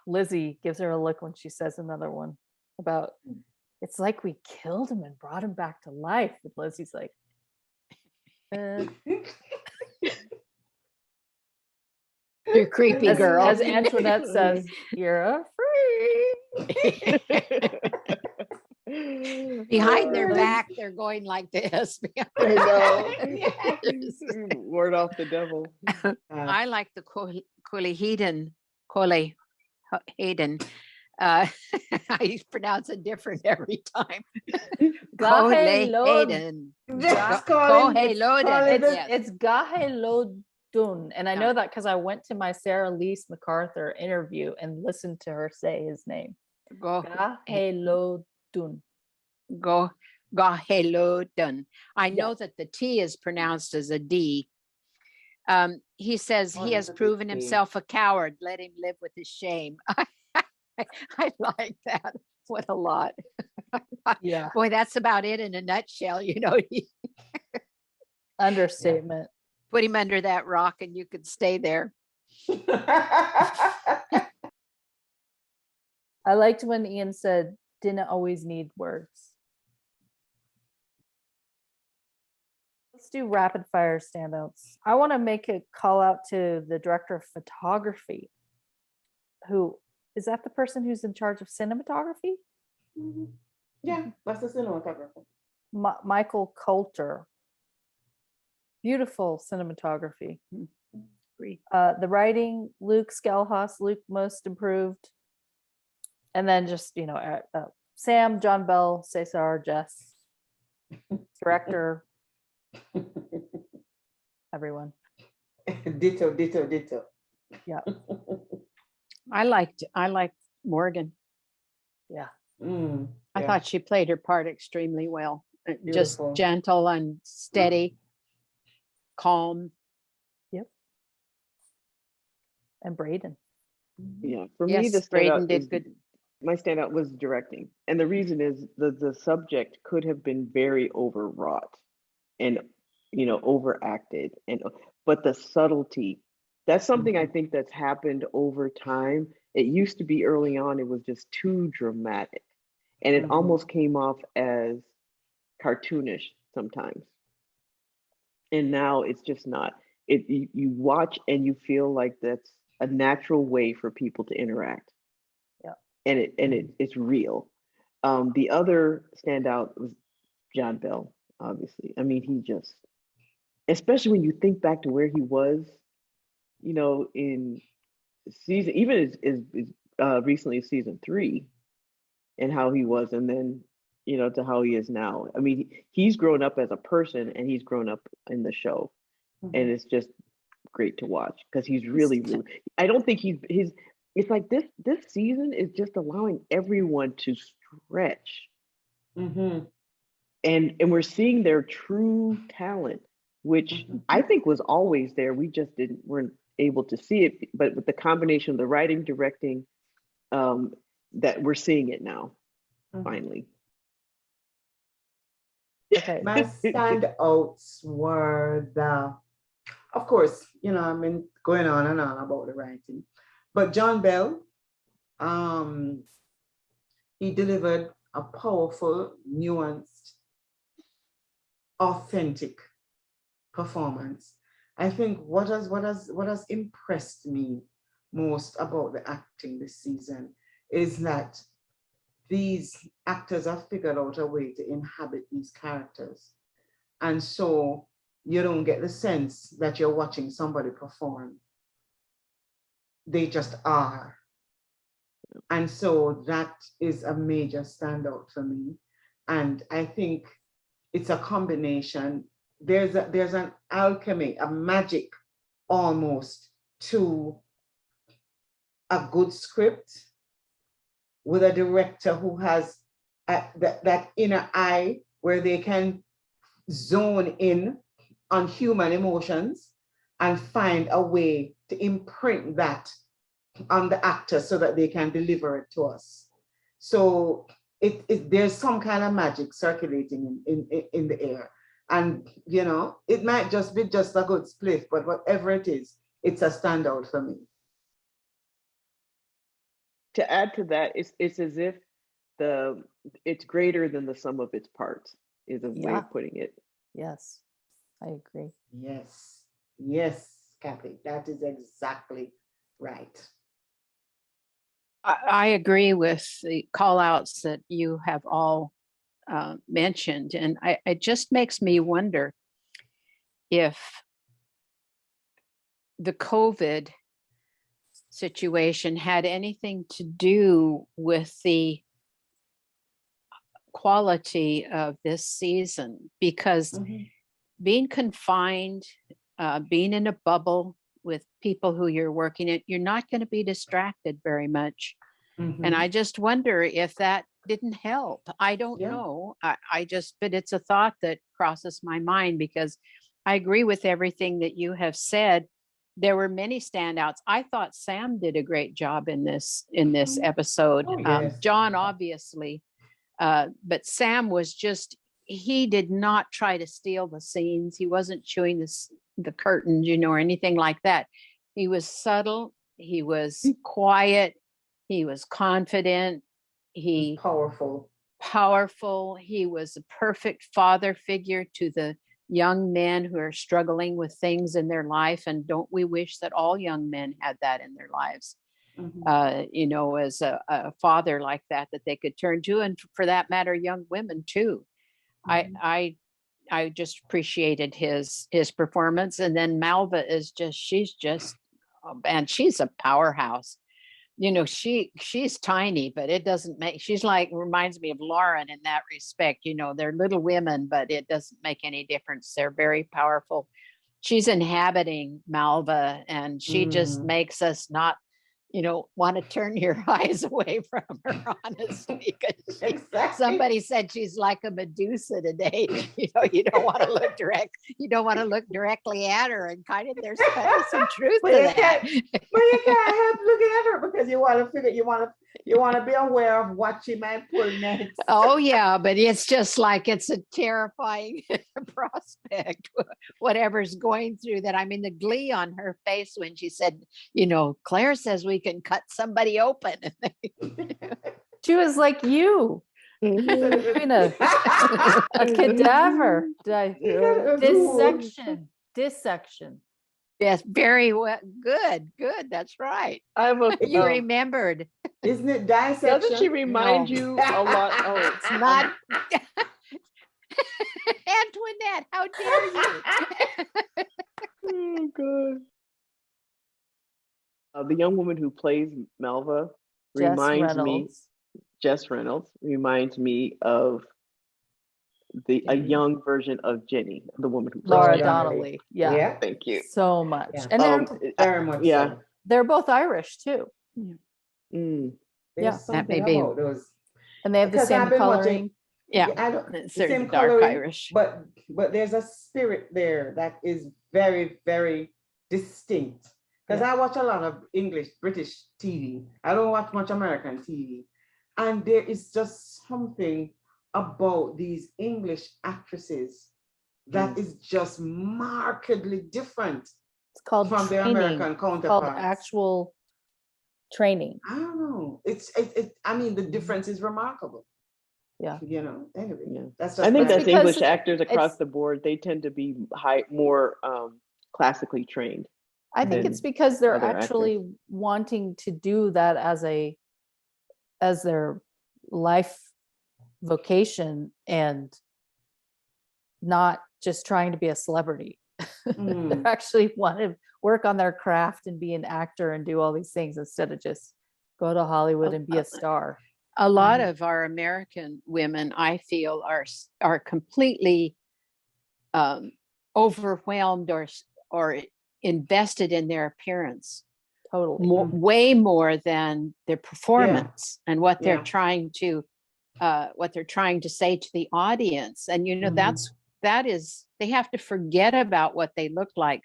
Lizzie gives her a look when she says another one about, it's like we killed him and brought him back to life. And Lizzie's like, You're creepy, girl. As Antoinette says, you're a freak. Behind their back, they're going like this. I know. Ward off the devil. I like the Coley Hayden. I pronounce it different every time. Gahelodun. Just call it. It's Gahelodun. And I know that because I went to my Sarah Lise MacArthur interview and listened to her say his name. Gahelodun. Gahelodun. I know that the T is pronounced as a D. He says he has proven himself a coward. Let him live with his shame. I like that. What a lot. Yeah. Boy, that's about it in a nutshell. You know, Understatement. put him under that rock and you could stay there. I liked when Ian said, didn't always need words. Let's do rapid fire standouts. I want to make a call out to the director of photography. Who is that, the person who's in charge of cinematography? Yeah, that's the cinematographer. Michael Coulter. Beautiful cinematography. Agree. The writing, Luke Skelhaus, Luke most improved. And then just, Sam, John Bell, Cesar, Jess, director, everyone. Ditto, ditto, ditto. Yeah. I liked Morgan. Yeah. I Yeah. thought she played her part extremely well. Just Beautiful. gentle and steady, calm. Yep. And Braden. Yeah, for me, Yes, Braden did good. my standout was directing. And the reason is the subject could have been very overwrought and, overacted. But the subtlety, that's something I think that's happened over time. It used to be early on, it was just too dramatic. And it almost came off as cartoonish sometimes. And now it's just not. You watch and you feel like that's a natural way for people to interact. Yeah. And it's real. The other standout was John Bell, obviously. I mean, he just, especially when you think back to where he was, in season, even as recently as season 3, and how he was, and then to how he is now. I mean, he's grown up as a person, and he's grown up in the show, and it's just great to watch because he's really, really. I don't think his. It's like this season is just allowing everyone to stretch, and we're seeing their true talent, which I think was always there. We just weren't able to see it, but with the combination of the writing, directing, that we're seeing it now, finally. Okay. My standouts were of course, I mean, going on and on about the writing, but John Bell, he delivered a powerful, nuanced, authentic performance. I think what has impressed me most about the acting this season is that these actors have figured out a way to inhabit these characters. And so you don't get the sense that you're watching somebody perform. They just are. And so that is a major standout for me. And I think it's a combination. There's an alchemy, a magic almost to a good script with a director who has that inner eye where they can zone in on human emotions and find a way to imprint that on the actor so that they can deliver it to us. So there's some kind of magic circulating in the air. And, it might just be just a good split, but whatever it is, it's a standout for me. To add to that, it's as if it's greater than the sum of its parts, is a way of putting it. Yes, I agree. Yes, Kathy, that is exactly right. I agree with the call outs that you have all mentioned. And it just makes me wonder if the COVID situation had anything to do with the quality of this season, because being confined, being in a bubble with people who you're working at, you're not going to be distracted very much. And I just wonder if that didn't help. I don't know. But it's a thought that crosses my mind, because I agree with everything that you have said. There were many standouts. I thought Sam did a great job in this episode. John, obviously, but Sam was he did not try to steal the scenes. He wasn't chewing the curtains, or anything like that. He was subtle. He was quiet. He was confident. He powerful. He was a perfect father figure to the young men who are struggling with things in their life. And don't we wish that all young men had that in their lives? As a father like that they could turn to, and for that matter, young women too. I I just appreciated his performance. And then Malva is just, she's just, oh, man, she's a powerhouse. You know, she's tiny, but it doesn't make, she's like, reminds me of Lauren in that respect. You know, they're little women, but it doesn't make any difference. They're very powerful. She's inhabiting Malva, and she just makes us not, you know, want to turn your eyes away from her, honestly, because Exactly. somebody said she's like a Medusa today. You know, you don't want to look directly at her, and kind of there's kind of some truth But to you that. But you can't help looking at her because you want to figure, you want to be aware of what she might pull next. Oh yeah, but it's just like it's a terrifying prospect, whatever's going through that. I mean, the glee on her face when she said, you know, Claire says we can cut somebody open. She was like you, doing a cadaver dissection. Yes, very well. Good. That's right. I have a. You remembered. Isn't it dissection? Doesn't she remind No. you a lot? Oh, It's not. Antoinette, how dare you? oh God. The young woman who plays Melva Jess Reynolds reminds me of a young version of Jenny, the woman who plays Laura Jenny. Donnelly. Yeah. Thank you. So much. Yeah. And Very much yeah. so. they're both Irish too. Mm. There's Yeah. That something may be- about those. And they have the Because same I've been coloring. watching- Yeah, I don't, it's the same same dark coloring, Irish. but there's a spirit there that is very, very distinct. Because I watch a lot of British TV. I don't watch much American TV. And there is just something about these English actresses that is just markedly different It's called from their training. American It's called counterparts. actual training. I don't know. I mean, the difference is remarkable. Yeah. You know, anyway, Yeah. that's just I think my- that's because English actors across it's- the board. They tend to be more classically trained. I think than it's because they're other actually wanting to do that as their life vocation and not just trying to be a celebrity. They actually want to work on their craft and be an actor and do all these things instead of just go to Hollywood and be a star. A lot of our American women, I feel, are completely overwhelmed or invested in their appearance, Totally. way more than their performance and what they're Yeah. trying to say to the audience. And you know, that is, they have to forget about what they look like,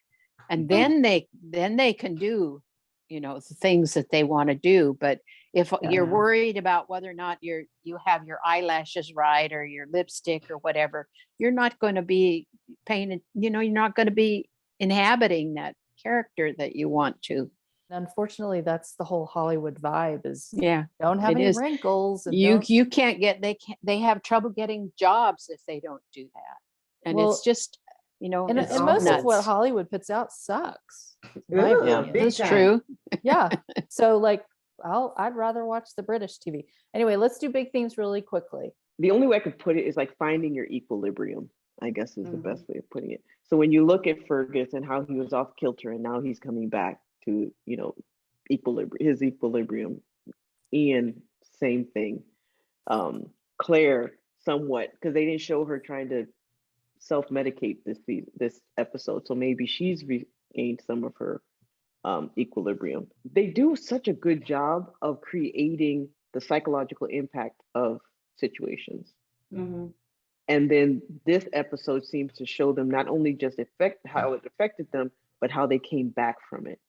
and then they can do, you know, the things that they want to do. But if you're worried about whether or not you have your eyelashes right or your lipstick or whatever, you're not going to be paying, you know, you're not going to be inhabiting that character that you want to. Unfortunately, that's the whole Hollywood vibe is Yeah. don't have It any is. wrinkles. And You can't get, they have trouble getting jobs if they don't do that. And Well, it's just, you know, and it's most of what nuts. Hollywood puts out sucks. in my Ugh, opinion. big That's time. true. Yeah. So like I'd rather watch the British TV. Anyway, let's do big themes really quickly. The only way I could put it is like finding your equilibrium, I guess is the best way of putting it. So when you look at Fergus and how he was off kilter and now he's coming back to, you know, his equilibrium. Ian, same thing. Claire, somewhat, because they didn't show her trying to self-medicate this episode. So maybe she's regained some of her equilibrium. They do such a good job of creating the psychological impact of situations. And then this episode seems to show them not only just how it affected them, but how they came back from it.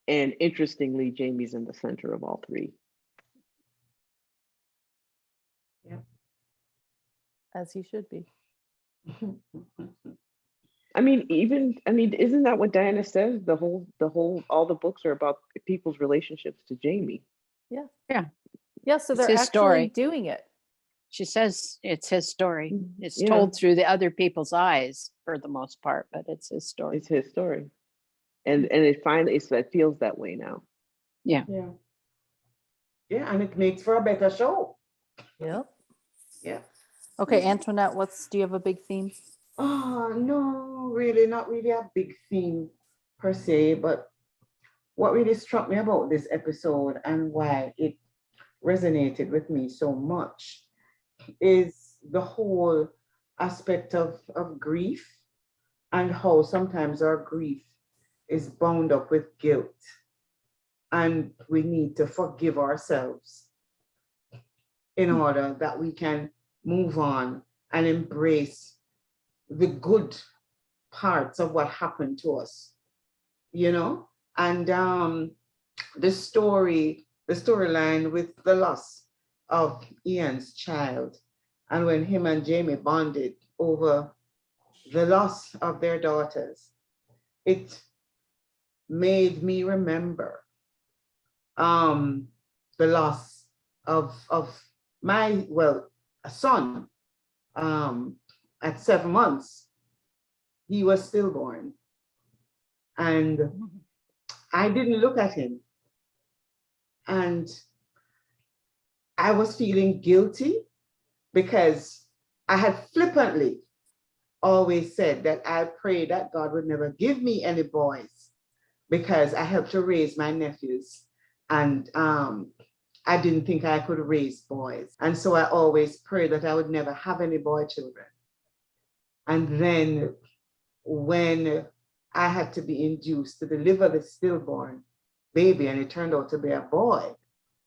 And interestingly, Jamie's in the center of all three. Yeah. As he should be. I mean, isn't that what Diana says? All the books are about people's relationships to Jamie. Yeah. Yeah. Yeah. So It's they're his actually story. doing it. She says it's his story. It's Yeah. told through the other people's eyes for the most part, but it's his story. It's his story. And it feels that way now. Yeah. Yeah, and it makes for a better show. Yep. Yeah. Okay, Antoinette, do you have a big theme? No, really, not really a big theme per se, but what really struck me about this episode and why it resonated with me so much is the whole aspect of grief and how sometimes our grief is bound up with guilt. And we need to forgive ourselves in order that we can move on and embrace the good parts of what happened to us, you know? And the storyline with the loss of Ian's child, and when him and Jamie bonded over the loss of their daughters, it made me remember the loss of my, well, a son. At 7 months, he was stillborn. And I didn't look at him. And I was feeling guilty because I had flippantly always said that I prayed that God would never give me any boys because I helped to raise my nephews. And I didn't think I could raise boys. And so I always prayed that I would never have any boy children. And then when I had to be induced to deliver the stillborn baby and it turned out to be a boy,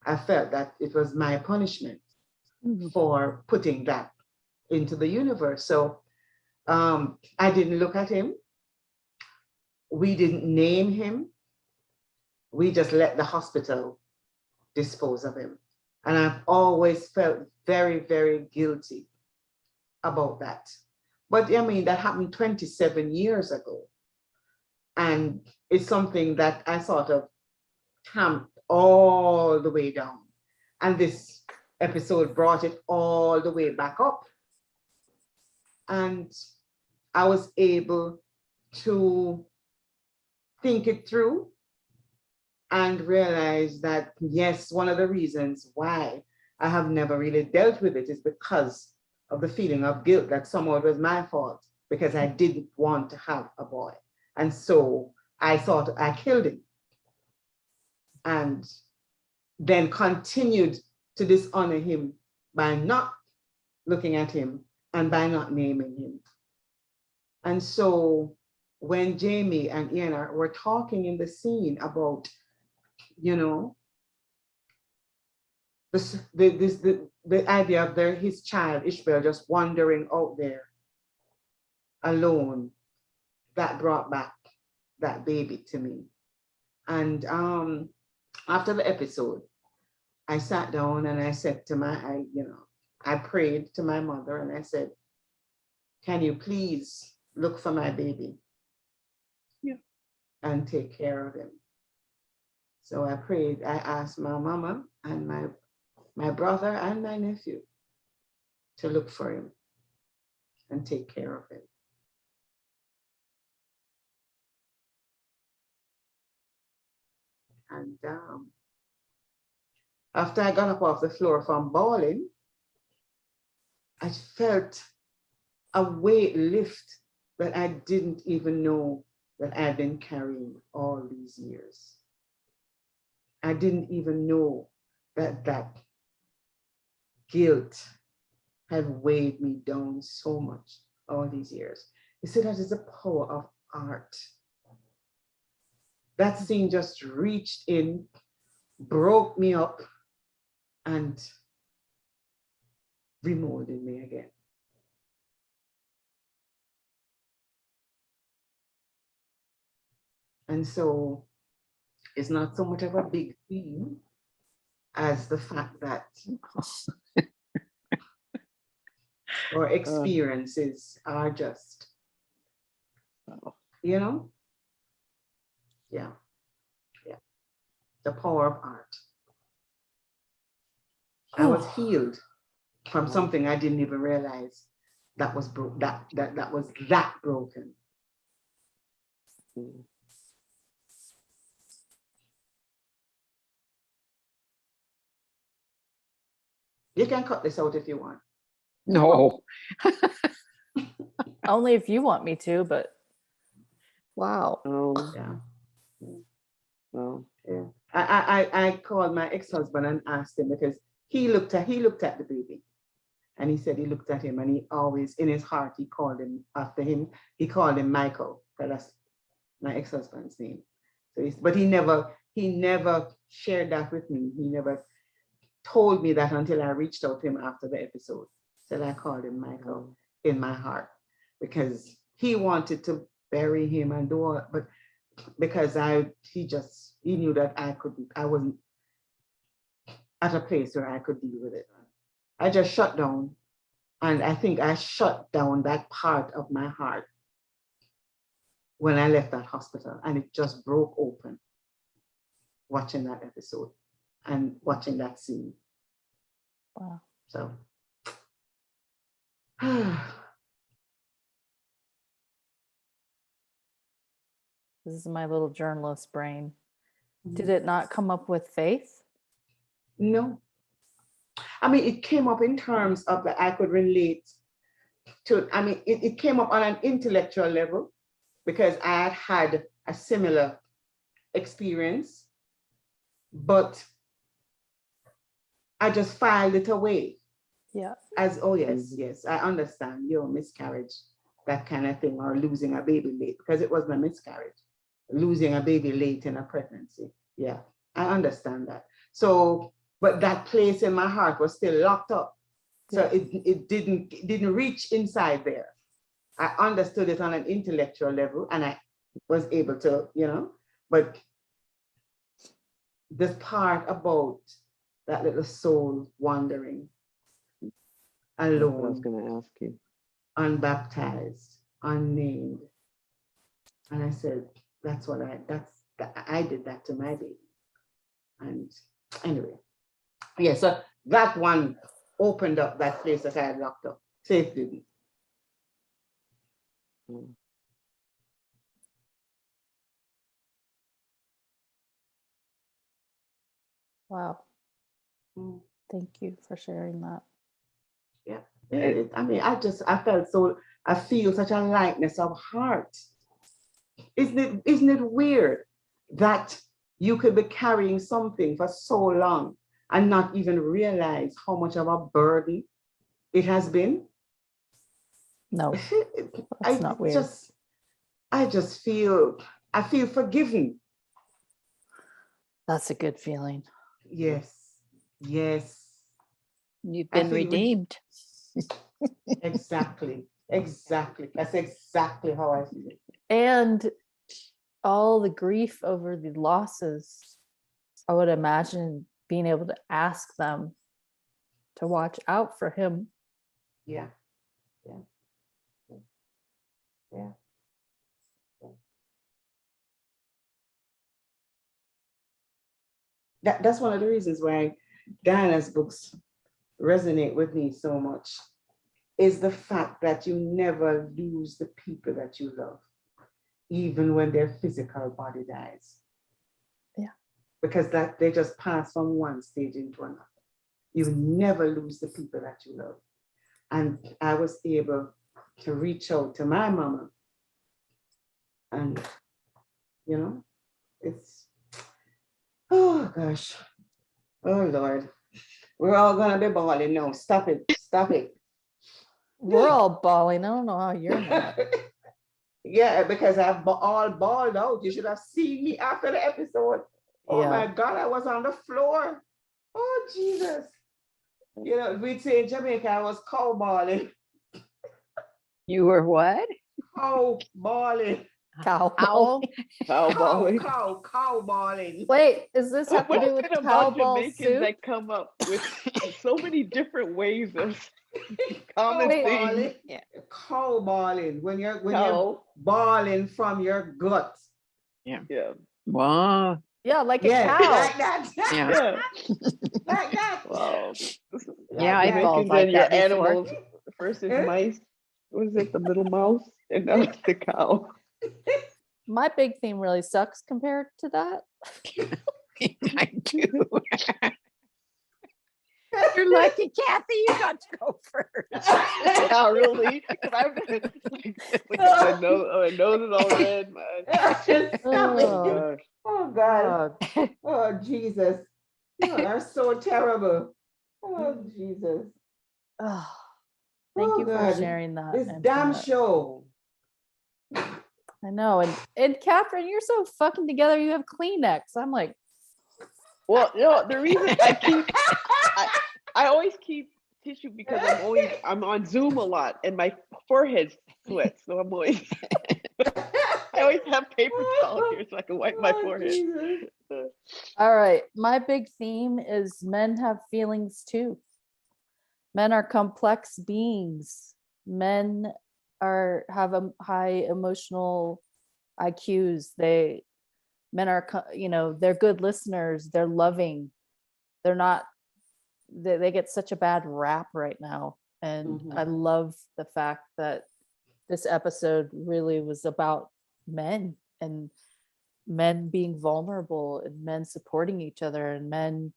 I felt that it was my punishment for putting that into the universe. So I didn't look at him. We didn't name him. We just let the hospital dispose of him. And I've always felt very, very guilty about that. But I mean, that happened 27 years ago. And it's something that I sort of tamped all the way down. And this episode brought it all the way back up. And I was able to think it through and realize that, yes, one of the reasons why I have never really dealt with it is because of the feeling of guilt that somehow it was my fault because I didn't want to have a boy. And so I thought I killed him and then continued to dishonor him by not looking at him and by not naming him. And so when Jamie and Ian were talking in the scene about, you know, the idea of his child, Ishmael, just wandering out there alone, that brought back that baby to me. And after the episode, I sat down and I said to I prayed to my mother and I said, can you please look for my baby? Yeah. And take care of him. So I prayed, I asked my mama and my brother and my nephew to look for him and take care of him. And after I got up off the floor from bawling, I felt a weight lift that I didn't even know that I'd been carrying all these years. I didn't even know that guilt had weighed me down so much all these years. You see, that is the power of art. That scene just reached in, broke me up, and remolded me again. And so it's not so much of a big theme as the fact that our experiences are just, you know, yeah. The power of art. I was healed from something I didn't even realize that was that was that broken. You can cut this out if you want. No. Only if you want me to, but wow. Oh, Yeah. well, Yeah. I called my ex-husband and asked him because he looked at the baby, and he said he looked at him and he always in his heart he called him after him. He called him Michael, because that's my ex-husband's name. So but he never shared that with me. He never told me that until I reached out to him after the episode. So I called him Michael in my heart, because he wanted to bury him and do all, but because he knew that I wasn't at a place where I could deal with it. I just shut down, and I think I shut down that part of my heart when I left that hospital, and it just broke open watching that episode and watching that scene. Wow. So This is my little journalist brain. Did it not come up with faith? no. I mean, it came up in terms of that I could relate to. I mean, it came up on an intellectual level because I had had a similar experience, but I just filed it away Yeah. as, oh yes, I understand your miscarriage, that kind of thing, or losing a baby late, because it wasn't a miscarriage, losing a baby late in a pregnancy. Yeah, I understand that. So, but that place in my heart was still locked up. So it didn't reach inside there. I understood it on an intellectual level, and I was able to, but this part about that little soul wandering that's what I was alone, going to ask you. unbaptized, unnamed. And I said, I did that to my baby. And anyway, yeah, so that one opened up that place that I had locked up. Faith didn't. Mm. Wow. Mm. Thank you for sharing that. Yeah. I mean, I feel such a lightness of heart. Isn't it weird that you could be carrying something for so long and not even realize how much of a burden it has been? No, that's not weird. I feel forgiven. That's a good feeling. Yes. You've I been feel redeemed. Exactly. That's exactly how I feel. And all the grief over the losses, I would imagine being able to ask them to watch out for him. Yeah. That's one of the reasons why Diana's books resonate with me so much, is the fact that you never lose the people that you love, even when their physical body dies. Yeah. Because that they just pass from one stage into another. You never lose the people that you love. And I was able to reach out to my mama, and it's, oh gosh, oh Lord, we're all gonna be bawling now. Stop it. We're all bawling. I don't know how you're not. Yeah, because I've all bawled out. You should have seen me after the episode. Oh Yeah. my God, I was on the floor. Oh Jesus. We'd say in Jamaica, I was cow balling. You were what? Cow balling. Cow. Owl? Cowboy. Cow balling. Wait, is this have to What do is with it about cowbell Jamaicans soup? that come up with so many different ways of common Wait. things? Yeah. Cow balling. When you're Cow. balling from your gut. Yeah. Wow. Yeah, like a Yes, cow. like that. Yeah. Like that. Wow. Yeah, I that. bawled Jamaicans like and your that before. animals. First is mice. What is it? The little mouse, and now it's the cow. My big theme really sucks compared to that. I do. You're lucky, Kathy. You got to go first. Yeah, really? Because I've been like, my nose is all red. Stop it. Oh, Oh God. God. Oh Jesus. You are so terrible. Oh Jesus. Oh, thank Oh you for God. sharing that. This damn Antoinette. show. I know. And Catherine, you're so fucking together. You have Kleenex. I'm like, Well, the reason I always keep tissue because I'm on Zoom a lot and my forehead sweats, so I'm always I always have paper towel here so I can wipe my Oh, forehead. Jesus. all right. My big theme is men have feelings too. Men are complex beings. Men have a high emotional IQs. Men are, they're good listeners. They're loving. They're not. They get such a bad rap right now, and I love the fact that this episode really was about men and men being vulnerable and men supporting each other and men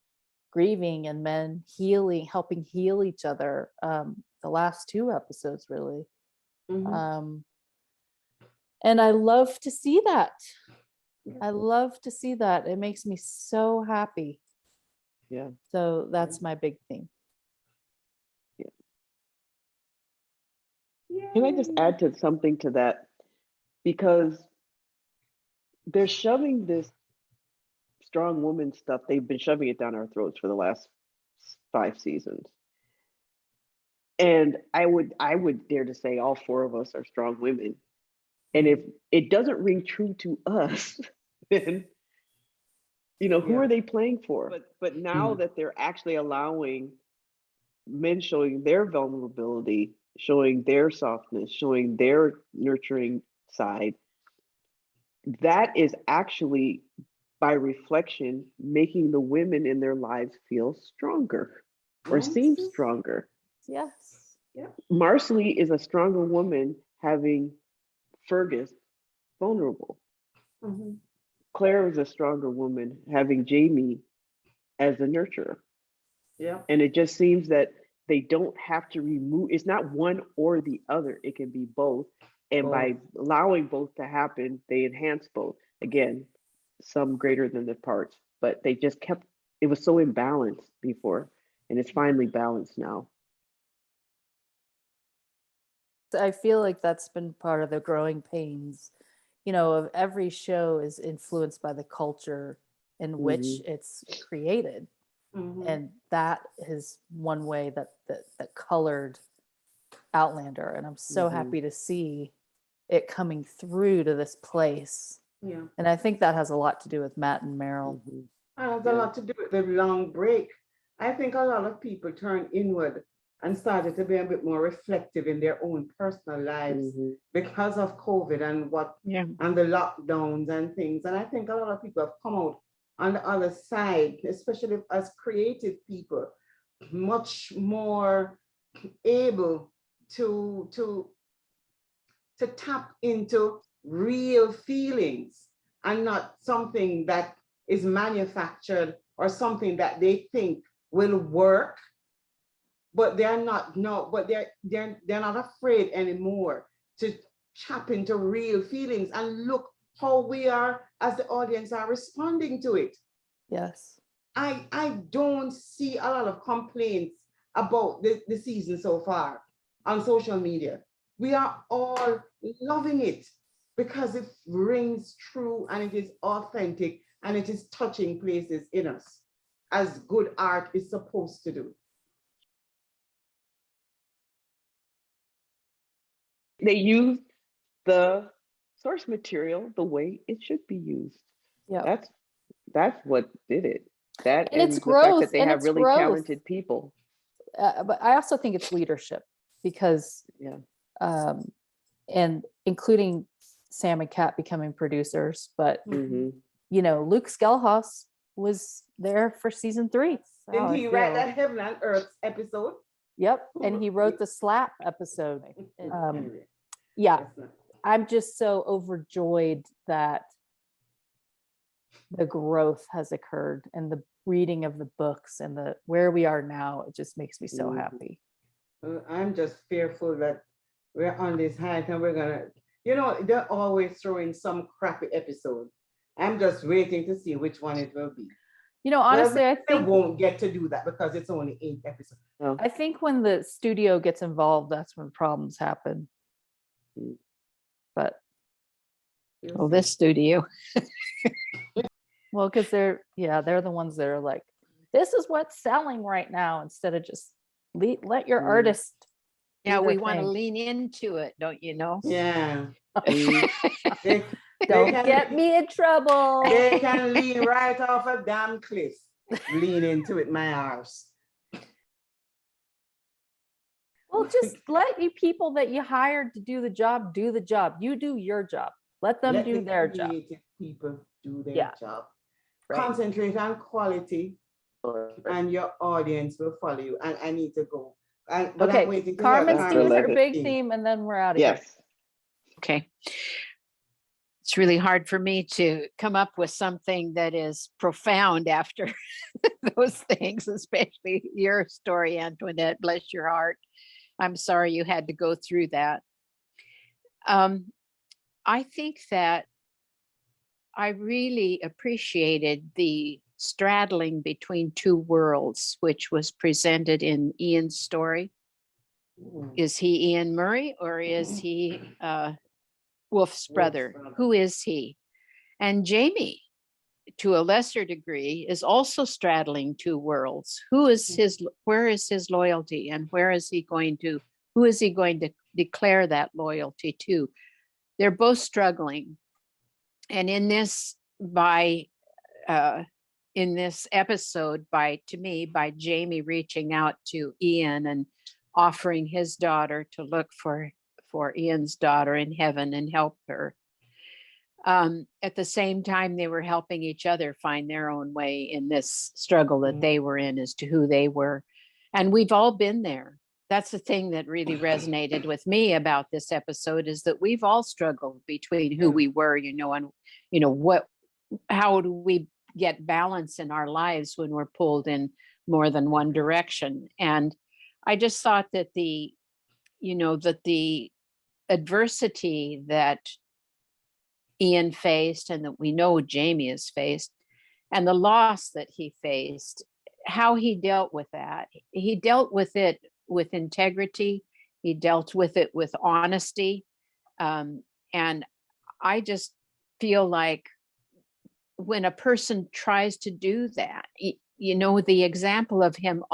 grieving and men healing, helping heal each other. The last two episodes really. And I love to see that. I love to see that. It makes me so happy. Yeah. So that's my big thing. Can I just add to something to that? Because they're shoving this strong woman stuff. They've been shoving it down our throats for the last 5 seasons. And I would dare to say all 4 of us are strong women. And if it doesn't ring true to us, then who are they playing for? But now that they're actually allowing men showing their vulnerability, showing their softness, showing their nurturing side, that is actually by reflection making the women in their lives feel stronger or seem stronger. Yes. Marcelly is a stronger woman having Fergus vulnerable. Claire is a stronger woman having Jamie as a nurturer. Yeah. And it just seems that they don't have to remove, it's not one or the other, it can be both. And by allowing both to happen, they enhance both. Again, some greater than the parts, but they just kept, it was so imbalanced before, and it's finally balanced now. I feel like that's been part of the growing pains, of every show is influenced by the culture in which it's created. And that is one way that colored Outlander. And I'm so happy to see it coming through to this place. Yeah. And I think that has a lot to do with Matt and Meryl. It has a lot to do with the long break. I think a lot of people turned inward and started to be a bit more reflective in their own personal lives because of COVID and and the lockdowns and things. And I think a lot of people have come out on the other side, especially as creative people, much more able to tap into real feelings and not something that is manufactured or something that they think will work, but they're not not afraid anymore to tap into real feelings and look how we are as the audience are responding to it. Yes. I don't see a lot of complaints about the season so far on social media. We are all loving it because it rings true and it is authentic and it is touching places in us as good art is supposed to do. They used the source material the way it should be used. Yeah. That's what did it. That and it's the growth, fact that they and have it's really growth. talented people. But I also think it's leadership because, and including Sam and Kat becoming producers, but Luke Skelhaus was there for season 3. Didn't he write that Heaven and Earth episode? Yep, and he wrote the Slap episode. Yeah, I'm just so overjoyed that the growth has occurred and the reading of the books and the where we are now. It just makes me so happy. I'm just fearful that we're on this hike and we're gonna, they're always throwing some crappy episode. I'm just waiting to see which one it will be. Honestly, I They think won't get to do that because it's only 8 episodes. Oh, I think when the studio gets involved, that's when problems happen. But Well, this studio. well, because they're the ones that are like, this is what's selling right now, instead of just let your artist. do Yeah, we their want to thing. lean into it, don't you know? Yeah. mm, They, Don't can get me in trouble. They can lean right off a damn cliff. Lean into it, my arse. Well, just let you people that you hired to do the job. You do your job. Let them do their job. Creative people do their Yeah. job. Right. Concentrate on quality, and your audience will follow you. And I need to go. But I'm Okay, waiting to Carmen's hear doing her Carmen. big theme, and then we're out of here. yes. Okay. It's really hard for me to come up with something that is profound after those things, especially your story, Antoinette. Bless your heart. I'm sorry you had to go through that. I think that I really appreciated the straddling between two worlds, which was presented in Ian's story. Is he Ian Murray, or is he Wolf's brother? brother. Who is he? And Jamie, to a lesser degree, is also straddling two worlds. Where is his loyalty, and who is he going to declare that loyalty to? They're both struggling. And in this episode, by Jamie reaching out to Ian and offering his daughter to look for Ian's daughter in heaven and help her. At the same time, they were helping each other find their own way in this struggle that they were in as to who they were. And we've all been there. That's the thing that really resonated with me about this episode, is that we've all struggled between who we were, and how do we get balance in our lives when we're pulled in more than one direction. And I just thought that the adversity that Ian faced, and that we know Jamie has faced, and the loss that he faced, how he dealt with that. He dealt with it with integrity. He dealt with it with honesty. And I just feel like when a person tries to do that, the example of him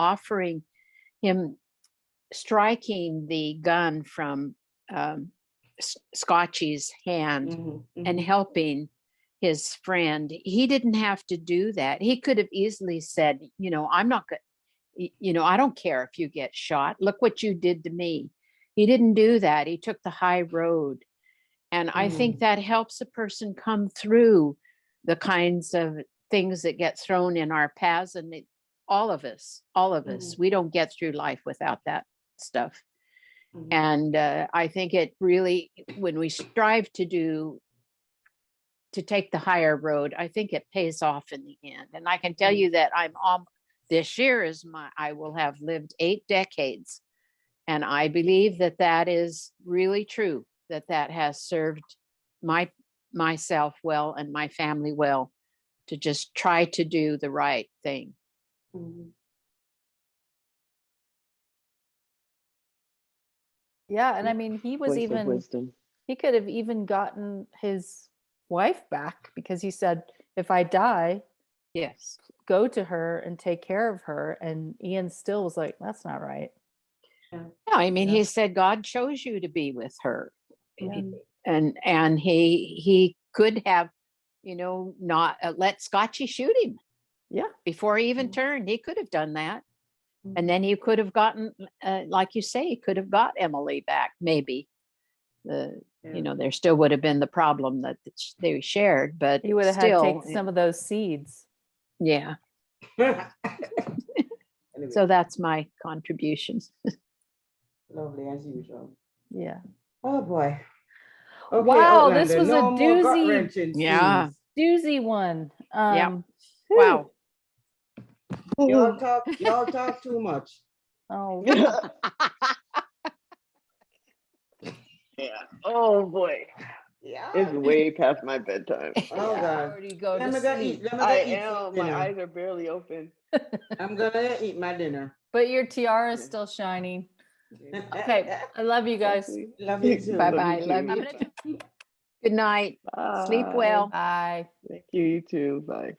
striking the gun from Scotchy's hand and helping his friend, he didn't have to do that. He could have easily said, I'm not good. I don't care if you get shot. Look what you did to me. He didn't do that. He took the high road. And I think that helps a person come through the kinds of things that get thrown in our paths. And all of us, we don't get through life without that stuff. And I think it really, when we strive to take the higher road, I think it pays off in the end. And I can tell you that this year I will have lived 8 decades. And I believe that is really true, that has served myself well and my family well, to just try to do the right thing. Yeah, and I mean, he could have even gotten his wife back, because he said, if I die, Yes, go to her and take care of her. And Ian still was like, that's not right. Yeah, I mean, he said God chose you to be with her. And he could have, not let Scotchy shoot him. Yeah. Before he even turned, he could have done that. And then he could have gotten, like you say, he could have got Emily back, maybe. There still would have been the problem that they shared, but he would have had to take some of those seeds. Yeah. Anyway. So that's my contribution. Lovely as usual. Yeah. Oh boy. Okay, wow, Outlander, this was no a more gut doozy. wrenching Yeah. scenes. Doozy one. Wow. Y'all talk too much. Oh, Yeah. Oh boy. Yeah. It's way past my bedtime. Oh yeah, God. already go Let to me go sleep. eat. Let me I go eat some am. My dinner. eyes are barely open. I'm gonna eat my dinner. But your tiara is Yeah. still shining. Okay, I love you guys. Hopefully. Love you too. Bye-bye. Love too. you. Good night. Sleep Bye. well. Bye. Thank you. You too. Bye.